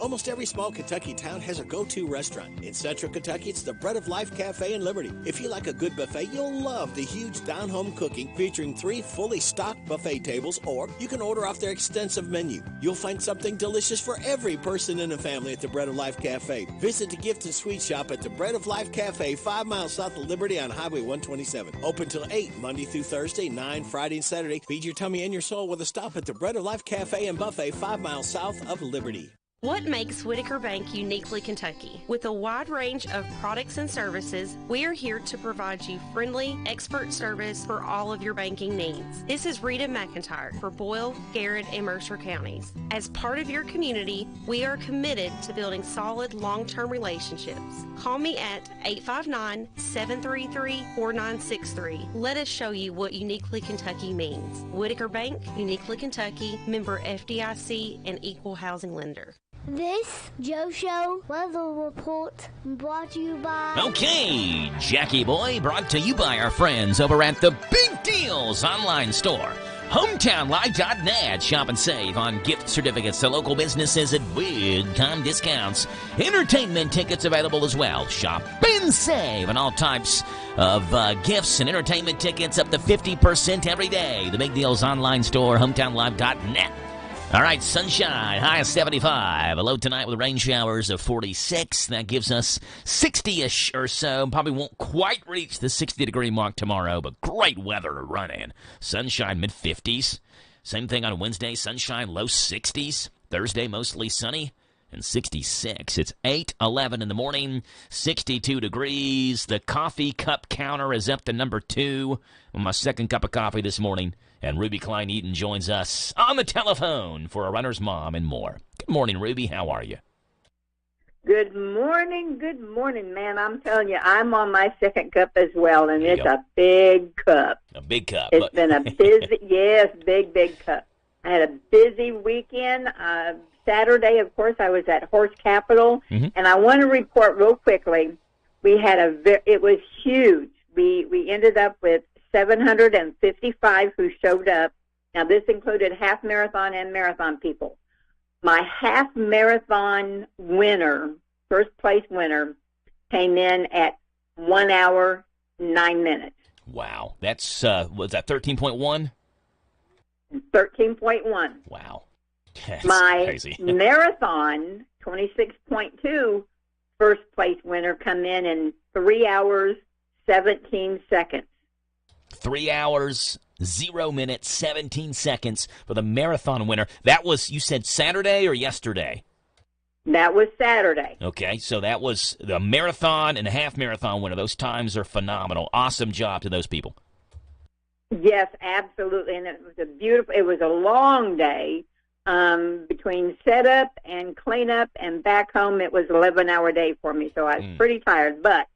Almost every small Kentucky town has a go-to restaurant. In Central Kentucky, it's the Bread of Life Cafe in Liberty. If you like a good buffet, you'll love the huge down-home cooking featuring 3 fully stocked buffet tables, or you can order off their extensive menu. You'll find something delicious for every person in the family at the Bread of Life Cafe. Visit the gift and sweet shop at the Bread of Life Cafe, 5 miles south of Liberty on Highway 127. Open till 8, Monday through Thursday, 9 Friday and Saturday. Feed your tummy and your soul with a stop at the Bread of Life Cafe and Buffet, 5 miles south of Liberty.
What makes Whitaker Bank uniquely Kentucky? With a wide range of products and services, we are here to provide you friendly, expert service for all of your banking needs. This is Rita McIntyre for Boyle, Garrett, and Mercer counties. As part of your community, we are committed to building solid, long-term relationships. Call me at 859-733-4963. Let us show you what uniquely Kentucky means. Whitaker Bank, uniquely Kentucky, member FDIC, and equal housing lender.
This Joe Show weather report brought to you by...
Okay, Jackie Boy, brought to you by our friends over at the Big Deals online store. HometownLive.net. Shop and save on gift certificates to local businesses at big-time discounts. Entertainment tickets available as well. Shop and save on all types of gifts and entertainment tickets up to 50% every day. The Big Deals online store, HometownLive.net. All right, sunshine, high of 75. A low tonight with rain showers of 46. That gives us 60-ish or so. Probably won't quite reach the 60-degree mark tomorrow, but great weather to run in. Sunshine, mid-50s. Same thing on Wednesday, sunshine, low 60s. Thursday, mostly sunny and 66. It's 8:11 in the morning, 62 degrees. The coffee cup counter is up to number 2 on my second cup of coffee this morning. And Ruby Klein-Eaton joins us on the telephone for a runner's mom and more. Good morning, Ruby. How are you?
Good morning, man. I'm telling you, I'm on my second cup as well, and it's a big cup.
A big cup.
It's been a busy, big cup. I had a busy weekend. Saturday, of course, I was at Horse Capital, and I want to report real quickly. We had it was huge. We ended up with 755 who showed up. Now, this included half marathon and marathon people. My half marathon winner, first place winner, came in at 1 hour, 9 minutes.
Wow. That's, was that 13.1?
13.1.
Wow. That's
my
crazy.
Marathon, 26.2, first place winner come in 3 hours, 17 seconds.
3 hours, 0 minutes, 17 seconds for the marathon winner. That was, you said Saturday or yesterday?
That was Saturday.
Okay, so that was the marathon and the half marathon winner. Those times are phenomenal. Awesome job to those people.
Yes, absolutely. And it was a long day. Between setup and cleanup and back home, it was an 11-hour day for me, so I was pretty tired. But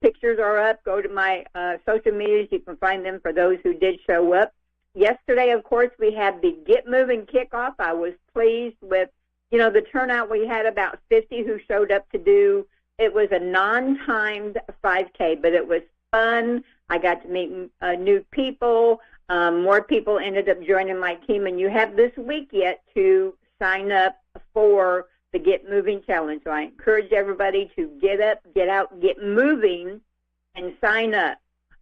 pictures are up. Go to my social medias. You can find them for those who did show up. Yesterday, of course, we had the Get Moving kickoff. I was pleased with, the turnout. We had about 50 who showed up to do. It was a non-timed 5K, but it was fun. I got to meet new people. More people ended up joining my team, and you have this week yet to sign up for the Get Moving Challenge. So I encourage everybody to get up, get out, get moving, and sign up.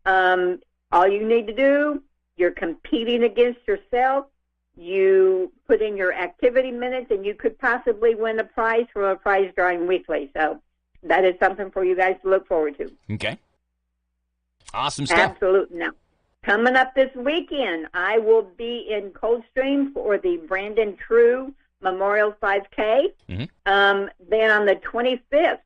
All you need to do, you're competing against yourself. You put in your activity minutes, and you could possibly win a prize from a prize drawing weekly. So that is something for you guys to look forward to.
Okay. Awesome stuff.
Absolutely. Now, coming up this weekend, I will be in Coldstream for the Brandon True Memorial 5K. Then on the 25th,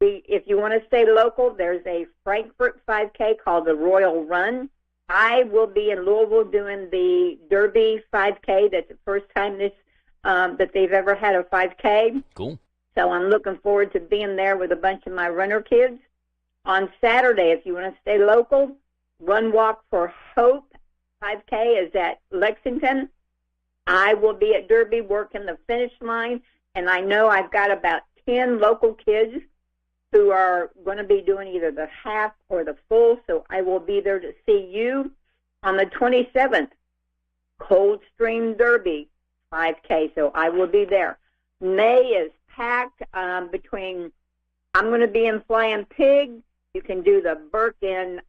if you want to stay local, there's a Frankfurt 5K called the Royal Run. I will be in Louisville doing the Derby 5K. That's the first time that they've ever had a 5K.
Cool.
So I'm looking forward to being there with a bunch of my runner kids. On Saturday, if you want to stay local, Run Walk for Hope 5K is at Lexington. I will be at Derby working the finish line, and I know I've got about 10 local kids who are going to be doing either the half or the full, so I will be there to see you. On the 27th, Coldstream Derby 5K, so I will be there. May is packed between, I'm going to be in Flying Pig. You can do the Burke in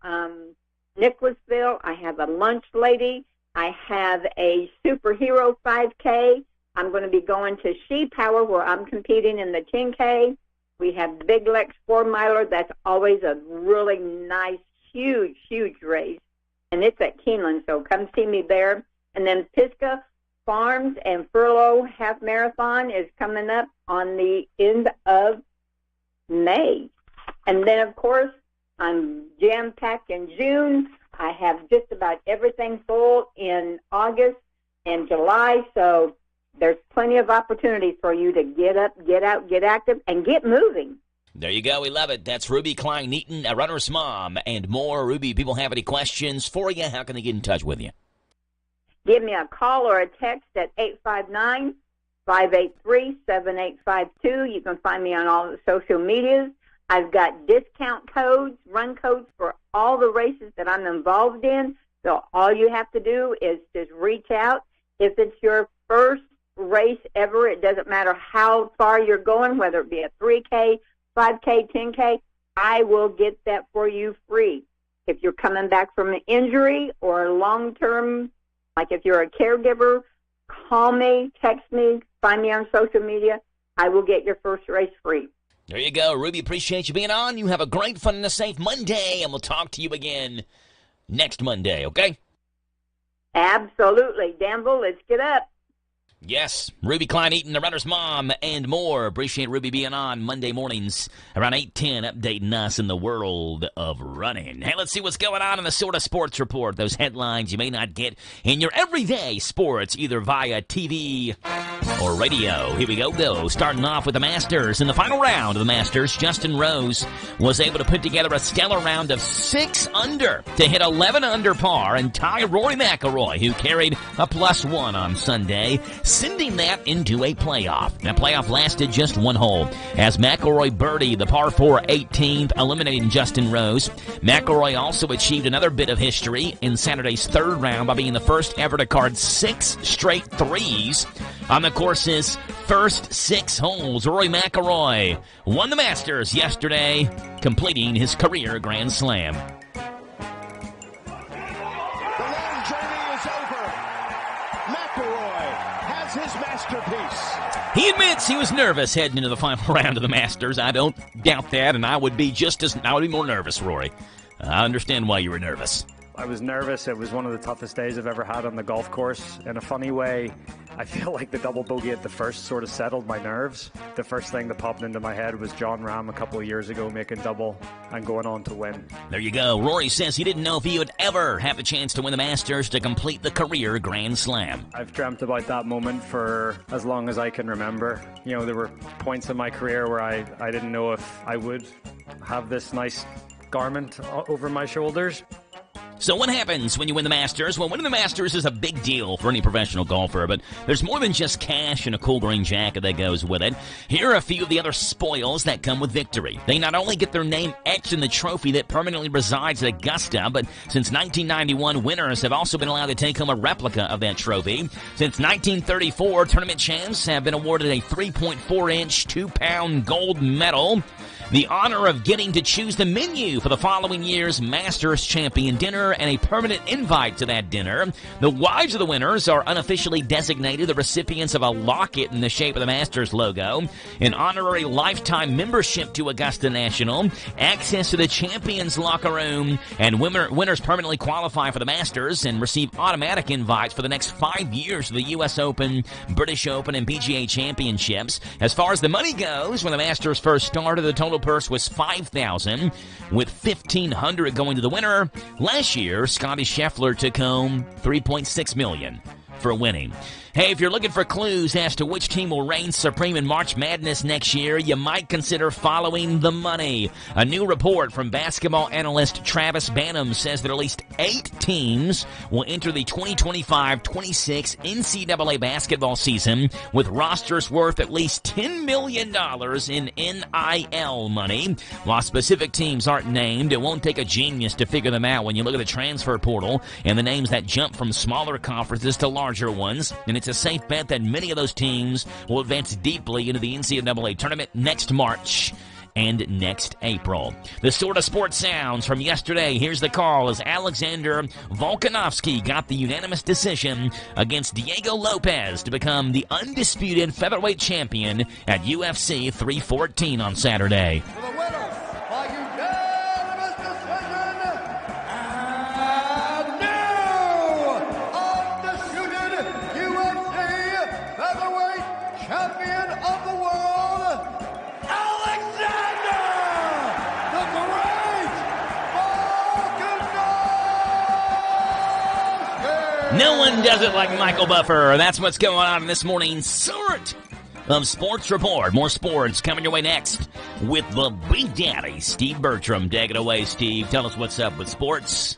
Nicholasville. I have a lunch lady. I have a superhero 5K. I'm going to be going to She Power where I'm competing in the 10K. We have Big Lex 4-miler. That's always a really nice, huge, huge race. And it's at Keeneland, so come see me there. And then Pisgah Farms and Furlough Half Marathon is coming up on the end of May. And then, of course, I'm jam-packed in June. I have just about everything full in August and July, so there's plenty of opportunities for you to get up, get out, get active, and get moving.
There you go. We love it. That's Ruby Klein-Eaton, a runner's mom, and more. Ruby, people have any questions for you? How can they get in touch with you?
Give me a call or a text at 859-583-7852. You can find me on all the social medias. I've got discount codes, run codes for all the races that I'm involved in. So all you have to do is just reach out. If it's your first race ever, it doesn't matter how far you're going, whether it be a 3K, 5K, 10K, I will get that for you free. If you're coming back from an injury or long-term, like if you're a caregiver, call me, text me, find me on social media. I will get your first race free.
There you go. Ruby, appreciate you being on. You have a great, fun, and a safe Monday, and we'll talk to you again next Monday, okay?
Absolutely. Danville, let's get up.
Yes, Ruby Klein-Eaton, the runner's mom, and more. Appreciate Ruby being on Monday mornings around 8:10, updating us in the world of running. Hey, let's see what's going on in the Sort of Sports Report. Those headlines you may not get in your everyday sports, either via TV or radio. Here we go. Starting off with the Masters. In the final round of the Masters, Justin Rose was able to put together a stellar round of 6 under to hit 11 under par and tie Rory McIlroy, who carried a +1 on Sunday, sending that into a playoff. That playoff lasted just 1 hole, as McIlroy birdied the par 4 18th, eliminating Justin Rose. McIlroy also achieved another bit of history in Saturday's 3rd round by being the first ever to card 6 straight threes on the course's first 6 holes. Rory McIlroy won the Masters yesterday, completing his career Grand Slam. He admits he was nervous heading into the final round of the Masters. I don't doubt that, and I would be more nervous, Rory. I understand why you were nervous.
I was nervous. It was one of the toughest days I've ever had on the golf course. In a funny way, I feel like the double bogey at the first sort of settled my nerves. The first thing that popped into my head was John Rahm a couple of years ago making double and going on to win.
There you go. Rory says he didn't know if he would ever have the chance to win the Masters to complete the career Grand Slam.
I've dreamt about that moment for as long as I can remember. You know, there were points in my career where I didn't know if I would have this nice garment over my shoulders.
So what happens when you win the Masters? Well, winning the Masters is a big deal for any professional golfer, but there's more than just cash and a cool green jacket that goes with it. Here are a few of the other spoils that come with victory. They not only get their name etched in the trophy that permanently resides at Augusta, but since 1991, winners have also been allowed to take home a replica of that trophy. Since 1934, tournament champs have been awarded a 3.4-inch, 2-pound gold medal. The honor of getting to choose the menu for the following year's Masters Champion Dinner and a permanent invite to that dinner. The wives of the winners are unofficially designated the recipients of a locket in the shape of the Masters logo, an honorary lifetime membership to Augusta National, access to the Champions Locker Room, and winners permanently qualify for the Masters and receive automatic invites for the next 5 years to the U.S. Open, British Open, and PGA Championships. As far as the money goes, when the Masters first started, the total purse was $5,000, with $1,500 going to the winner. Last year, Scotty Scheffler took home $3.6 million for winning. Hey, if you're looking for clues as to which team will reign supreme in March Madness next year, you might consider following the money. A new report from basketball analyst Travis Banham says that at least 8 teams will enter the 2025-26 NCAA basketball season with rosters worth at least $10 million in NIL money. While specific teams aren't named, it won't take a genius to figure them out when you look at the transfer portal and the names that jump from smaller conferences to larger ones. And it's a safe bet that many of those teams will advance deeply into the NCAA tournament next March and next April. The sort of sports sounds from yesterday. Here's the call as Alexander Volkanovski got the unanimous decision against Diego Lopez to become the undisputed featherweight champion at UFC 314 on Saturday. No one does it like Michael Buffer. That's what's going on in this morning's Sort of Sports Report. More sports coming your way next with the Big Daddy, Steve Bertram. Take it away, Steve. Tell us what's up with sports.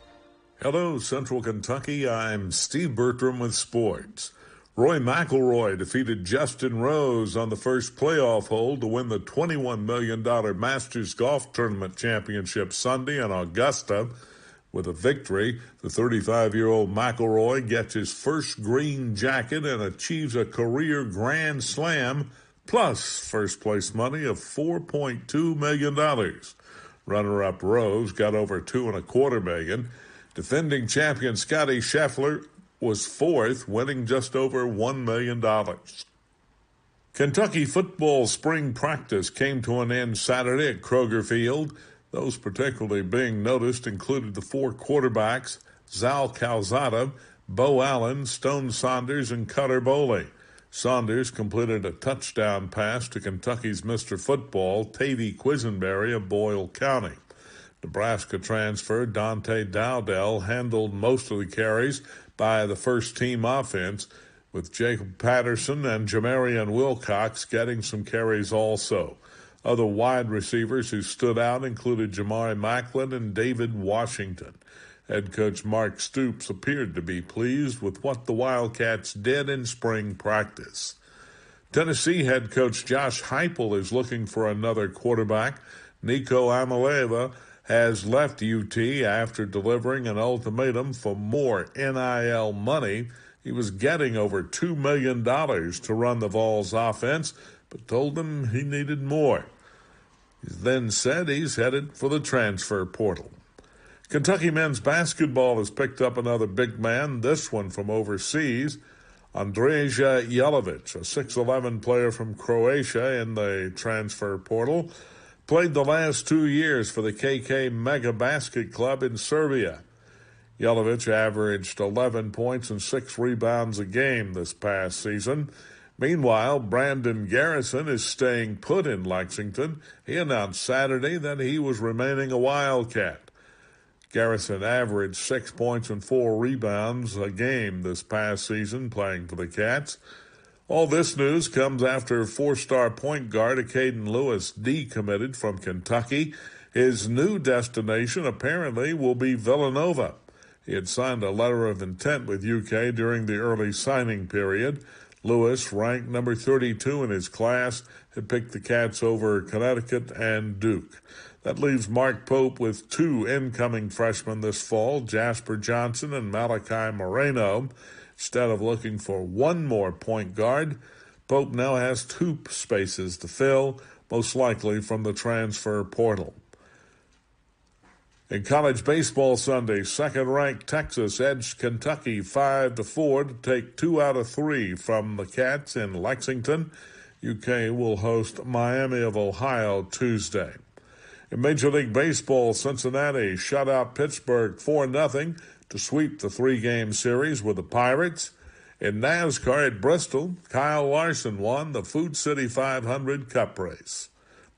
Hello, Central Kentucky. I'm Steve Bertram with sports. Roy McIlroy defeated Justin Rose on the first playoff hole to win the $21 million Masters Golf Tournament Championship Sunday in Augusta. With a victory, the 35-year-old McIlroy gets his first green jacket and achieves a career Grand Slam, plus first-place money of $4.2 million. Runner-up Rose got over $2.25 million. Defending champion Scotty Scheffler was fourth, winning just over $1 million. Kentucky football spring practice came to an end Saturday at Kroger Field. Those particularly being noticed included the 4 quarterbacks, Zal Calzada, Bo Allen, Stone Saunders, and Cutter Boley. Saunders completed a touchdown pass to Kentucky's Mr. Football, Tavy Quisenberry of Boyle County. Nebraska transfer Dante Dowdell handled most of the carries by the first-team offense, with Jacob Patterson and Jamarian Wilcox getting some carries also. Other wide receivers who stood out included Jamari Macklin and David Washington. Head coach Mark Stoops appeared to be pleased with what the Wildcats did in spring practice. Tennessee head coach Josh Heupel is looking for another quarterback. Nico Amaleva has left UT after delivering an ultimatum for more NIL money. He was getting over $2 million to run the Vols offense, but told them he needed more. He then said he's headed for the transfer portal. Kentucky men's basketball has picked up another big man, this one from overseas. Andreja Jelovic, a 6'11 player from Croatia in the transfer portal, played the last 2 years for the KK Mega Basket Club in Serbia. Yelovich averaged 11 points and 6 rebounds a game this past season. Meanwhile, Brandon Garrison is staying put in Lexington. He announced Saturday that he was remaining a Wildcat. Garrison averaged 6 points and 4 rebounds a game this past season playing for the Cats. All this news comes after 4-star point guard Caden Lewis decommitted from Kentucky. His new destination apparently will be Villanova. He had signed a letter of intent with UK during the early signing period. Lewis, ranked number 32 in his class, had picked the Cats over Connecticut and Duke. That leaves Mark Pope with 2 incoming freshmen this fall, Jasper Johnson and Malachi Moreno. Instead of looking for one more point guard, Pope now has 2 spaces to fill, most likely from the transfer portal. In college baseball Sunday, second-ranked Texas edged Kentucky 5-4 to take 2 out of 3 from the Cats in Lexington. UK will host Miami of Ohio Tuesday. In Major League Baseball, Cincinnati shut out Pittsburgh 4-0 to sweep the 3-game series with the Pirates. In NASCAR at Bristol, Kyle Larson won the Food City 500 Cup race.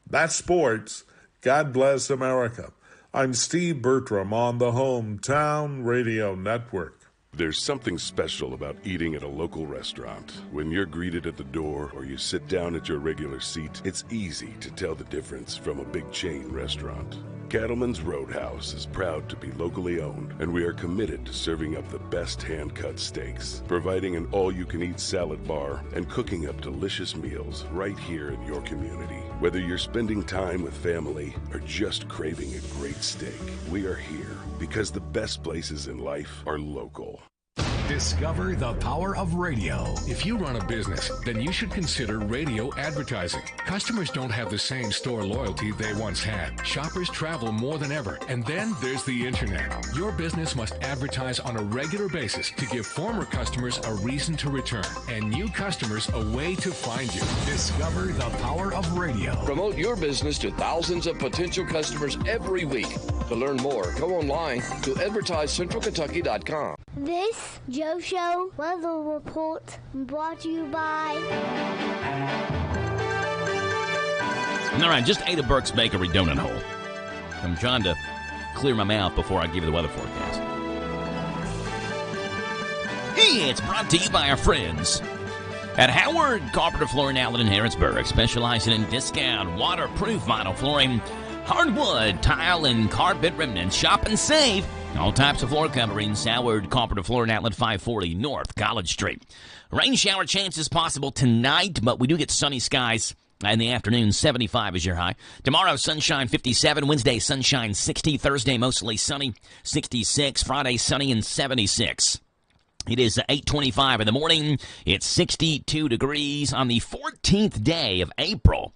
That's sports. God bless America. I'm Steve Bertram on the Hometown Radio Network.
There's something special about eating at a local restaurant. When you're greeted at the door or you sit down at your regular seat, it's easy to tell the difference from a big chain restaurant. Cattleman's Roadhouse is proud to be locally owned, and we are committed to serving up the best hand-cut steaks, providing an all-you-can-eat salad bar, and cooking up delicious meals right here in your community. Whether you're spending time with family or just craving a great steak, we are here because the best places in life are local.
Discover the power of radio. If you run a business, then you should consider radio advertising. Customers don't have the same store loyalty they once had. Shoppers travel more than ever. And then there's the internet. Your business must advertise on a regular basis to give former customers a reason to return and new customers a way to find you. Discover the power of radio.
Promote your business to thousands of potential customers every week. To learn more, go online to advertisecentralkentucky.com.
This Joe Show weather report brought to you by...
All right, just ate a Burke's Bakery donut hole. I'm trying to clear my mouth before I give you the weather forecast. It's brought to you by our friends at Howard Carpenter Flooring Outlet in Harrisburg, specializing in discount waterproof vinyl flooring, hardwood, tile, and carpet remnants. Shop and save. All types of floor coverings. Howard Carpenter Flooring Outlet, 540 North College Street. Rain shower chances possible tonight, but we do get sunny skies in the afternoon. 75 is your high. Tomorrow, sunshine, 57. Wednesday, sunshine, 60. Thursday, mostly sunny, 66. Friday, sunny and 76. It is 8:25 in the morning. It's 62 degrees on the 14th day of April.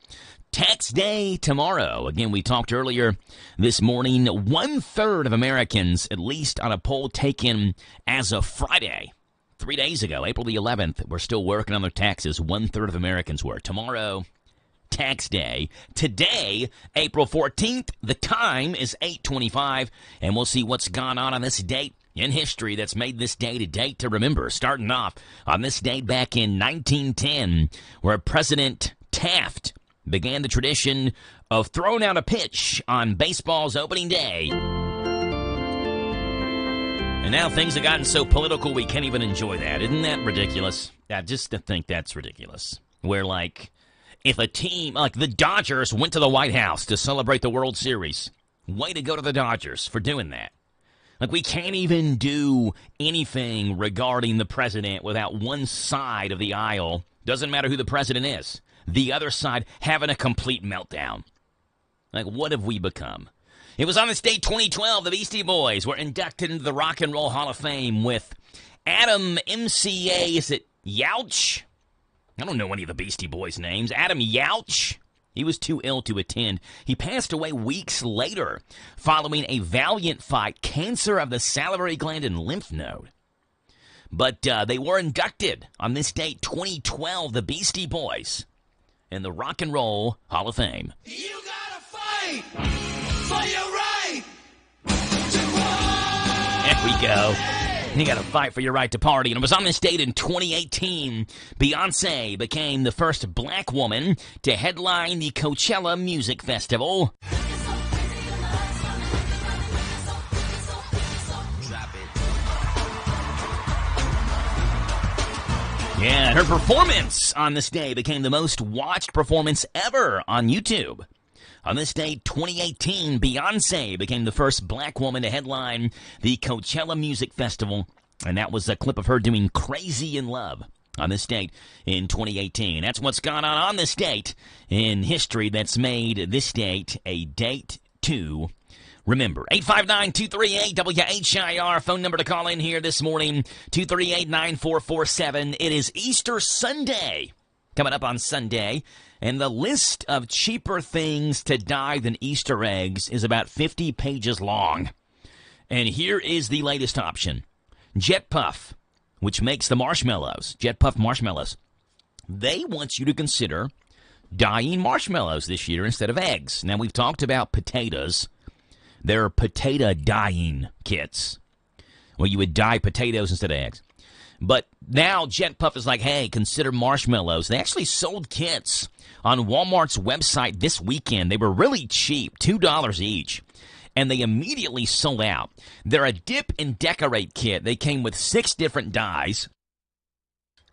Tax day tomorrow. Again, we talked earlier this morning, 1/3 of Americans, at least on a poll taken as of Friday, 3 days ago, April the 11th, were still working on their taxes. 1/3 of Americans were. Tomorrow, tax day. Today, April 14th, the time is 8:25, and we'll see what's gone on this date in history that's made this day a date to remember. Starting off on this date back in 1910, where President Taft began the tradition of throwing out a pitch on baseball's opening day. And now things have gotten so political we can't even enjoy that. Isn't that ridiculous? Yeah, just to think that's ridiculous. Where, like, if a team, like the Dodgers, went to the White House to celebrate the World Series, way to go to the Dodgers for doing that. Like, we can't even do anything regarding the president without one side of the aisle, doesn't matter who the president is, the other side having a complete meltdown. Like, what have we become? It was on this day, 2012, the Beastie Boys were inducted into the Rock and Roll Hall of Fame with Adam MCA, is it Yauch? I don't know any of the Beastie Boys' names. Adam Yauch. He was too ill to attend. He passed away weeks later following a valiant fight, cancer of the salivary gland and lymph node. But they were inducted on this date, 2012, the Beastie Boys, in the Rock and Roll Hall of Fame.
You gotta fight for your right to war.
There we go. You got to fight for your right to party. And it was on this date in 2018, Beyonce became the first black woman to headline the Coachella Music Festival. Yeah, her performance on this day became the most watched performance ever on YouTube. On this day, 2018, Beyonce became the first black woman to headline the Coachella Music Festival, and that was a clip of her doing Crazy in Love on this date in 2018. That's what's gone on this date in history that's made this date a date to remember. 859-238-WHIR, phone number to call in here this morning, 238-9447. It is Easter Sunday, coming up on Sunday. And the list of cheaper things to dye than Easter eggs is about 50 pages long. And here is the latest option. Jet Puff, which makes the marshmallows, Jet Puff marshmallows. They want you to consider dyeing marshmallows this year instead of eggs. Now, we've talked about potatoes. There are potato dyeing kits where you would dye potatoes instead of eggs. But now Jet Puff is like, hey, consider marshmallows. They actually sold kits on Walmart's website this weekend. They were really cheap, $2 each, and they immediately sold out. They're a dip and decorate kit. They came with 6 different dyes,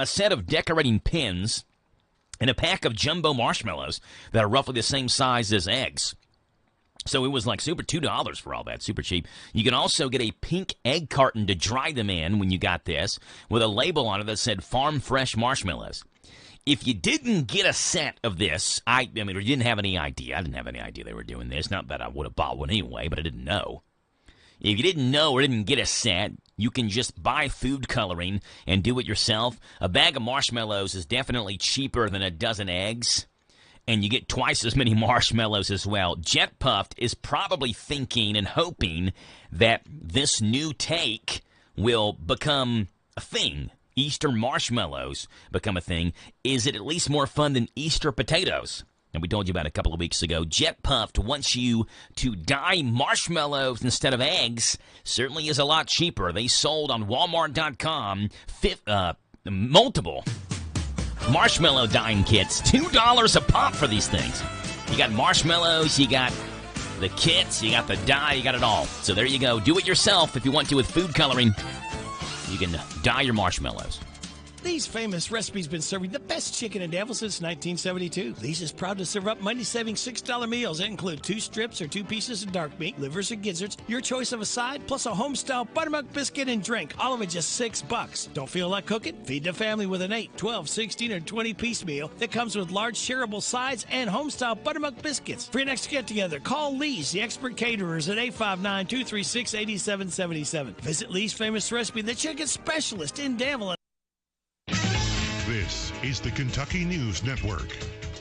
a set of decorating pins, and a pack of jumbo marshmallows that are roughly the same size as eggs. So it was like super $2 for all that, super cheap. You can also get a pink egg carton to dry them in when you got this, with a label on it that said Farm Fresh Marshmallows. If you didn't get a set of this, or you didn't have any idea, I didn't have any idea they were doing this. Not that I would have bought one anyway, but I didn't know. If you didn't know or didn't get a set, you can just buy food coloring and do it yourself. A bag of marshmallows is definitely cheaper than a dozen eggs. And you get twice as many marshmallows as well. Jet Puffed is probably thinking and hoping that this new take will become a thing. Easter marshmallows become a thing. Is it at least more fun than Easter potatoes? And we told you about it a couple of weeks ago. Jet Puffed wants you to dye marshmallows instead of eggs. Certainly is a lot cheaper. They sold on Walmart.com multiple marshmallow dyeing kits, $2 a pop for these things. You got marshmallows, you got the kits, you got the dye, you got it all. So there you go. Do it yourself if you want to with food coloring. You can dye your marshmallows.
Lee's Famous Recipe's been serving the best chicken in Danville since 1972. Lee's is proud to serve up money-saving $6 meals that include 2 strips or 2 pieces of dark meat, livers or gizzards, your choice of a side, plus a home-style buttermilk biscuit and drink, all of it just $6. Don't feel like cooking? Feed the family with an 8, 12, 16, or 20-piece meal that comes with large shareable sides and home-style buttermilk biscuits. For your next get-together, call Lee's, the expert caterers, at 859-236-8777. Visit Lee's Famous Recipe, the chicken specialist in Danville.
This is the Kentucky News Network.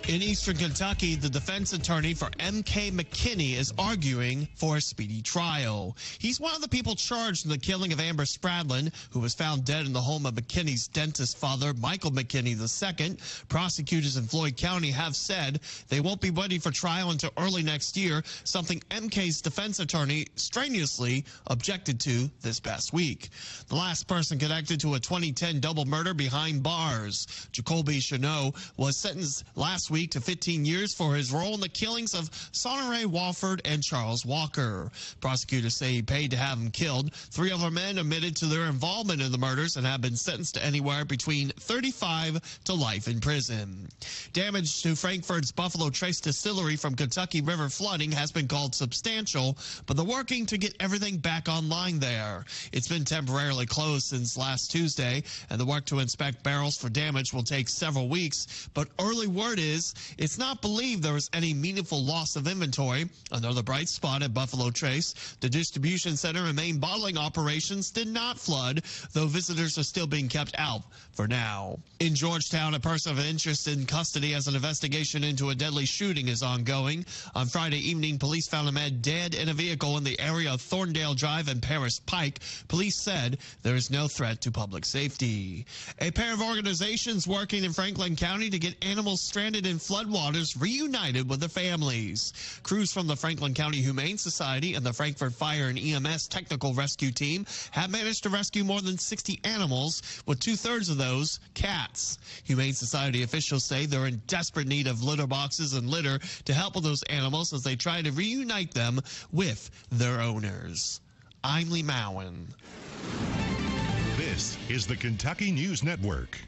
In eastern Kentucky, the defense attorney for M.K. McKinney is arguing for a speedy trial. He's one of the people charged in the killing of Amber Spradlin, who was found dead in the home of McKinney's dentist father, Michael McKinney II. Prosecutors in Floyd County have said they won't be ready for trial until early next year, something M.K.'s defense attorney strenuously objected to this past week. The last person connected to a 2010 double murder behind bars, Jacoby Chanot, was sentenced last week to 15 years for his role in the killings of Sonneray Walford and Charles Walker. Prosecutors say he paid to have him killed. 3 other men admitted to their involvement in the murders and have been sentenced to anywhere between 35 to life in prison. Damage to Frankfurt's Buffalo Trace Distillery from Kentucky River flooding has been called substantial, but they're working to get everything back online there. It's been temporarily closed since last Tuesday, and the work to inspect barrels for damage will take several weeks, but early word is it's not believed there was any meaningful loss of inventory. Another bright spot at Buffalo Trace, the distribution center and main bottling operations did not flood, though visitors are still being kept out for now. In Georgetown, a person of interest in custody as an investigation into a deadly shooting is ongoing. On Friday evening, police found a man dead in a vehicle in the area of Thorndale Drive and Paris Pike. Police said there is no threat to public safety. A pair of organizations working in Franklin County to get animals stranded in floodwaters reunited with their families. Crews from the Franklin County Humane Society and the Frankfort Fire and EMS Technical Rescue Team have managed to rescue more than 60 animals, with 2/3 of those cats. Humane Society officials say they're in desperate need of litter boxes and litter to help with those animals as they try to reunite them with their owners. I'm Lee Mowen.
This is the Kentucky News Network.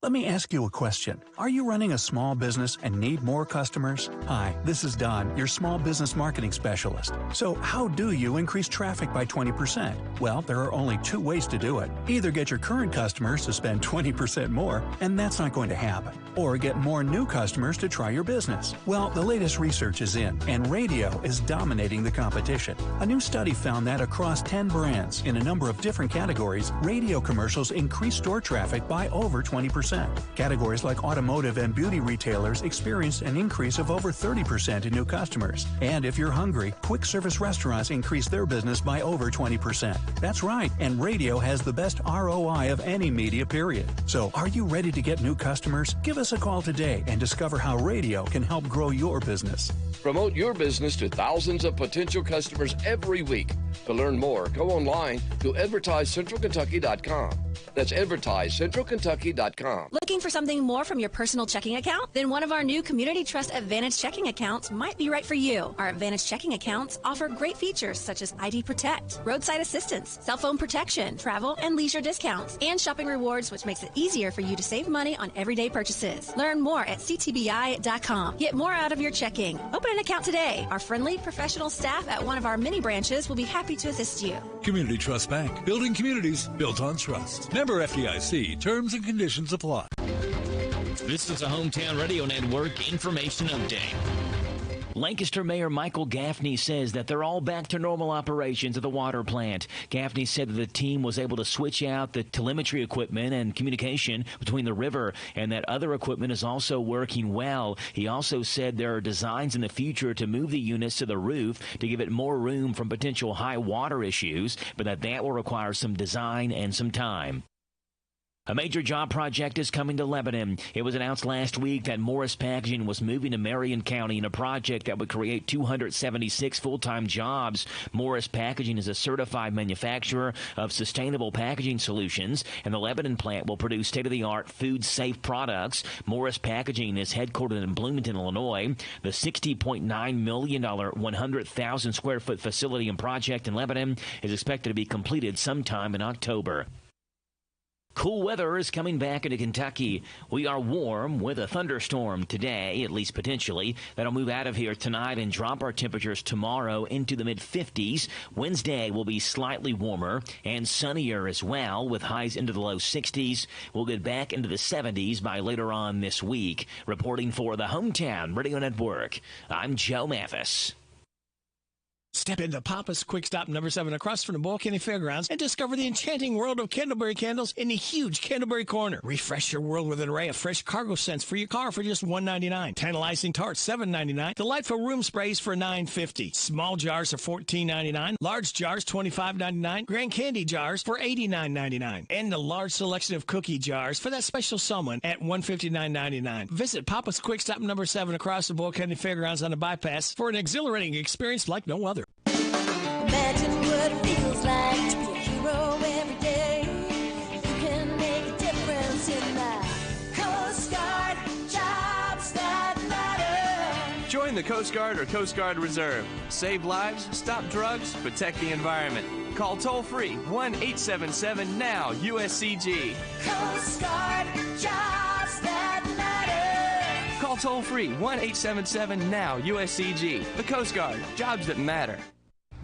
Let me ask you a question. Are you running a small business and need more customers? Hi, this is Don, your small business marketing specialist. So how do you increase traffic by 20%? Well, there are only two ways to do it. Either get your current customers to spend 20% more, and that's not going to happen. Or get more new customers to try your business. Well, the latest research is in, and radio is dominating the competition. A new study found that across 10 brands in a number of different categories, radio commercials increase store traffic by over 20%. Categories like automotive and beauty retailers experienced an increase of over 30% in new customers. And if you're hungry, quick service restaurants increased their business by over 20%. That's right, and radio has the best ROI of any media period. So are you ready to get new customers? Give us a call today and discover how radio can help grow your business.
Promote your business to thousands of potential customers every week. To learn more, go online to advertisecentralkentucky.com. That's advertisecentralkentucky.com.
Looking for something more from your personal checking account? Then one of our new Community Trust Advantage checking accounts might be right for you. Our Advantage checking accounts offer great features such as ID Protect, roadside assistance, cell phone protection, travel and leisure discounts, and shopping rewards, which makes it easier for you to save money on everyday purchases. Learn more at ctbi.com. Get more out of your checking. Open an account today. Our friendly, professional staff at one of our many branches will be happy to assist you.
Community Trust Bank. Building communities built on trust. Member FDIC. Terms and conditions apply.
This is a Hometown Radio Network information update. Lancaster Mayor Michael Gaffney says that they're all back to normal operations at the water plant. Gaffney said that the team was able to switch out the telemetry equipment and communication between the river, and that other equipment is also working well. He also said there are designs in the future to move the units to the roof to give it more room from potential high water issues, but that will require some design and some time. A major job project is coming to Lebanon. It was announced last week that Morris Packaging was moving to Marion County in a project that would create 276 full-time jobs. Morris Packaging is a certified manufacturer of sustainable packaging solutions, and the Lebanon plant will produce state-of-the-art food-safe products. Morris Packaging is headquartered in Bloomington, Illinois. The $60.9 million, 100,000-square-foot facility and project in Lebanon is expected to be completed sometime in October. Cool weather is coming back into Kentucky. We are warm with a thunderstorm today, at least potentially. That'll move out of here tonight and drop our temperatures tomorrow into the mid-50s. Wednesday will be slightly warmer and sunnier as well, with highs into the low 60s. We'll get back into the 70s by later on this week. Reporting for the Hometown Radio Network, I'm Joe Mathis.
Step into Papa's Quick Stop number 7 across from the Boyle County Fairgrounds and discover the enchanting world of Candleberry candles in the huge Candleberry Corner. Refresh your world with an array of fresh cargo scents for your car for just $1.99. Tantalizing tarts, $7.99. Delightful room sprays for $9.50. Small jars are $14.99. Large jars, $25.99. Grand candy jars for $89.99. And the large selection of cookie jars for that special someone at $159.99. Visit Papa's Quick Stop number 7 across the Boyle County Fairgrounds on the bypass for an exhilarating experience like no other.
Imagine what it feels like to be a hero every day. You can make a difference in life. Coast Guard, jobs that matter.
Join the Coast Guard or Coast Guard Reserve. Save lives, stop drugs, protect the environment. Call toll-free 1-877-NOW-USCG.
Coast Guard, jobs that matter.
Call toll-free 1-877-NOW-USCG. The Coast Guard, jobs that matter.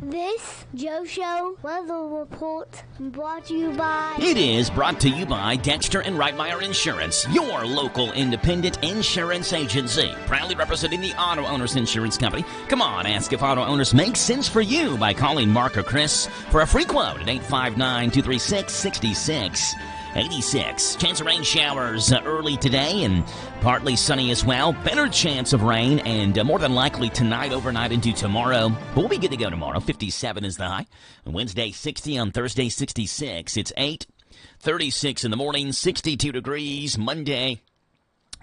This Joe Show weather report brought to you by...
It is brought to you by Dexter and Reitmeyer Insurance, your local independent insurance agency, proudly representing the Auto Owners Insurance Company. Come on, ask if auto owners make sense for you by calling Mark or Chris for a free quote at 859-236-6686. 86. Chance of rain showers early today and partly sunny as well. Better chance of rain and more than likely tonight, overnight into tomorrow. But we'll be good to go tomorrow. 57 is the high. On Wednesday, 60. On Thursday, 66. It's 8:36 in the morning, 62 degrees. Monday,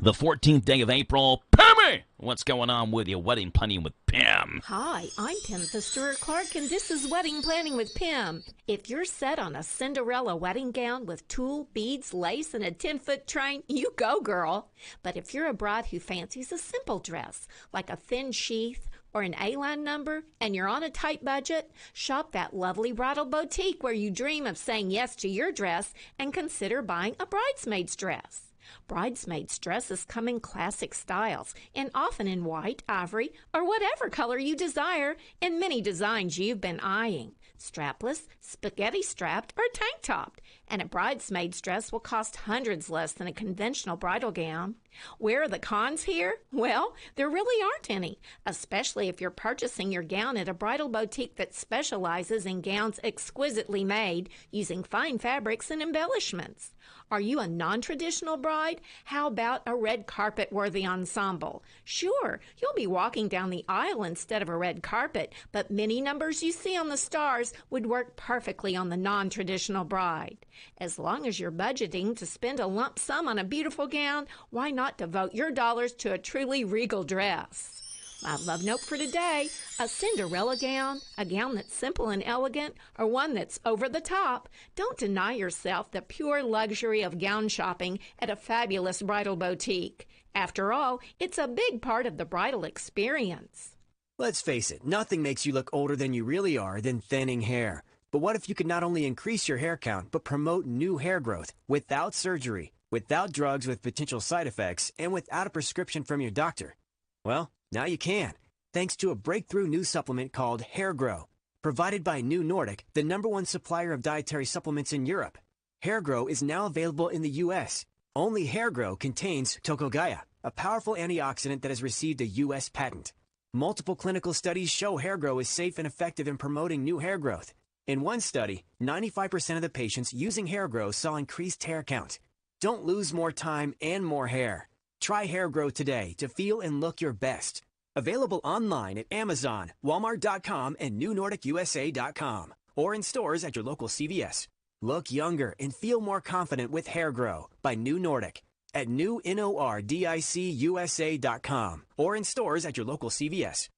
the 14th day of April. Pammy, what's going on with your wedding planning with Pam?
Hi, I'm Pam Stewart-Clark, and this is Wedding Planning with Pam. If you're set on a Cinderella wedding gown with tulle, beads, lace, and a 10-foot train, you go, girl. But if you're a bride who fancies a simple dress, like a thin sheath or an A-line number, and you're on a tight budget, shop that lovely bridal boutique where you dream of saying yes to your dress and consider buying a bridesmaid's dress. Bridesmaids' dresses come in classic styles and often in white, ivory, or whatever color you desire in many designs you've been eyeing. Strapless, spaghetti-strapped, or tank-topped. And a bridesmaid's dress will cost hundreds less than a conventional bridal gown. Where are the cons here? Well, there really aren't any, especially if you're purchasing your gown at a bridal boutique that specializes in gowns exquisitely made using fine fabrics and embellishments. Are you a non-traditional bride? How about a red carpet-worthy ensemble? Sure, you'll be walking down the aisle instead of a red carpet, but many numbers you see on the stars would work perfectly on the non-traditional bride. As long as you're budgeting to spend a lump sum on a beautiful gown, why not devote your dollars to a truly regal dress? My love note for today, a Cinderella gown, a gown that's simple and elegant, or one that's over the top. Don't deny yourself the pure luxury of gown shopping at a fabulous bridal boutique. After all, it's a big part of the bridal experience.
Let's face it, nothing makes you look older than you really are than thinning hair. But what if you could not only increase your hair count, but promote new hair growth without surgery, without drugs with potential side effects, and without a prescription from your doctor? Well, now you can, thanks to a breakthrough new supplement called Hair Grow, provided by New Nordic, the #1 supplier of dietary supplements in Europe. Hair Grow is now available in the U.S. Only Hair Grow contains tocogaya, a powerful antioxidant that has received a U.S. patent. Multiple clinical studies show Hair Grow is safe and effective in promoting new hair growth. In one study, 95% of the patients using Hair Grow saw increased hair count. Don't lose more time and more hair. Try Hair Grow today to feel and look your best. Available online at Amazon, Walmart.com, and NewNordicUSA.com, or in stores at your local CVS. Look younger and feel more confident with Hair Grow by New Nordic at NewNordicUSA.com, or in stores at your local CVS.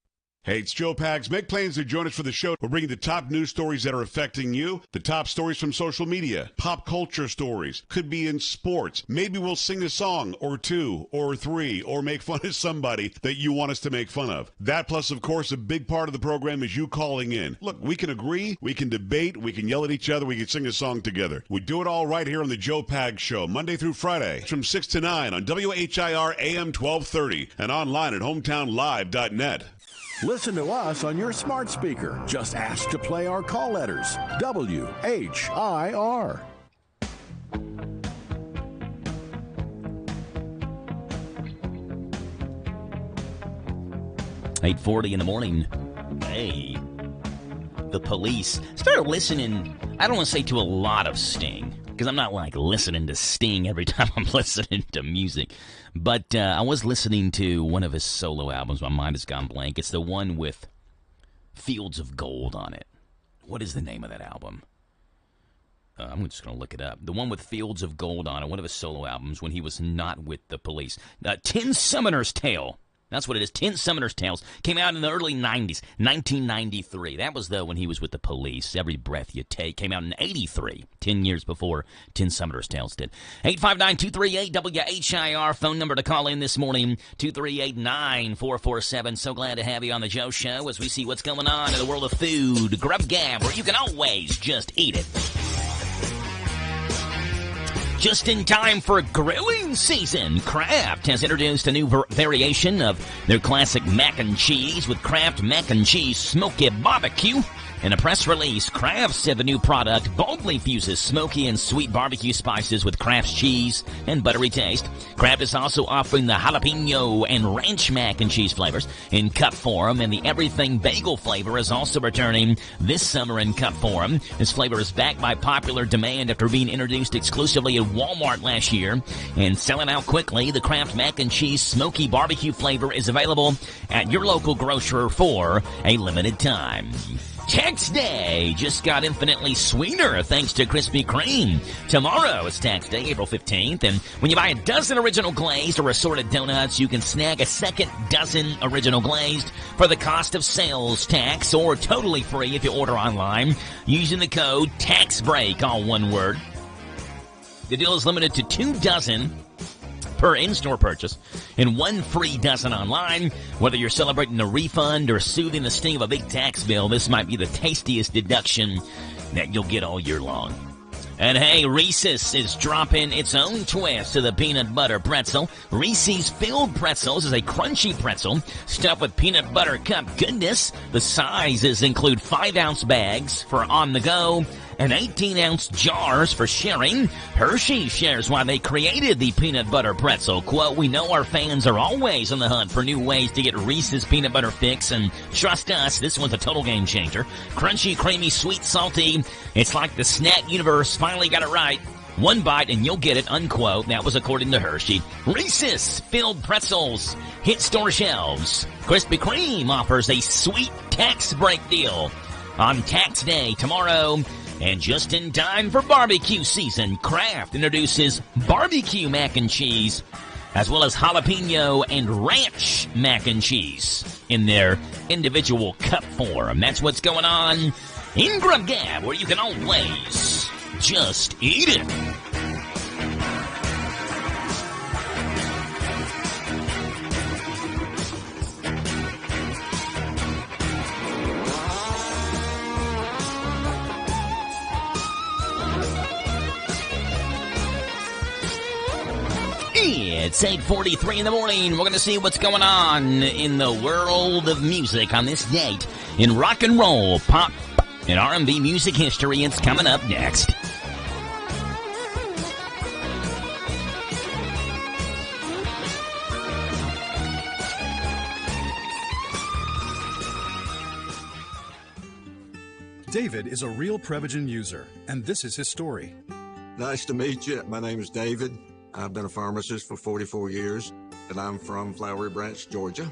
Hey, it's Joe Pags. Make plans to join us for the show. We're bringing the top news stories that are affecting you, the top stories from social media, pop culture stories, could be in sports. Maybe we'll sing a song or two or three or make fun of somebody that you want us to make fun of. That plus, of course, a big part of the program is you calling in. Look, we can agree, we can debate, we can yell at each other, we can sing a song together. We do it all right here on the Joe Pags Show, Monday through Friday from 6 to 9 on WHIR AM 1230 and online at hometownlive.net.
Listen to us on your smart speaker. Just ask to play our call letters. WHIR.
$8:40 in the morning. Hey, the police started listening. I don't want to say to a lot of Sting, because I'm not like listening to Sting every time I'm listening to music. But I was listening to one of his solo albums. My mind has gone blank. It's the one with Fields of Gold on it. What is the name of that album? I'm just going to look it up. The one with Fields of Gold on it, one of his solo albums when he was not with the police. Tin Summoner's Tale. That's what it is. 10 Summoner's Tales came out in the early 90s, 1993. That was, when he was with the police. Every Breath You Take came out in 83, 10 years before 10 Summoner's Tales did. 859-238-WHIR, phone number to call in this morning, 238-9447. So glad to have you on the Joe Show as we see what's going on in the world of food. Grub Gab, where you can always just eat it. Just in time for grilling season, Kraft has introduced a new variation of their classic mac and cheese with Kraft Mac and Cheese Smoky Barbecue. In a press release, Kraft said the new product boldly fuses smoky and sweet barbecue spices with Kraft's cheese and buttery taste. Kraft is also offering the jalapeno and ranch mac and cheese flavors in cup form, and the everything bagel flavor is also returning this summer in cup form. This flavor is backed by popular demand after being introduced exclusively at Walmart last year and selling out quickly. The Kraft Mac and Cheese Smoky Barbecue flavor is available at your local grocer for a limited time. Tax Day just got infinitely sweeter thanks to Krispy Kreme. Tomorrow is Tax Day, April 15th, and when you buy a dozen original glazed or assorted donuts, you can snag a second dozen original glazed for the cost of sales tax, or totally free if you order online using the code TAXBREAK, all one word. The deal is limited to 2 dozen per in-store purchase and 1 free dozen online. Whether you're celebrating a refund or soothing the sting of a big tax bill, this might be the tastiest deduction that you'll get all year long. And hey, Reese's is dropping its own twist to the peanut butter pretzel. Reese's Filled Pretzels is a crunchy pretzel stuffed with peanut butter cup goodness. The sizes include 5-ounce bags for on the go and 18-ounce jars for sharing. Hershey shares why they created the peanut butter pretzel. Quote, "We know our fans are always on the hunt for new ways to get Reese's peanut butter fix, and trust us, this one's a total game changer. Crunchy, creamy, sweet, salty. It's like the snack universe finally got it right. One bite and you'll get it," unquote. That was according to Hershey. Reese's Filled Pretzels hit store shelves. Krispy Kreme offers a sweet tax break deal on Tax Day tomorrow. And just in time for barbecue season, Kraft introduces barbecue mac and cheese, as well as jalapeno and ranch mac and cheese in their individual cup form. That's what's going on in Grub Gab, where you can always just eat it. It's 8:43 in the morning. We're going to see what's going on in the world of music on this date in rock and roll, pop, and R&B music history. It's coming up next.
David is a real Prevagen user, and this is his story.
Nice to meet you. My name is David. I've been a pharmacist for 44 years, and I'm from Flowery Branch, Georgia.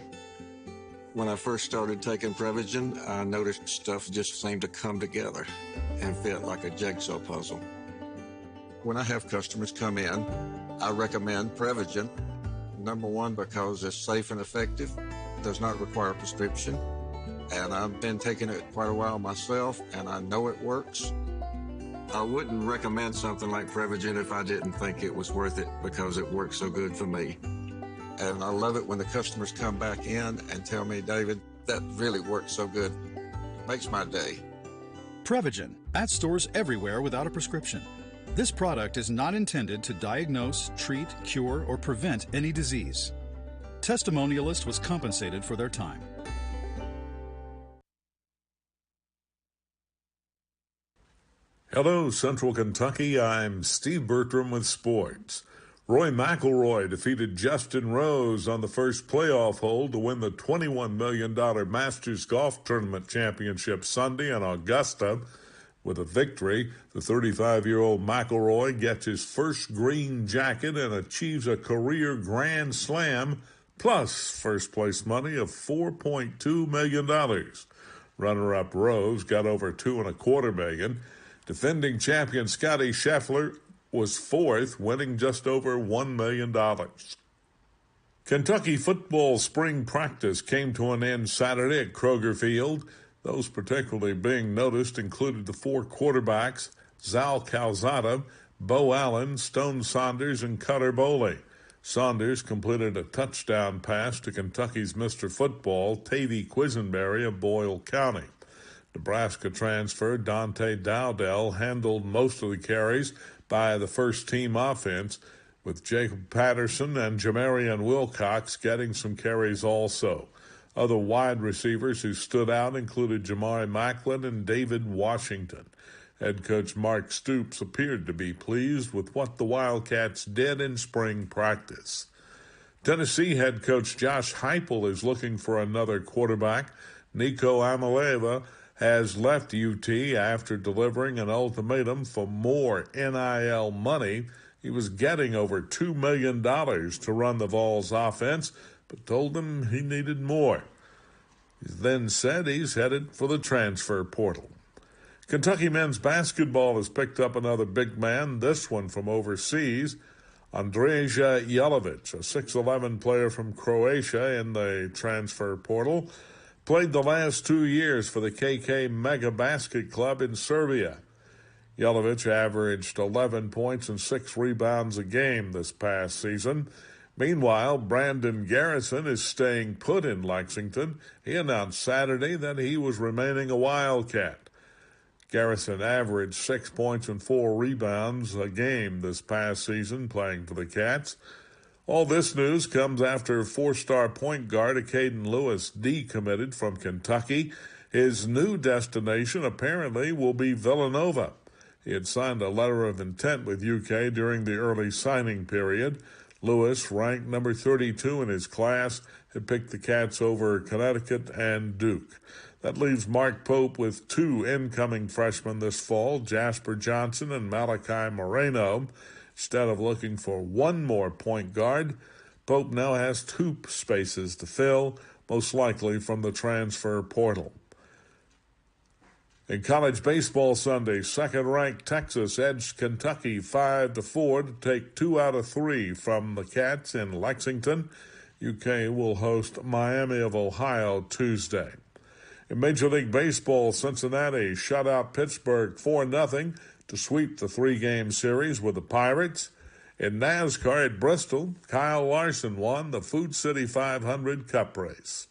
When I first started taking Prevagen, I noticed stuff just seemed to come together and fit like a jigsaw puzzle. When I have customers come in, I recommend Prevagen. Number one, because it's safe and effective, does not require a prescription, and I've been taking it quite a while myself, and I know it works. I wouldn't recommend something like Prevagen if I didn't think it was worth it, because it works so good for me. And I love it when the customers come back in and tell me, "David, that really works so good." Makes my day.
Prevagen, at stores everywhere without a prescription. This product is not intended to diagnose, treat, cure, or prevent any disease. Testimonialist was compensated for their time.
Hello, Central Kentucky. I'm Steve Bertram with sports. Roy McIlroy defeated Justin Rose on the first playoff hole to win the $21 million Masters Golf Tournament Championship Sunday in Augusta. With a victory, the 35-year-old McIlroy gets his first green jacket and achieves a career Grand Slam, plus first-place money of $4.2 million. Runner-up Rose got over $2.25 million. Defending champion Scottie Scheffler was fourth, winning just over $1 million. Kentucky football spring practice came to an end Saturday at Kroger Field. Those particularly being noticed included the 4 quarterbacks, Zal Calzada, Bo Allen, Stone Saunders, and Cutter Boley. Saunders completed a touchdown pass to Kentucky's Mr. Football, Tavy Quisenberry of Boyle County. Nebraska transfer Dante Dowdell handled most of the carries by the first-team offense, with Jacob Patterson and Jamarian Wilcox getting some carries also. Other wide receivers who stood out included Jamari Macklin and David Washington. Head coach Mark Stoops appeared to be pleased with what the Wildcats did in spring practice. Tennessee head coach Josh Heupel is looking for another quarterback. Nico Amaleva has left UT after delivering an ultimatum for more NIL money. He was getting over $2 million to run the Vols offense, but told them he needed more. He then said he's headed for the transfer portal. Kentucky men's basketball has picked up another big man, this one from overseas. Andrija Jelovic, a 6'11 player from Croatia in the transfer portal, played the last 2 years for the KK Mega Basket Club in Serbia. Jelovic averaged 11 points and 6 rebounds a game this past season. Meanwhile, Brandon Garrison is staying put in Lexington. He announced Saturday that he was remaining a Wildcat. Garrison averaged 6 points and 4 rebounds a game this past season playing for the Cats. All this news comes after 4-star point guard Caden Lewis decommitted from Kentucky. His new destination apparently will be Villanova. He had signed a letter of intent with UK during the early signing period. Lewis, ranked number 32 in his class, had picked the Cats over Connecticut and Duke. That leaves Mark Pope with 2 incoming freshmen this fall, Jasper Johnson and Malachi Moreno. Instead of looking for one more point guard, Pope now has 2 spaces to fill, most likely from the transfer portal. In college baseball Sunday, second-ranked Texas edged Kentucky 5-4 to take 2 out of 3 from the Cats in Lexington. UK will host Miami of Ohio Tuesday. In Major League Baseball, Cincinnati shut out Pittsburgh 4-0 to sweep the 3-game series with the Pirates. In NASCAR at Bristol, Kyle Larson won the Food City 500 Cup race.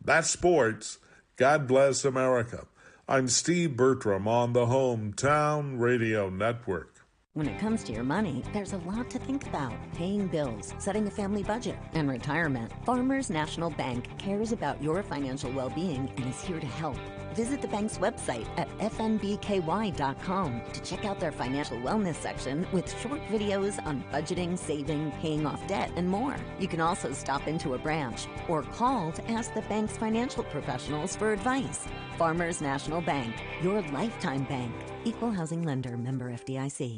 That's sports. God bless America. I'm Steve Bertram on the Hometown Radio Network.
When it comes to your money, there's a lot to think about. Paying bills, setting a family budget, and retirement. Farmers National Bank cares about your financial well-being and is here to help. Visit the bank's website at fnbky.com to check out their financial wellness section with short videos on budgeting, saving, paying off debt, and more. You can also stop into a branch or call to ask the bank's financial professionals for advice. Farmers National Bank, your lifetime bank. Equal housing lender, member FDIC.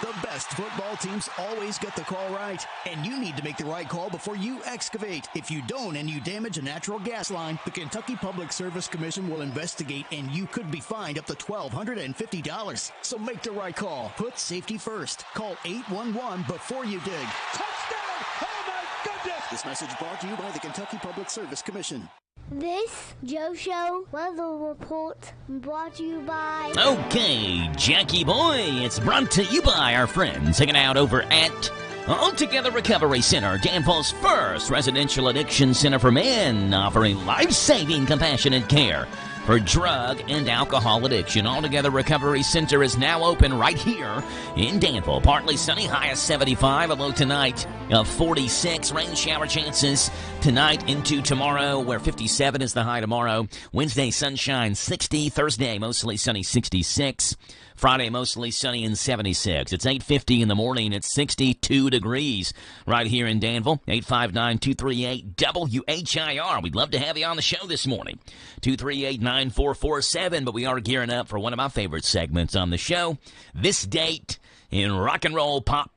The best football teams always get the call right, and you need to make the right call before you excavate. If you don't and you damage a natural gas line, the Kentucky Public Service Commission will investigate, and you could be fined up to $1,250. So make the right call. Put safety first. Call 811 before you dig. Touchdown! Oh my goodness! This message brought to you by the Kentucky Public Service Commission.
This Joe Show weather report brought to you by...
Okay, Jackie boy, it's brought to you by our friends hanging out over at Altogether Recovery Center, Danville's first residential addiction center for men, offering life-saving compassionate care for drug and alcohol addiction. Altogether Recovery Center is now open right here in Danville. Partly sunny, high of 75, a low tonight of 46. Rain shower chances tonight into tomorrow, where 57 is the high tomorrow. Wednesday, sunshine, 60. Thursday, mostly sunny, 66. Friday, mostly sunny and 76. It's 8:50 in the morning. It's 62 degrees right here in Danville. 859-238-WHIR. We'd love to have you on the show this morning. 238-9447. But we are gearing up for one of my favorite segments on the show. This date in rock and roll, pop,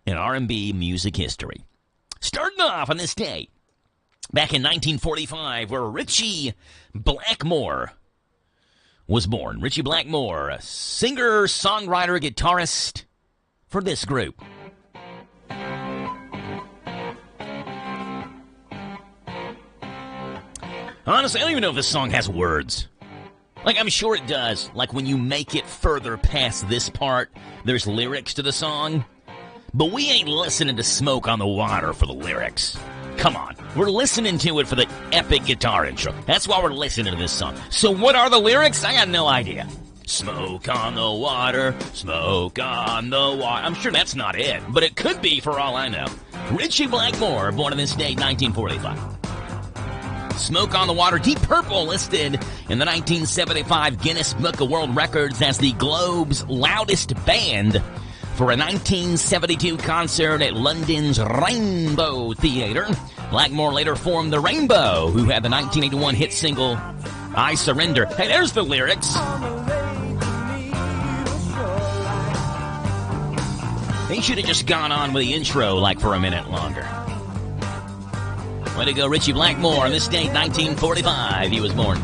and R&B music history. Starting off on this day, back in 1945, where Richie Blackmore was born. Richie Blackmore, a singer, songwriter, guitarist for this group. Honestly, I don't even know if this song has words. Like, I'm sure it does. Like, when you make it further past this part, there's lyrics to the song. But we ain't listening to Smoke on the Water for the lyrics. Come on. We're listening to it for the epic guitar intro. That's why we're listening to this song. So what are the lyrics? I got no idea. Smoke on the water, smoke on the water. I'm sure that's not it, but it could be for all I know. Richie Blackmore, born on this day, 1945. Smoke on the Water. Deep Purple listed in the 1975 Guinness Book of World Records as the Globe's loudest band for a 1972 concert at London's Rainbow Theatre. Blackmore later formed the Rainbow, who had the 1981 hit single, I Surrender. Hey, there's the lyrics. He should have just gone on with the intro like for a minute longer. Way to go, Richie Blackmore. On this date, 1945, he was born.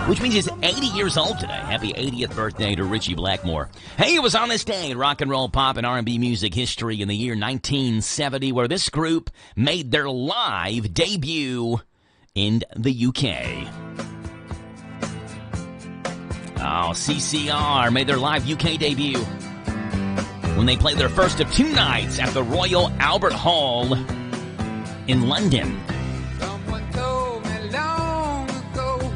Which means he's 80 years old today. Happy 80th birthday to Richie Blackmore. Hey, it was on this day in rock and roll, pop, and R&B music history in the year 1970 where this group made their live debut in the UK. Oh, CCR made their live UK debut when they played their first of two nights at the Royal Albert Hall in London.
Someone told me long ago,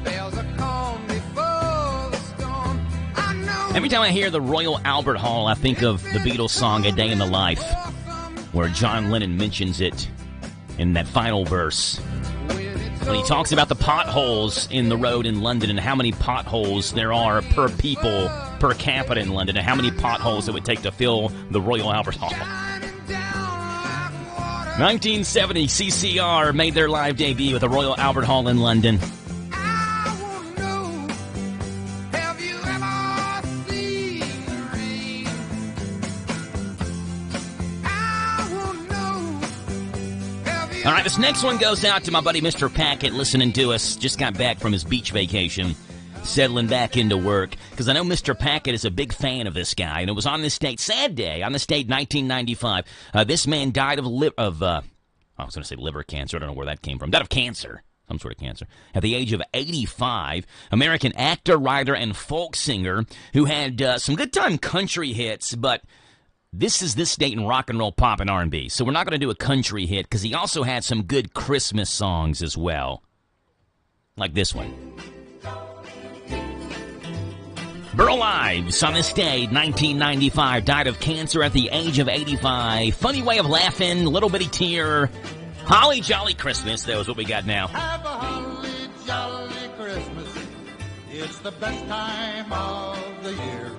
bells are calm before the storm. I know.
Every time I hear the Royal Albert Hall, I think of the Beatles song A Day in the Life, where John Lennon mentions it in that final verse. When he talks about the potholes in the road in London and how many potholes there are per people, per capita in London, and how many potholes it would take to fill the Royal Albert Hall. 1970, CCR made their live debut at the Royal Albert Hall in London. All right, this next one goes out to my buddy Mr. Packett listening to us. Just got back from his beach vacation, settling back into work. Because I know Mr. Packett is a big fan of this guy. And it was on this date, sad day, on this date, 1995. This man died of I was going to say liver cancer. I don't know where that came from. Died of cancer. Some sort of cancer. At the age of 85, American actor, writer, and folk singer who had some good time country hits, but this is this date in rock and roll, pop, and R&B. So we're not going to do a country hit because he also had some good Christmas songs as well. Like this one. Burl Ives, on this day, 1995, died of cancer at the age of 85. Funny way of laughing, little bitty tear. Holly Jolly Christmas, that was what we got now.
Have a holly jolly Christmas. It's the best time of the year.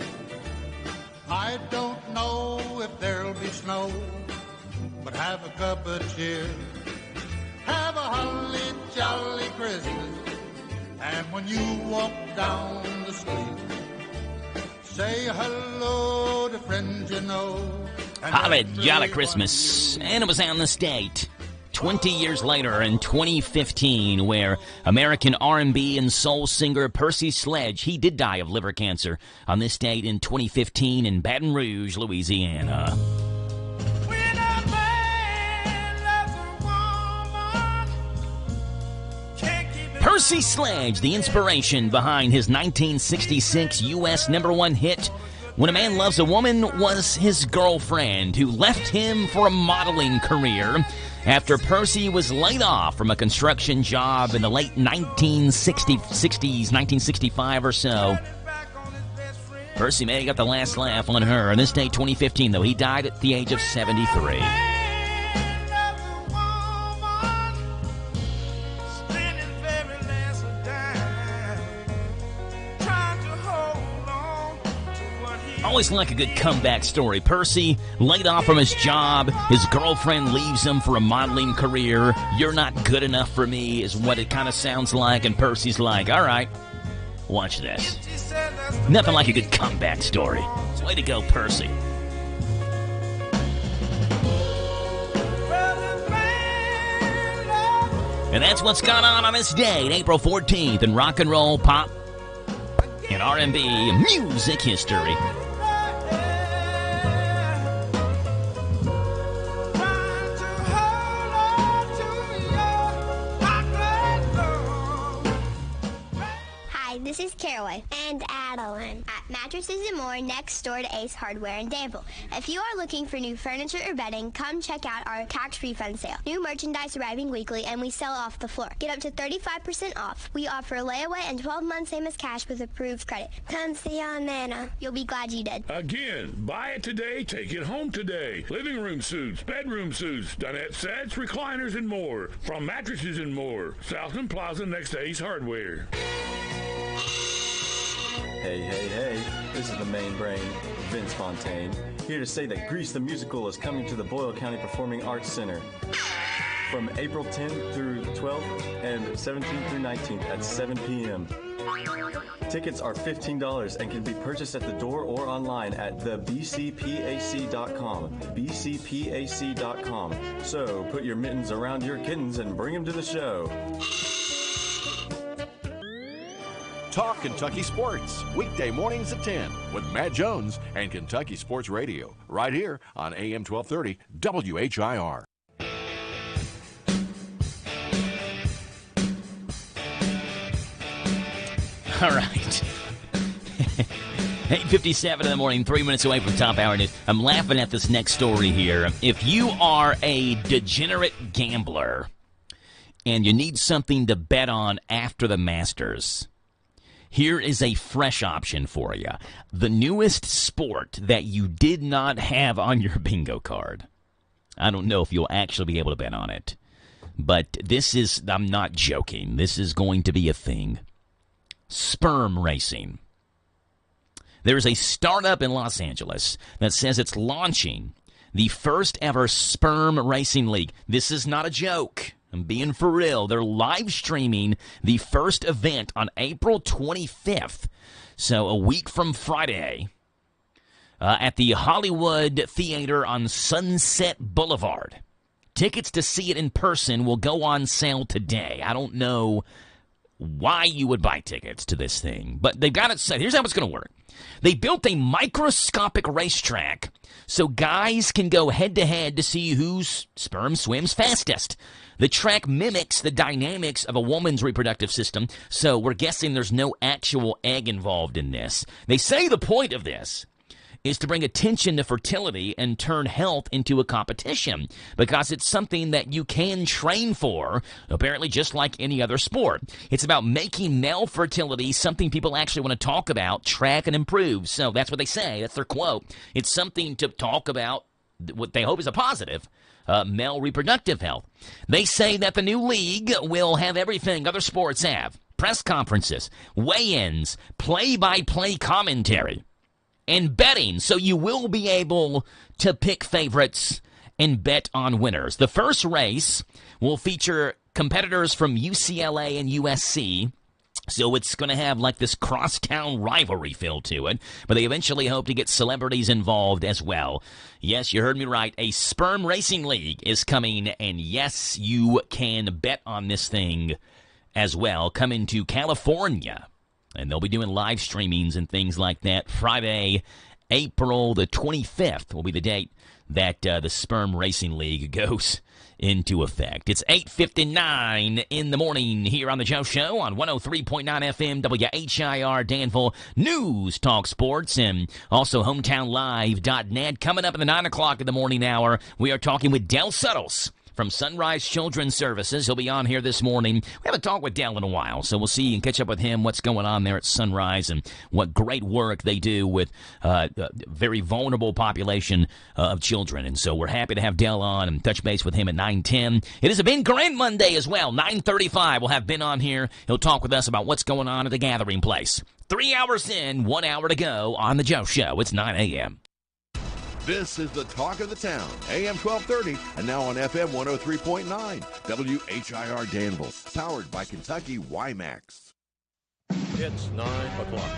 I don't know if there'll be snow, but have a cup of cheer. Have a holly jolly Christmas, and when you walk down the street, say hello to friends you know.
Holly Jolly Christmas, and it was on this date 20 years later in 2015, where American R&B and soul singer Percy Sledge, he did die of liver cancer on this date in 2015 in Baton Rouge, Louisiana. Percy Sledge, the inspiration behind his 1966 U.S. #1 hit, When a Man Loves a Woman, was his girlfriend who left him for a modeling career after Percy was laid off from a construction job in the late 1960s, 1965 or so. Percy may have got the last laugh on her. On this day, 2015, though, he died at the age of 73. Always like a good comeback story. Percy, laid off from his job, his girlfriend leaves him for a modeling career. You're not good enough for me is what it kind of sounds like, and Percy's like, all right, watch this. Nothing like a good comeback story. Way to go, Percy. And that's what's gone on this day, April 14th, in rock and roll, pop, and R&B music history.
This is Caraway and Adeline at Mattresses and More next door to Ace Hardware in Danville. If you are looking for new furniture or bedding, come check out our tax refund sale. New merchandise arriving weekly, and we sell off the floor. Get up to 35% off. We offer layaway and 12 months same as cash with approved credit. Come see on Nana. You'll be glad you did.
Again, buy it today, take it home today. Living room suits, bedroom suits, dinette sets, recliners, and more. From Mattresses and More, Southland Plaza next to Ace Hardware.
Hey, hey, hey, this is the main brain, Vince Fontaine, here to say that Grease the Musical is coming to the Boyle County Performing Arts Center from April 10th through 12th and 17th through 19th at 7 p.m. Tickets are $15 and can be purchased at the door or online at thebcpac.com. bcpac.com. So put your mittens around your kittens and bring them to the show.
Talk Kentucky Sports, weekday mornings at 10 with Matt Jones and Kentucky Sports Radio, right here on AM 1230 WHIR.
All right. 8:57 in the morning, 3 minutes away from top hour news. I'm laughing at this next story here. If you are a degenerate gambler and you need something to bet on after the Masters, here is a fresh option for you. The newest sport that you did not have on your bingo card. I don't know if you'll actually be able to bet on it, but this is, I'm not joking, this is going to be a thing. Sperm racing. There's a startup in Los Angeles that says it's launching the first ever sperm racing league. This is not a joke. I'm being for real. They're live streaming the first event on April 25th, so a week from Friday, at the Hollywood Theater on Sunset Boulevard. Tickets to see it in person will go on sale today. I don't know why you would buy tickets to this thing, but they've got it set. Here's how it's going to work. They built a microscopic racetrack so guys can go head-to-head to see whose sperm swims fastest. The track mimics the dynamics of a woman's reproductive system, so we're guessing there's no actual egg involved in this. They say the point of this is to bring attention to fertility and turn health into a competition, because it's something that you can train for, apparently just like any other sport. It's about making male fertility something people actually want to talk about, track, and improve. So that's what they say. That's their quote. It's something to talk about, what they hope is a positive, male reproductive health. They say that the new league will have everything other sports have. Press conferences, weigh-ins, play-by-play commentary, and betting, so you will be able to pick favorites and bet on winners. The first race will feature competitors from UCLA and USC, so it's going to have like this crosstown rivalry feel to it, but they eventually hope to get celebrities involved as well. Yes, you heard me right. A sperm racing league is coming, and yes, you can bet on this thing as well. Coming to California. And they'll be doing live streamings and things like that. Friday, April the 25th will be the date that the Sperm Racing League goes into effect. It's 8:59 in the morning here on the Joe Show on 103.9 FM WHIR Danville News Talk Sports, and also hometownlive.net. Coming up in the 9 o'clock in the morning hour, we are talking with Del Suttles from Sunrise Children's Services. He'll be on here this morning. We haven't talked with Dell in a while, so we'll see and catch up with him, what's going on there at Sunrise and what great work they do with a very vulnerable population of children. And so we're happy to have Dell on and touch base with him at 9:10. It is a Ben Grant Monday as well. 9:35, we'll have Ben on here. He'll talk with us about what's going on at the Gathering Place. 3 hours in, 1 hour to go on the Joe Show. It's 9 a.m.
This is the talk of the town, AM 1230, and now on FM 103.9, WHIR Danville, powered by Kentucky WIMAX.
It's 9 o'clock.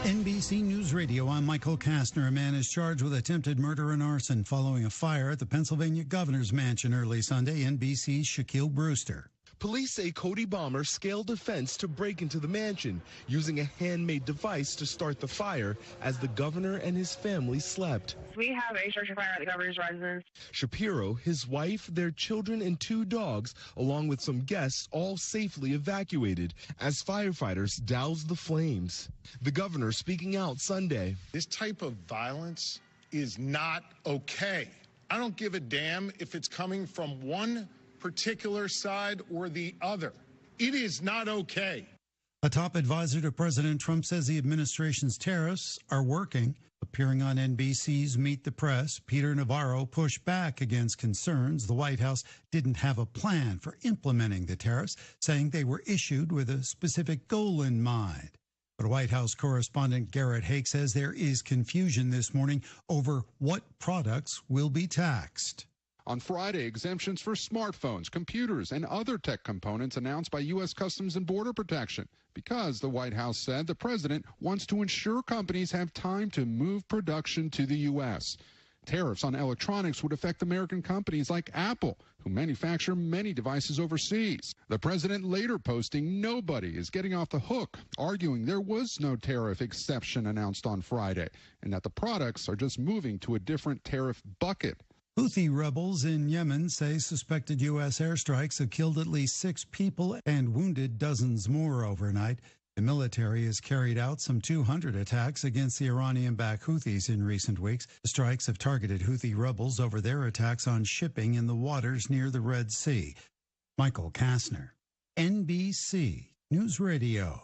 NBC News Radio, I'm Michael Kastner. A man is charged with attempted murder and arson following a fire at the Pennsylvania governor's mansion early Sunday. NBC's Shaquille Brewster.
Police say Cody Balmer scaled a fence to break into the mansion, using a handmade device to start the fire as the governor and his family slept.
We have a structure fire at the governor's residence.
Shapiro, his wife, their children, and 2 dogs, along with some guests, all safely evacuated as firefighters doused the flames. The governor speaking out Sunday.
This type of violence is not okay. I don't give a damn if it's coming from one particular side or the other. It is not okay.
A top advisor to President Trump says the administration's tariffs are working. Appearing on NBC's Meet the Press, Peter Navarro pushed back against concerns the White House didn't have a plan for implementing the tariffs, saying they were issued with a specific goal in mind. But White House correspondent Garrett Haake says there is confusion this morning over what products will be taxed.
On Friday, exemptions for smartphones, computers, and other tech components announced by U.S. Customs and Border Protection because the White House said the president wants to ensure companies have time to move production to the U.S. Tariffs on electronics would affect American companies like Apple, who manufacture many devices overseas. The president later posting nobody is getting off the hook, arguing there was no tariff exception announced on Friday, and that the products are just moving to a different tariff bucket.
Houthi rebels in Yemen say suspected U.S. airstrikes have killed at least 6 people and wounded dozens more overnight. The military has carried out some 200 attacks against the Iranian-backed Houthis in recent weeks. The strikes have targeted Houthi rebels over their attacks on shipping in the waters near the Red Sea. Michael Kastner, NBC News Radio.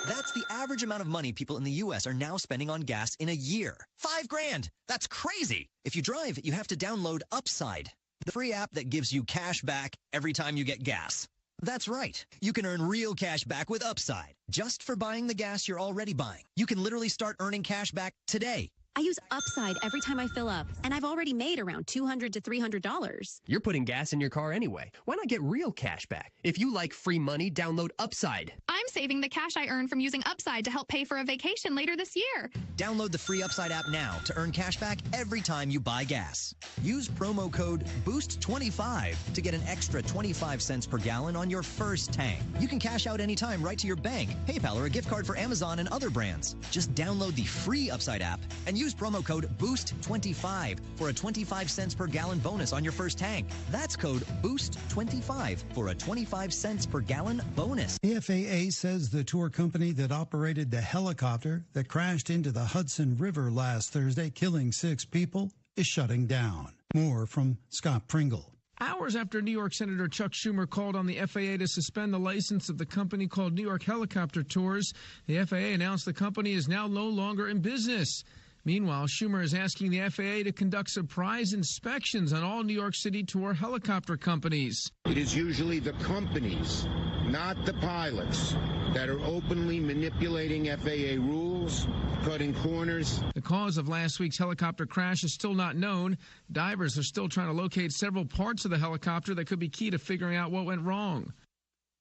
That's the average amount of money people in the U.S. are now spending on gas in a year. $5,000. That's crazy. If you drive, you have to download Upside, the free app that gives you cash back every time you get gas. That's right. You can earn real cash back with Upside, just for buying the gas you're already buying. You can literally start earning cash back today.
I use Upside every time I fill up, and I've already made around $200 to $300.
You're putting gas in your car anyway. Why not get real cash back? If you like free money, download Upside.
I'm saving the cash I earn from using Upside to help pay for a vacation later this year.
Download the free Upside app now to earn cash back every time you buy gas. Use promo code BOOST25 to get an extra 25 cents per gallon on your first tank. You can cash out anytime right to your bank, PayPal, or a gift card for Amazon and other brands. Just download the free Upside app and use promo code BOOST25 for a 25 cents per gallon bonus on your first tank. That's code BOOST25 for a 25 cents per gallon bonus.
The FAA says the tour company that operated the helicopter that crashed into the Hudson River last Thursday, killing 6 people, is shutting down. More from Scott Pringle.
Hours after New York Senator Chuck Schumer called on the FAA to suspend the license of the company called New York Helicopter Tours, the FAA announced the company is now no longer in business. Meanwhile, Schumer is asking the FAA to conduct surprise inspections on all New York City tour helicopter companies.
It is usually the companies, not the pilots, that are openly manipulating FAA rules, cutting corners.
The cause of last week's helicopter crash is still not known. Divers are still trying to locate several parts of the helicopter that could be key to figuring out what went wrong.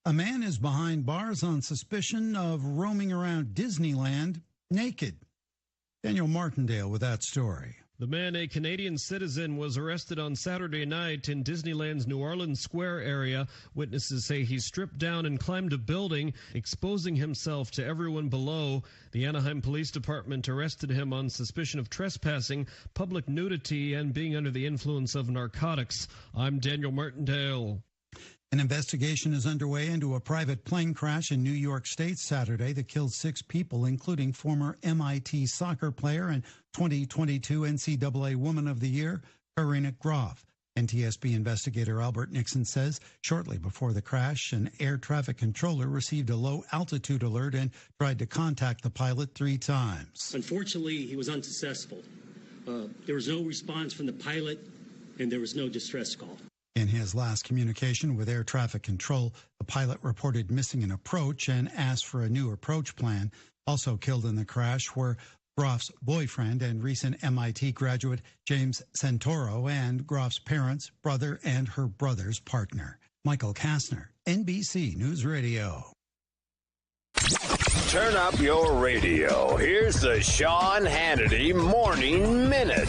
A man is behind bars on suspicion of roaming around Disneyland naked. Daniel Martindale with that story.
The man, a Canadian citizen, was arrested on Saturday night in Disneyland's New Orleans Square area. Witnesses say he stripped down and climbed a building, exposing himself to everyone below. The Anaheim Police Department arrested him on suspicion of trespassing, public nudity, and being under the influence of narcotics. I'm Daniel Martindale.
An investigation is underway into a private plane crash in New York State Saturday that killed 6 people, including former MIT soccer player and 2022 NCAA Woman of the Year, Karina Groff. NTSB investigator Albert Nixon says shortly before the crash, an air traffic controller received a low-altitude alert and tried to contact the pilot 3 times.
Unfortunately, he was unsuccessful. There was no response from the pilot, and there was no distress call.
In his last communication with air traffic control, the pilot reported missing an approach and asked for a new approach plan. Also killed in the crash were Groff's boyfriend and recent MIT graduate James Santoro and Groff's parents, brother, and her brother's partner. Michael Kastner, NBC News Radio.
Turn up your radio. Here's the Sean Hannity Morning Minute.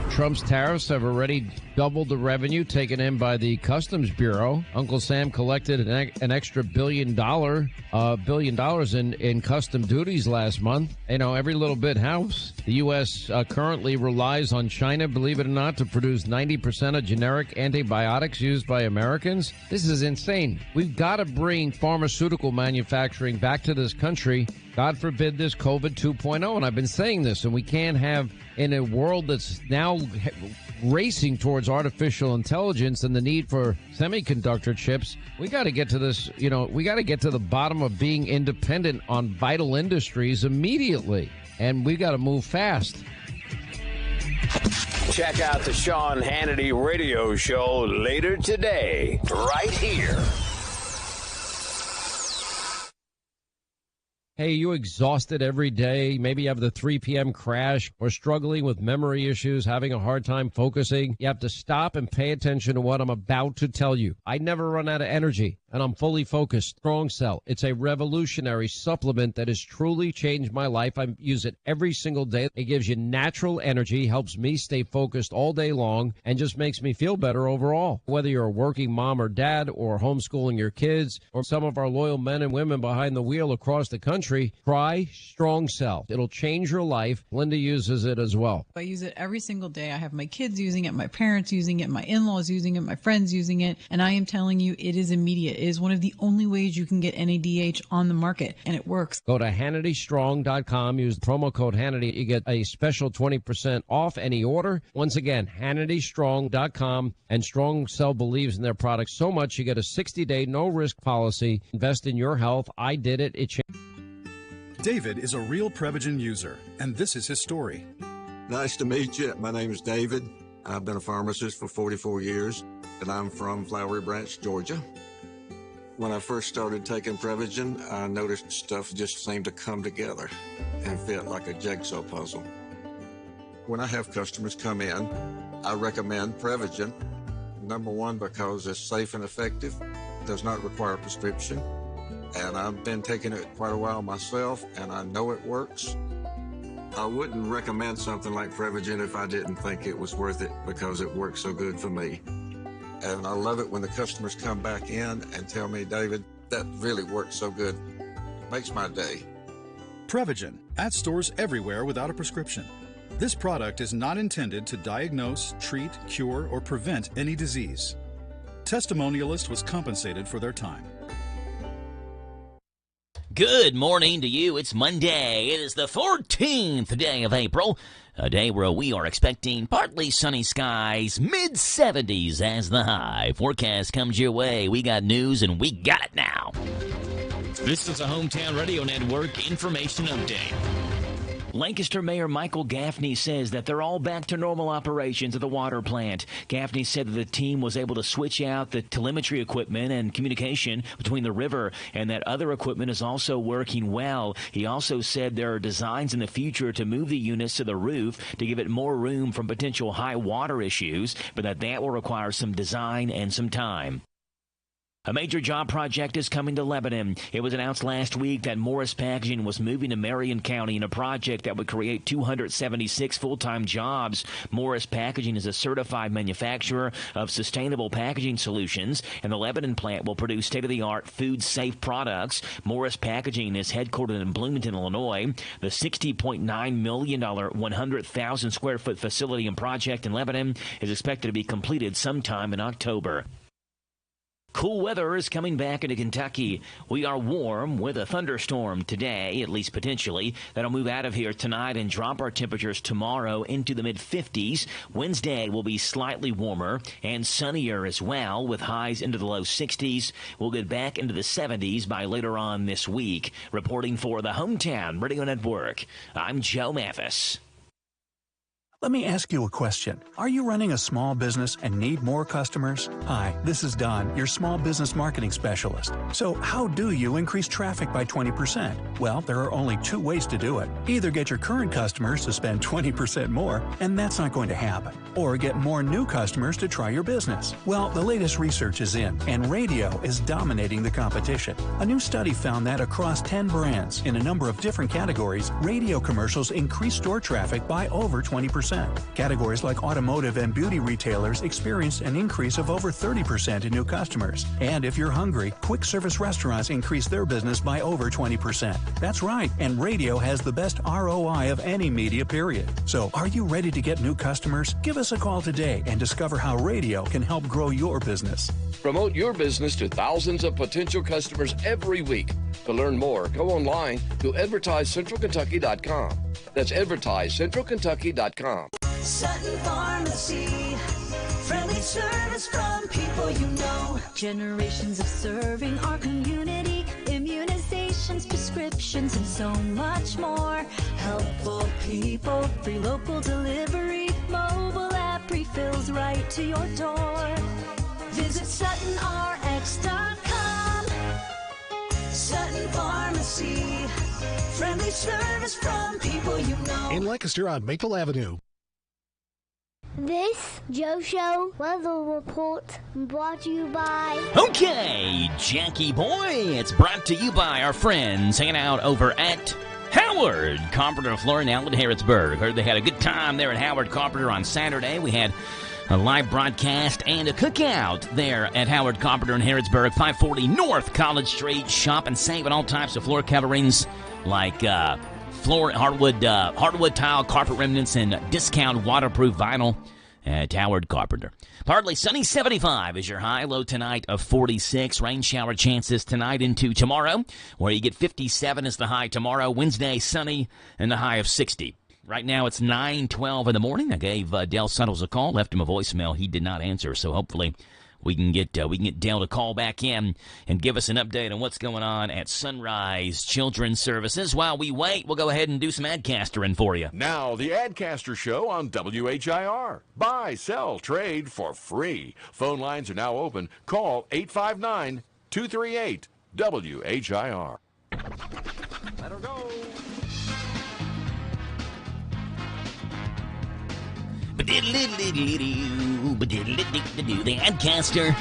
Trump's tariffs have already doubled the revenue taken in by the Customs Bureau. Uncle Sam collected an extra $1 billion in custom duties last month. You know, every little bit helps. The U.S. Currently relies on China, believe it or not, to produce 90% of generic antibiotics used by Americans. This is insane. We've got to bring pharmaceutical manufacturing back to this country. God forbid this COVID 2.0. And I've been saying this, and we can't have, in a world that's now racing towards artificial intelligence and the need for semiconductor chips, we got to get to this, we got to get to the bottom of being independent on vital industries immediately. And we got to move fast.
Check out the Sean Hannity radio show later today, right here.
Hey, you exhausted every day? Maybe you have the 3 p.m. crash or struggling with memory issues, having a hard time focusing. You have to stop and pay attention to what I'm about to tell you. I never run out of energy, and I'm fully focused. Strong Cell. It's a revolutionary supplement that has truly changed my life. I use it every single day. It gives you natural energy, helps me stay focused all day long, and just makes me feel better overall. Whether you're a working mom or dad or homeschooling your kids or some of our loyal men and women behind the wheel across the country, try Strong Cell. It'll change your life. Linda uses it as well.
I use it every single day. I have my kids using it, my parents using it, my in-laws using it, my friends using it, and I am telling you, it is immediate. It is one of the only ways you can get NADH on the market, and it works.
Go to HannityStrong.com. Use the promo code Hannity. You get a special 20% off any order. Once again, HannityStrong.com. And Strong Cell believes in their products so much, you get a 60-day no-risk policy. Invest in your health. I did it. It changed.
David is a real Prevagen user, and this is his story.
Nice to meet you. My name is David. I've been a pharmacist for 44 years, and I'm from Flowery Branch, Georgia. When I first started taking Prevagen, I noticed stuff just seemed to come together and fit like a jigsaw puzzle. When I have customers come in, I recommend Prevagen. Number one, because it's safe and effective, does not require a prescription. And I've been taking it quite a while myself, and I know it works. I wouldn't recommend something like Prevagen if I didn't think it was worth it, because it works so good for me. And I love it when the customers come back in and tell me, David, that really worked so good. Makes my day.
Prevagen, at stores everywhere without a prescription. This product is not intended to diagnose, treat, cure, or prevent any disease. Testimonialist was compensated for their time.
Good morning to you. It's Monday. It is the 14th day of April, a day where we are expecting partly sunny skies, mid-70s as the high. Forecast comes your way. We got news, and we got it now. This is a Hometown Radio Network information update. Lancaster Mayor Michael Gaffney says that they're all back to normal operations at the water plant. Gaffney said that the team was able to switch out the telemetry equipment and communication between the river, and that other equipment is also working well. He also said there are designs in the future to move the units to the roof to give it more room from potential high water issues, but that will require some design and some time. A major job project is coming to Lebanon. It was announced last week that Morris Packaging was moving to Marion County in a project that would create 276 full-time jobs. Morris Packaging is a certified manufacturer of sustainable packaging solutions, and the Lebanon plant will produce state-of-the-art food-safe products. Morris Packaging is headquartered in Bloomington, Illinois. The $60.9 million, 100,000-square-foot facility and project in Lebanon is expected to be completed sometime in October. Cool weather is coming back into Kentucky. We are warm with a thunderstorm today, at least potentially. That'll move out of here tonight and drop our temperatures tomorrow into the mid-50s. Wednesday will be slightly warmer and sunnier as well, with highs into the low 60s. We'll get back into the 70s by later on this week. Reporting for the Hometown Radio Network, I'm Joe Mathis.
Let me ask you a question. Are you running a small business and need more customers? Hi, this is Don, your small business marketing specialist. So how do you increase traffic by 20%? Well, there are only two ways to do it. Either get your current customers to spend 20% more, and that's not going to happen. Or get more new customers to try your business. Well, the latest research is in, and radio is dominating the competition. A new study found that across 10 brands in a number of different categories, radio commercials increased store traffic by over 20%. Categories like automotive and beauty retailers experienced an increase of over 30% in new customers. And if you're hungry, quick service restaurants increased their business by over 20%. That's right, and radio has the best ROI of any media period. So are you ready to get new customers? Give us a call today and discover how radio can help grow your business.
Promote your business to thousands of potential customers every week. To learn more, go online to advertisecentralkentucky.com. That's advertisecentralkentucky.com.
Sutton Pharmacy, friendly service from people you know. Generations of serving our community, immunizations, prescriptions, and so much more. Helpful people, free local delivery, mobile app refills right to your door. Visit SuttonRx.com. Sutton Pharmacy, Friendly service from people you know.
In Lancaster on Maple Avenue.
This Joe Show weather report brought to you by...
Okay, Jackie boy, it's brought to you by our friends hanging out over at Howard Carpenter Floor in Allen Harrodsburg. Heard they had a good time there at Howard Carpenter on Saturday. We had a live broadcast and a cookout there at Howard Carpenter in Harrodsburg, 540 North College Street. Shop and save on all types of floor coverings like hardwood tile, carpet remnants, and discount waterproof vinyl at Howard Carpenter. Partly sunny, 75 is your high. Low tonight of 46. Rain shower chances tonight into tomorrow, where you get 57 as the high tomorrow. Wednesday, sunny, and the high of 60. Right now, it's 9:12 in the morning. I gave Dale Suttles a call, left him a voicemail. He did not answer, so hopefully we can get Dale to call back in and give us an update on what's going on at Sunrise Children's Services. While we wait, we'll go ahead and do some adcastering for you.
Now, the Adcaster Show on WHIR. Buy, sell, trade for free. Phone lines are now open. Call 859-238-WHIR. Let her go.
The Adcaster.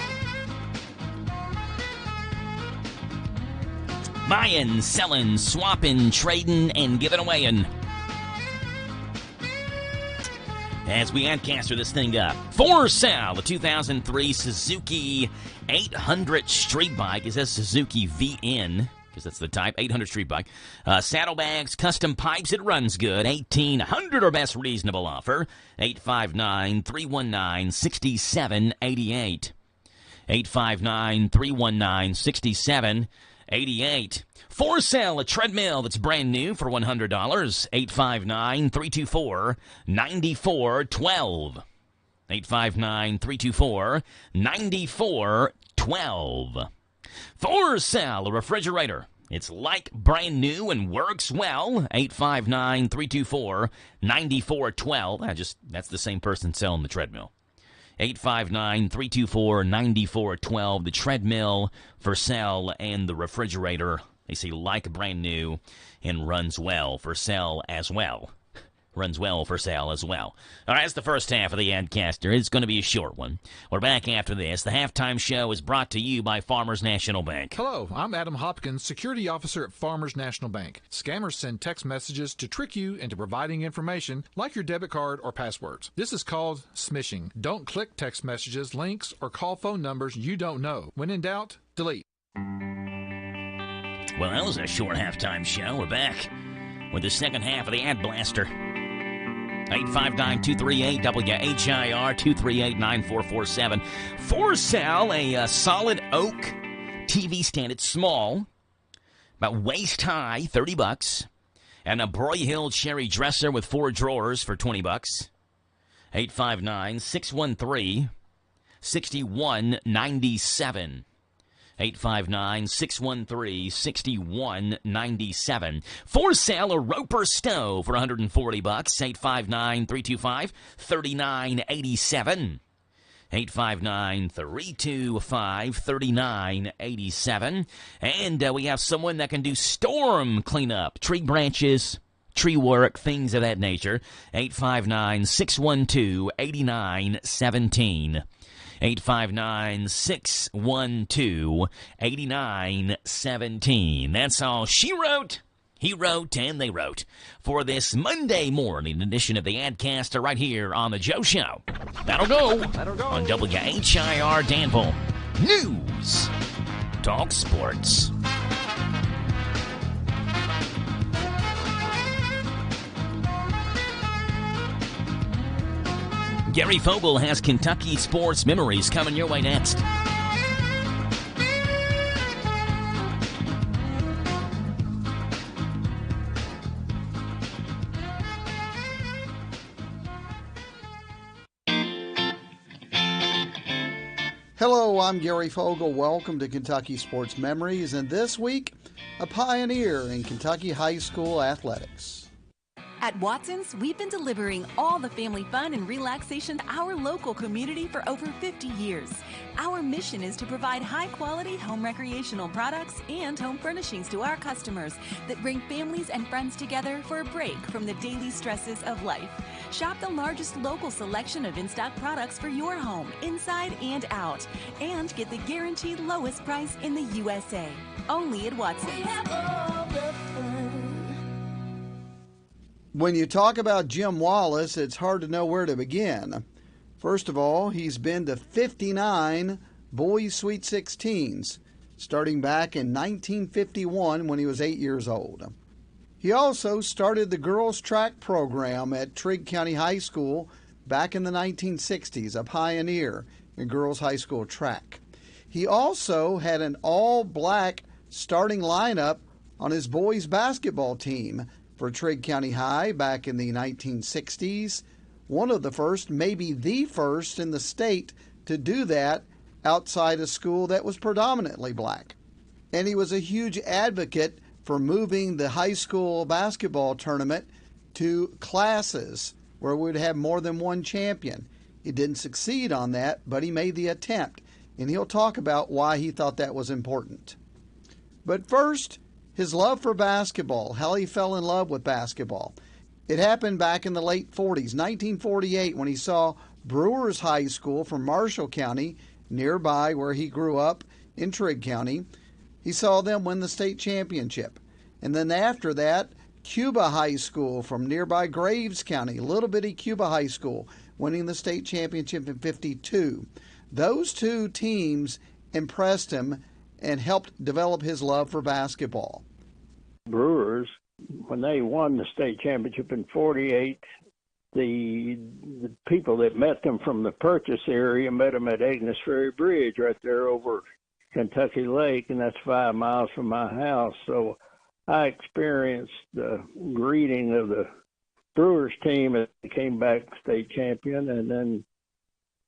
Buying, selling, swapping, trading, and giving away. As we Adcaster this thing up. For sale, the 2003 Suzuki 800 street bike. It says Suzuki VN, because that's the type, 800 street bike. Saddlebags, custom pipes, it runs good. $1,800 or best reasonable offer. 859-319-6788. 859-319-6788. For sale, a treadmill that's brand new for $100. 859-324-9412. 859-324-9412. For sale, a refrigerator. It's like brand new and works well. 859-324-9412. That's the same person selling the treadmill. 859-324-9412. The treadmill for sale and the refrigerator. They say like brand new and runs well for sale as well. Runs well for sale as well. All right, that's the first half of the Adcaster. It's going to be a short one. We're back after this. The halftime show is brought to you by Farmers National Bank.
Hello, I'm Adam Hopkins, security officer at Farmers National Bank. Scammers send text messages to trick you into providing information like your debit card or passwords. This is called smishing. Don't click text messages, links, or call phone numbers you don't know. When in doubt, delete.
Well, that was a short halftime show. We're back with the second half of the Ad Blaster. 859-238-WHIR, 238-9447. For sale, a solid oak TV stand. It's small, about waist high, $30. And a Broyhill cherry dresser with 4 drawers for $20. 859-613-6197. 859-613-6197. For sale, a Roper stove for $140. 859-325-3987. 859-325-3987. And we have someone that can do storm cleanup, tree branches, tree work, things of that nature. 859-612-8917. 859-612-8917. That's all she wrote, he wrote, and they wrote for this Monday morning edition of the Adcaster right here on The Joe Show. That'll go on WHIR Danville. News. Talk sports. Gary Fogle has Kentucky sports memories coming your way next.
Hello, I'm Gary Fogle. Welcome to Kentucky Sports Memories, and this week, a pioneer in Kentucky high school athletics.
At Watson's, we've been delivering all the family fun and relaxation to our local community for over 50 years. Our mission is to provide high-quality home recreational products and home furnishings to our customers that bring families and friends together for a break from the daily stresses of life. Shop the largest local selection of in-stock products for your home, inside and out, and get the guaranteed lowest price in the USA. Only at Watson's. We have all the fun.
When you talk about Jim Wallace, it's hard to know where to begin. First of all, he's been to 59 boys' Sweet 16s, starting back in 1951 when he was 8 years old. He also started the girls' track program at Trigg County High School back in the 1960s, a pioneer in girls' high school track. He also had an all-black starting lineup on his boys' basketball team for Trigg County High back in the 1960s. One of the first, maybe the first in the state to do that outside a school that was predominantly black. And he was a huge advocate for moving the high school basketball tournament to classes where we would have more than one champion. He didn't succeed on that, but he made the attempt, and he'll talk about why he thought that was important. But first, his love for basketball, how he fell in love with basketball. It happened back in the late 40s, 1948, when he saw Brewers High School from Marshall County, nearby where he grew up in Trigg County. He saw them win the state championship. And then after that, Cuba High School from nearby Graves County, little bitty Cuba High School, winning the state championship in 52. Those two teams impressed him and helped develop his love for basketball.
Brewers, when they won the state championship in 48, the people that met them from the Purchase area met them at Agnes Ferry Bridge right there over Kentucky Lake, and that's 5 miles from my house. So I experienced the greeting of the Brewers team as they came back state champion, and then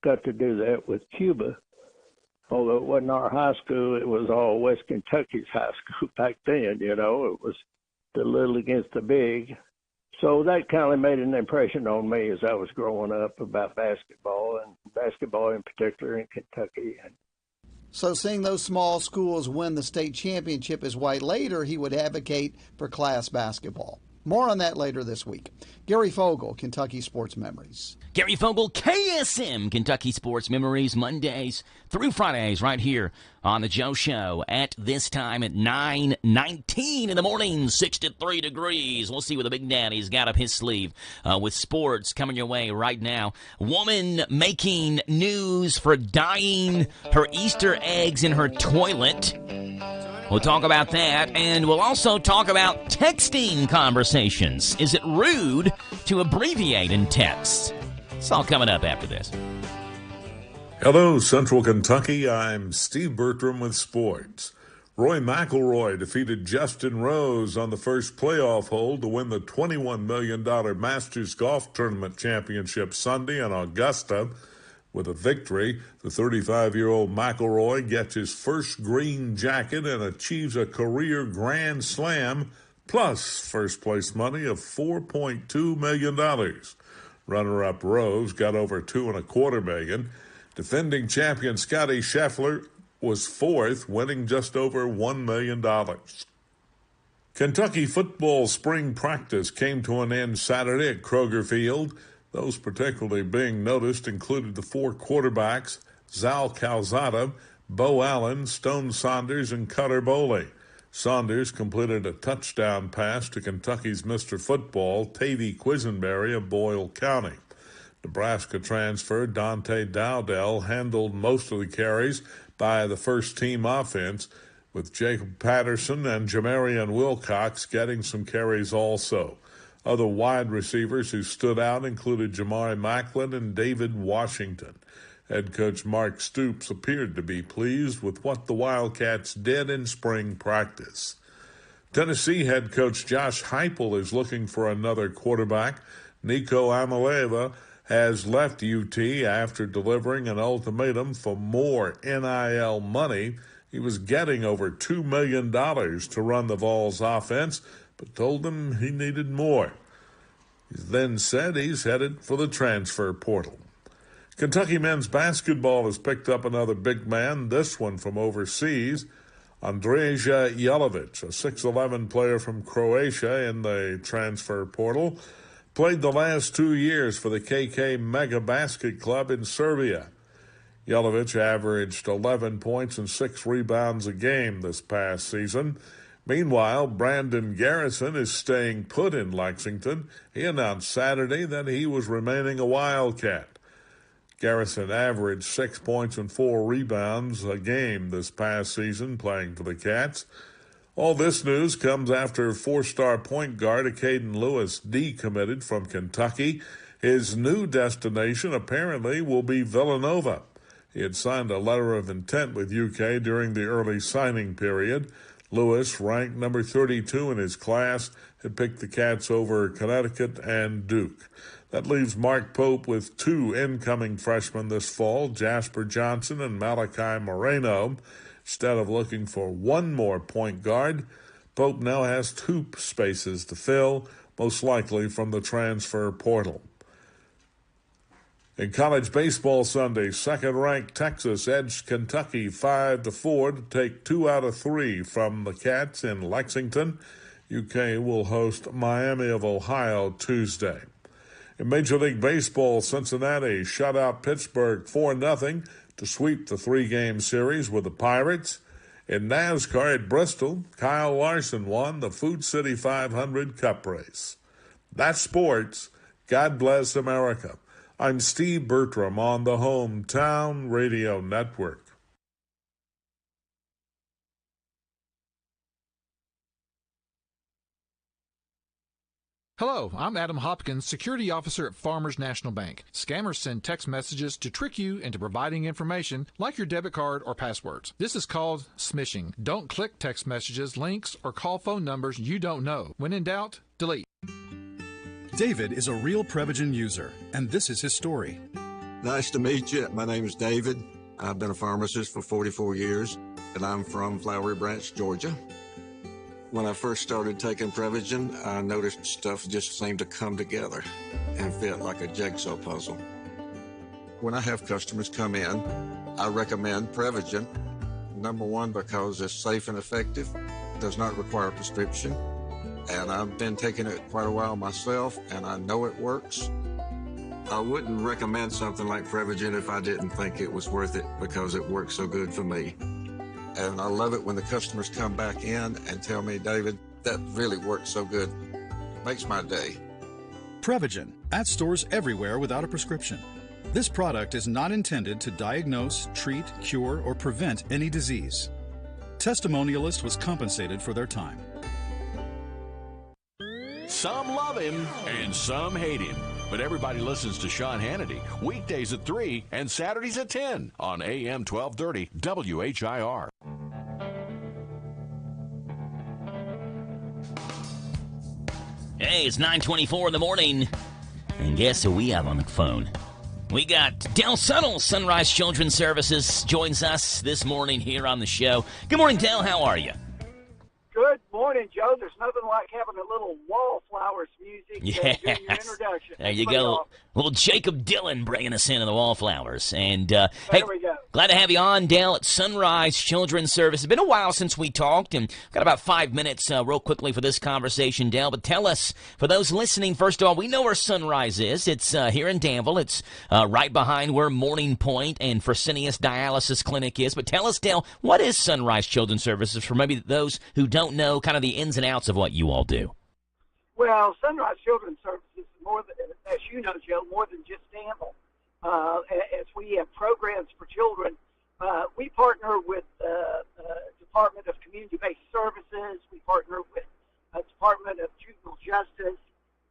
got to do that with Cuba. Although it wasn't our high school, it was all West Kentucky's high school back then, you know. It was the little against the big. So that kind of made an impression on me as I was growing up about basketball, and basketball in particular in Kentucky.
So seeing those small schools win the state championship is why later he would advocate for class basketball. More on that later this week. Gary Fogle, Kentucky Sports Memories.
Gary Fogle, KSM, Kentucky Sports Memories, Mondays through Fridays right here on The Joe Show at this time at 9:19 in the morning, 63 degrees. We'll see what the Big Daddy's got up his sleeve with sports coming your way right now. Woman making news for dyeing her Easter eggs in her toilet. We'll talk about that, and we'll also talk about texting conversations. Is it rude to abbreviate in texts? It's all coming up after this.
Hello, Central Kentucky. I'm Steve Bertram with sports. Roy McIlroy defeated Justin Rose on the first playoff hole to win the $21 million Masters Golf Tournament Championship Sunday in Augusta. With a victory, the 35-year-old McIlroy gets his first green jacket and achieves a career Grand Slam, plus first-place money of $4.2 million. Runner-up Rose got over $2.25 million. Defending champion Scotty Scheffler was fourth, winning just over $1 million. Kentucky football spring practice came to an end Saturday at Kroger Field. Those particularly being noticed included the four quarterbacks, Zal Calzada, Bo Allen, Stone Saunders, and Cutter Boley. Saunders completed a touchdown pass to Kentucky's Mr. Football, Tavy Quisenberry of Boyle County. Nebraska transfer Dante Dowdell handled most of the carries by the first-team offense, with Jacob Patterson and Jamarian Wilcox getting some carries also. Other wide receivers who stood out included Jamari Macklin and David Washington. Head coach Mark Stoops appeared to be pleased with what the Wildcats did in spring practice. Tennessee head coach Josh Heupel is looking for another quarterback. Nico Amaleva has left UT after delivering an ultimatum for more NIL money. He was getting over $2 million to run the Vols offense, but told them he needed more. He then said he's headed for the transfer portal. Kentucky men's basketball has picked up another big man, this one from overseas. Andrija Jelovic, a 6'11 player from Croatia in the transfer portal, played the last 2 years for the KK Mega Basket Club in Serbia. Jelovic averaged 11 points and 6 rebounds a game this past season. Meanwhile, Brandon Garrison is staying put in Lexington. He announced Saturday that he was remaining a Wildcat. Garrison averaged 6 points and 4 rebounds a game this past season playing for the Cats. All this news comes after 4-star point guard Caden Lewis decommitted from Kentucky. His new destination apparently will be Villanova. He had signed a letter of intent with UK during the early signing period. Lewis, ranked number 32 in his class, had picked the Cats over Connecticut and Duke. That leaves Mark Pope with 2 incoming freshmen this fall, Jasper Johnson and Malachi Moreno. Instead of looking for one more point guard, Pope now has 2 spaces to fill, most likely from the transfer portal. In college baseball Sunday, second-ranked Texas edged Kentucky 5-4 to take 2 out of 3 from the Cats in Lexington. UK will host Miami of Ohio Tuesday. In Major League Baseball, Cincinnati shut out Pittsburgh 4-0 to sweep the 3-game series with the Pirates. In NASCAR at Bristol, Kyle Larson won the Food City 500 Cup race. That's sports. God bless America. I'm Steve Bertram on the Hometown Radio Network.
Hello, I'm Adam Hopkins, Security Officer at Farmers National Bank. Scammers send text messages to trick you into providing information like your debit card or passwords. This is called smishing. Don't click text messages, links, or call phone numbers you don't know. When in doubt, delete.
David is a real Prevagen user, and this is his story.
Nice to meet you. My name is David. I've been a pharmacist for 44 years, and I'm from Flowery Branch, Georgia. When I first started taking Prevagen, I noticed stuff just seemed to come together and fit like a jigsaw puzzle. When I have customers come in, I recommend Prevagen. Number one, because it's safe and effective, does not require a prescription, and I've been taking it quite a while myself, and I know it works. I wouldn't recommend something like Prevagen if I didn't think it was worth it because it works so good for me. And I love it when the customers come back in and tell me, David, that really works so good. Makes my day.
Prevagen, at stores everywhere without a prescription. This product is not intended to diagnose, treat, cure, or prevent any disease. Testimonialist was compensated for their time.
Some love him and some hate him. But everybody listens to Sean Hannity weekdays at 3 and Saturdays at 10 on AM 1230 WHIR.
Hey, it's 9:24 in the morning, and guess who we have on the phone? We got Dale Sunnell, Sunrise Children's Services, joins us this morning here on the show. Good morning, Dale. How are you?
Good morning, Joe. There's nothing like having a little Wallflowers music
yes.
during your introduction.
There you go. Little Jacob Dylan bringing us into the Wallflowers. And,
there
hey,
we go.
Glad to have you on, Dale, at Sunrise Children's Service. It's been a while since we talked, and got about 5 minutes real quickly for this conversation, Dale. But tell us, for those listening, first of all, we know where Sunrise is. It's here in Danville. It's right behind where Morning Point and Fresenius Dialysis Clinic is. But tell us, Dale, what is Sunrise Children's Services for maybe those who don't know kind of the ins and outs of what you all do?
Well, Sunrise Children's Services is more than, as you know, Joe, more than just Danville. As we have programs for children, we partner with Department of Community-Based Services. We partner with Department of Juvenile Justice,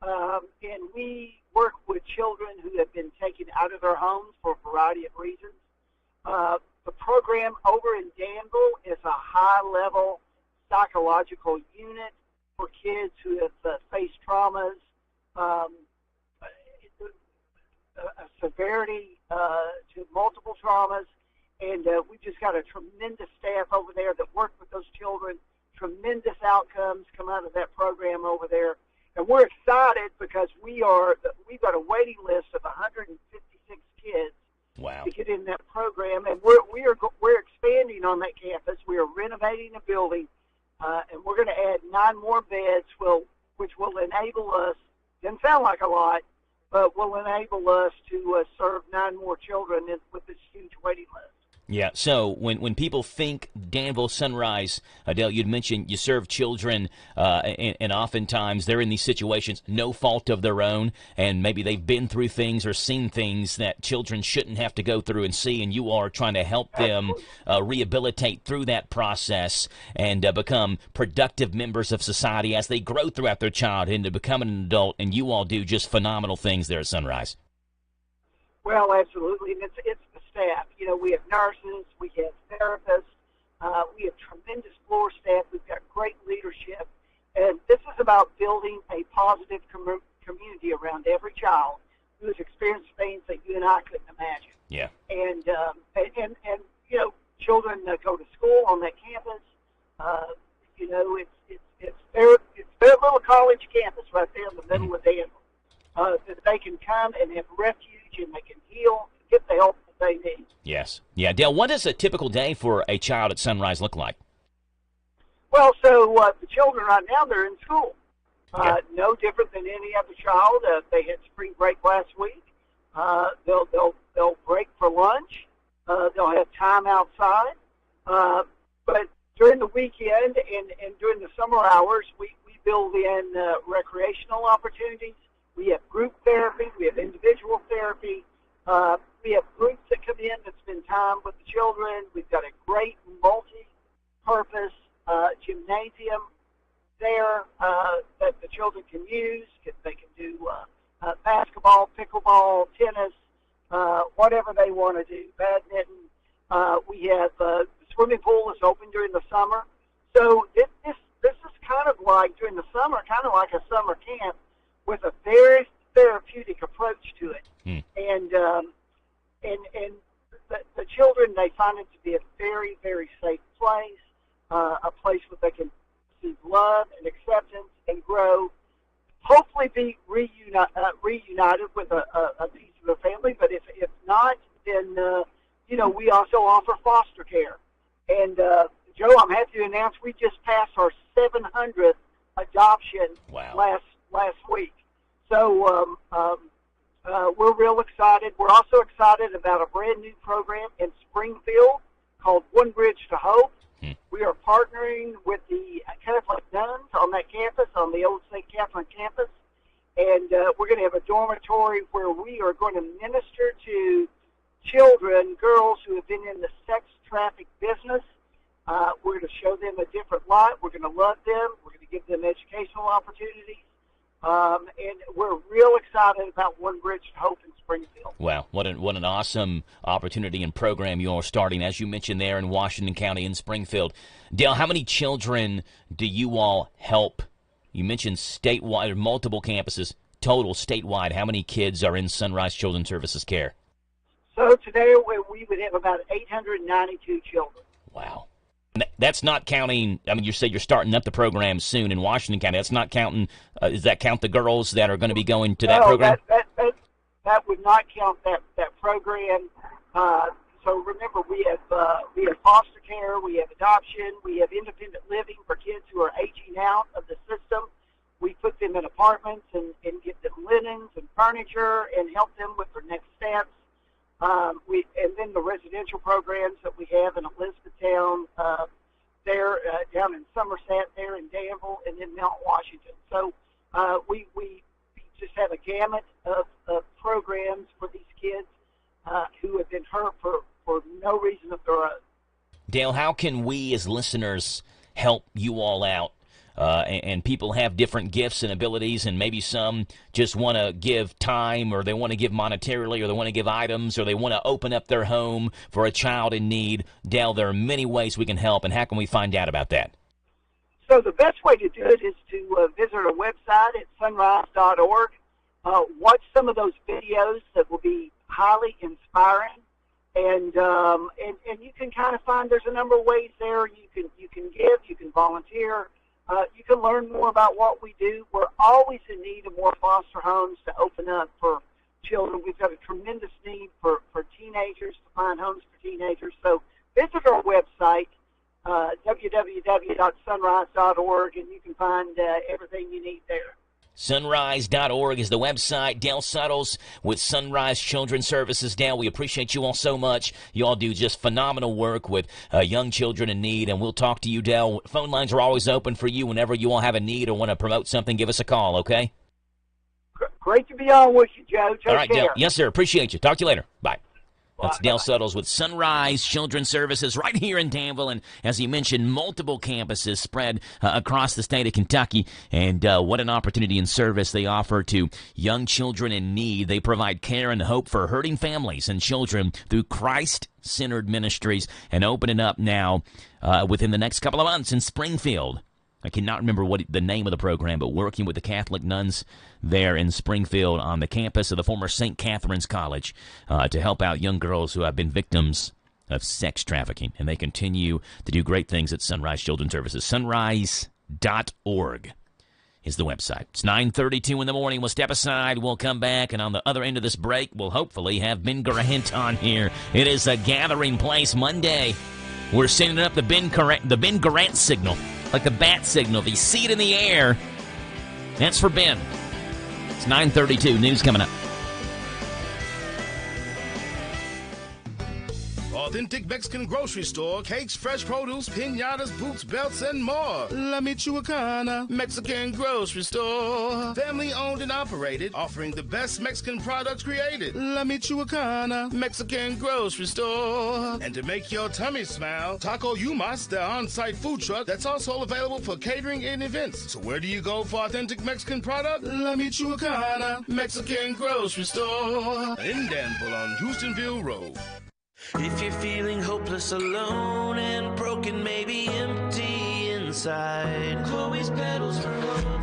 and we work with children who have been taken out of their homes for a variety of reasons. The program over in Danville is a high-level psychological unit for kids who have faced traumas, a severity to multiple traumas, and we've just got a tremendous staff over there that work with those children. Tremendous outcomes come out of that program over there, And we're excited because we've got a waiting list of 156 kids
wow.
to get in that program, and we're expanding on that campus. We are renovating a building, and we're going to add 9 more beds, which will enable us. Doesn't sound like a lot, but will enable us to serve 9 more children with this huge waiting list.
Yeah, so when people think Danville Sunrise, Dale, you'd mentioned you serve children, and oftentimes they're in these situations, no fault of their own, and maybe they've been through things or seen things that children shouldn't have to go through and see, and you are trying to help them rehabilitate through that process and become productive members of society as they grow throughout their childhood into becoming an adult, and you all do just phenomenal things there at Sunrise.
Well, absolutely, and it's the staff. You know, we have nurses, we have therapists, we have tremendous floor staff. We've got great leadership, and this is about building a positive community around every child who has experienced things that you and I couldn't imagine.
Yeah.
And you know, children go to school on that campus. You know, it's their little college campus right there in the middle of Danville. That they can come and have refuge and they can heal, get the help that they need.
Yes. Yeah. Dale, what does a typical day for a child at Sunrise look like?
Well, so the children right now, they're in school. No different than any other child. They had spring break last week. They'll break for lunch. They'll have time outside. But during the weekend and during the summer hours, we build in recreational opportunities. We have group therapy. We have individual therapy. We have groups that come in that spend time with the children. We've got a great multi-purpose gymnasium there that the children can use. They can do basketball, pickleball, tennis, whatever they want to do, badminton. We have the swimming pool is open during the summer. So this is kind of like, during the summer, kind of like a summer camp with a very therapeutic approach to it. And the children, they find it to be a very, very safe place, a place where they can receive love and acceptance and grow, hopefully be reunited with a piece of their family. But if not, then, you know, we also offer foster care. And, Joe, I'm happy to announce we just passed our 700th adoption last week. So we're real excited. We're also excited about a brand new program in Springfield called One Bridge to Hope. We are partnering with the Catholic nuns on that campus, on the old St. Catherine campus. And we're going to have a dormitory where we are going to minister to children, girls who have been in the sex traffic business. We're going to show them a different light. We're going to love them. We're going to give them educational opportunities. And we're real excited about One Bridge to Hope in Springfield.
Wow, what an awesome opportunity and program you are starting, as you mentioned there in Washington County in Springfield. Dale, how many children do you all help? You mentioned statewide, multiple campuses, total statewide. How many kids are in Sunrise Children's Services care?
So today we would have about 892 children.
Wow. That's not counting, I mean, you say you're starting up the program soon in Washington County. That's not counting, does that count the girls that are going to be going to that program?
That would not count that program. So remember, we have foster care, we have adoption, we have independent living for kids who are aging out of the system. We put them in apartments and give them linens and furniture and help them with their next steps. And then the residential programs that we have in Elizabethtown, there down in Somerset, there in Danville, and in Mount Washington. So we just have a gamut of programs for these kids who have been hurt for no reason of their own.
Dale, how can we as listeners help you all out? And people have different gifts and abilities, and maybe some just want to give time, or they want to give monetarily, or they want to give items, or they want to open up their home for a child in need. Dale, there are many ways we can help, and how can we find out about that?
So the best way to do it is to visit our website at sunrise.org. Watch some of those videos that will be highly inspiring, and you can kind of find there's a number of ways there. You can give, you can volunteer. You can learn more about what we do. We're always in need of more foster homes to open up for children. We've got a tremendous need for teenagers, to find homes for teenagers. So visit our website, www.sunrise.org, and you can find everything you need there.
Sunrise.org is the website. Dale Suttles with Sunrise Children's Services. Dale, we appreciate you all so much. You all do just phenomenal work with young children in need, and we'll talk to you, Dale. Phone lines are always open for you. Whenever you all have a need or want to promote something, give us a call, okay?
Great to be on with you, Joe. Take
all right,
care.
Dale. Yes, sir. Appreciate you. Talk to you later. Bye. That's Dale Suttles with Sunrise Children's Services right here in Danville. And as he mentioned, multiple campuses spread across the state of Kentucky. And what an opportunity and service they offer to young children in need. They provide care and hope for hurting families and children through Christ-centered ministries, and opening up now within the next couple of months in Springfield. I cannot remember what the name of the program, but working with the Catholic nuns there in Springfield on the campus of the former St. Catherine's College to help out young girls who have been victims of sex trafficking. And they continue to do great things at Sunrise Children's Services. Sunrise.org is the website. It's 9:32 in the morning. We'll step aside. We'll come back. And on the other end of this break, we'll hopefully have Ben Grant on here. It is a gathering place Monday. We're sending up the Ben Grant signal. Like the bat signal. If you see it in the air, that's for Ben. It's 9:32. News coming up.
Authentic Mexican grocery store, cakes, fresh produce, piñatas, boots, belts, and more. La Michoacana Mexican grocery store. Family owned and operated, offering the best Mexican products created. La Michoacana Mexican grocery store. And to make your tummy smile, Taco Yumas, their on-site food truck that's also available for catering and events. So where do you go for authentic Mexican product? La Michoacana Mexican grocery store. In Danville on Houstonville Road.
If you're feeling hopeless, alone, and broken, maybe empty inside, Chloe's Petals for Hope.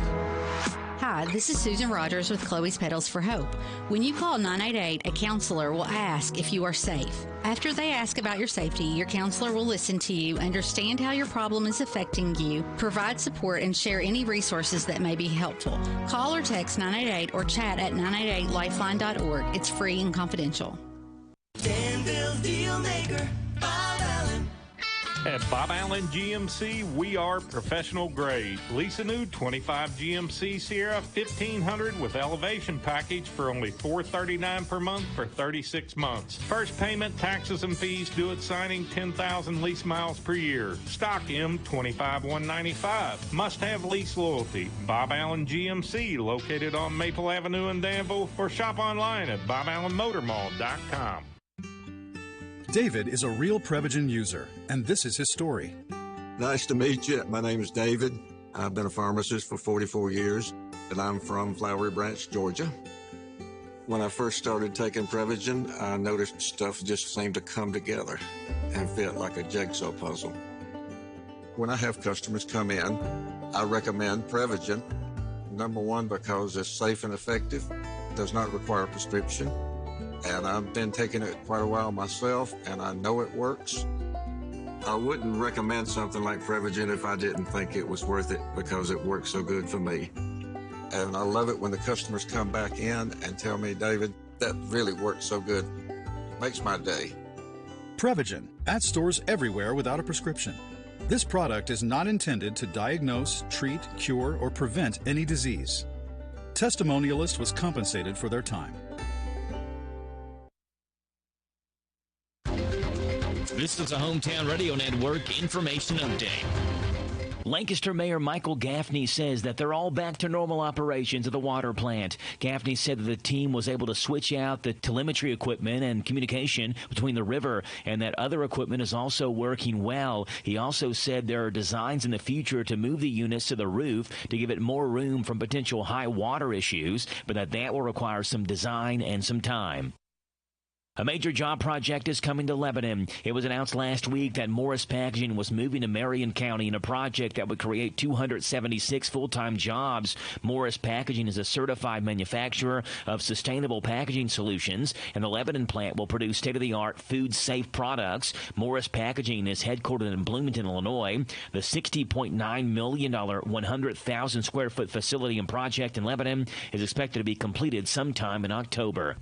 Hi, this is Susan Rogers with Chloe's Petals for Hope. When you call 988, a counselor will ask if you are safe. After they ask about your safety, your counselor will listen to you, understand how your problem is affecting you, provide support, and share any resources that may be helpful. Call or text 988 or chat at 988lifeline.org. It's free and confidential.
Danville's deal maker, Bob Allen.
At Bob Allen GMC, we are professional grade. Lisa New 25 GMC Sierra 1500 with elevation package for only $439 per month for 36 months. First payment, taxes and fees due at signing, 10,000 lease miles per year. Stock M 25 195. Must have lease loyalty. Bob Allen GMC, located on Maple Avenue in Danville, or shop online at boballenmotormall.com.
David is a real Prevagen user, and this is his story.
Nice to meet you. My name is David. I've been a pharmacist for 44 years, and I'm from Flowery Branch, Georgia. When I first started taking Prevagen, I noticed stuff just seemed to come together and fit like a jigsaw puzzle. When I have customers come in, I recommend Prevagen. Number one, because it's safe and effective, does not require a prescription. And I've been taking it quite a while myself, and I know it works. I wouldn't recommend something like Prevagen if I didn't think it was worth it, because it works so good for me. And I love it when the customers come back in and tell me, David, that really works so good. Makes my day.
Prevagen, at stores everywhere without a prescription. This product is not intended to diagnose, treat, cure, or prevent any disease. Testimonialist was compensated for their time.
This is a Hometown Radio Network information update. Lancaster Mayor Michael Gaffney says that they're all back to normal operations of the water plant. Gaffney said that the team was able to switch out the telemetry equipment and communication between the river, and that other equipment is also working well. He also said there are designs in the future to move the units to the roof to give it more room from potential high water issues, but that will require some design and some time. A major job project is coming to Lebanon. It was announced last week that Morris Packaging was moving to Marion County in a project that would create 276 full-time jobs. Morris Packaging is a certified manufacturer of sustainable packaging solutions, and the Lebanon plant will produce state-of-the-art food-safe products. Morris Packaging is headquartered in Bloomington, Illinois. The $60.9 million, 100,000 square foot facility and project in Lebanon is expected to be completed sometime in October.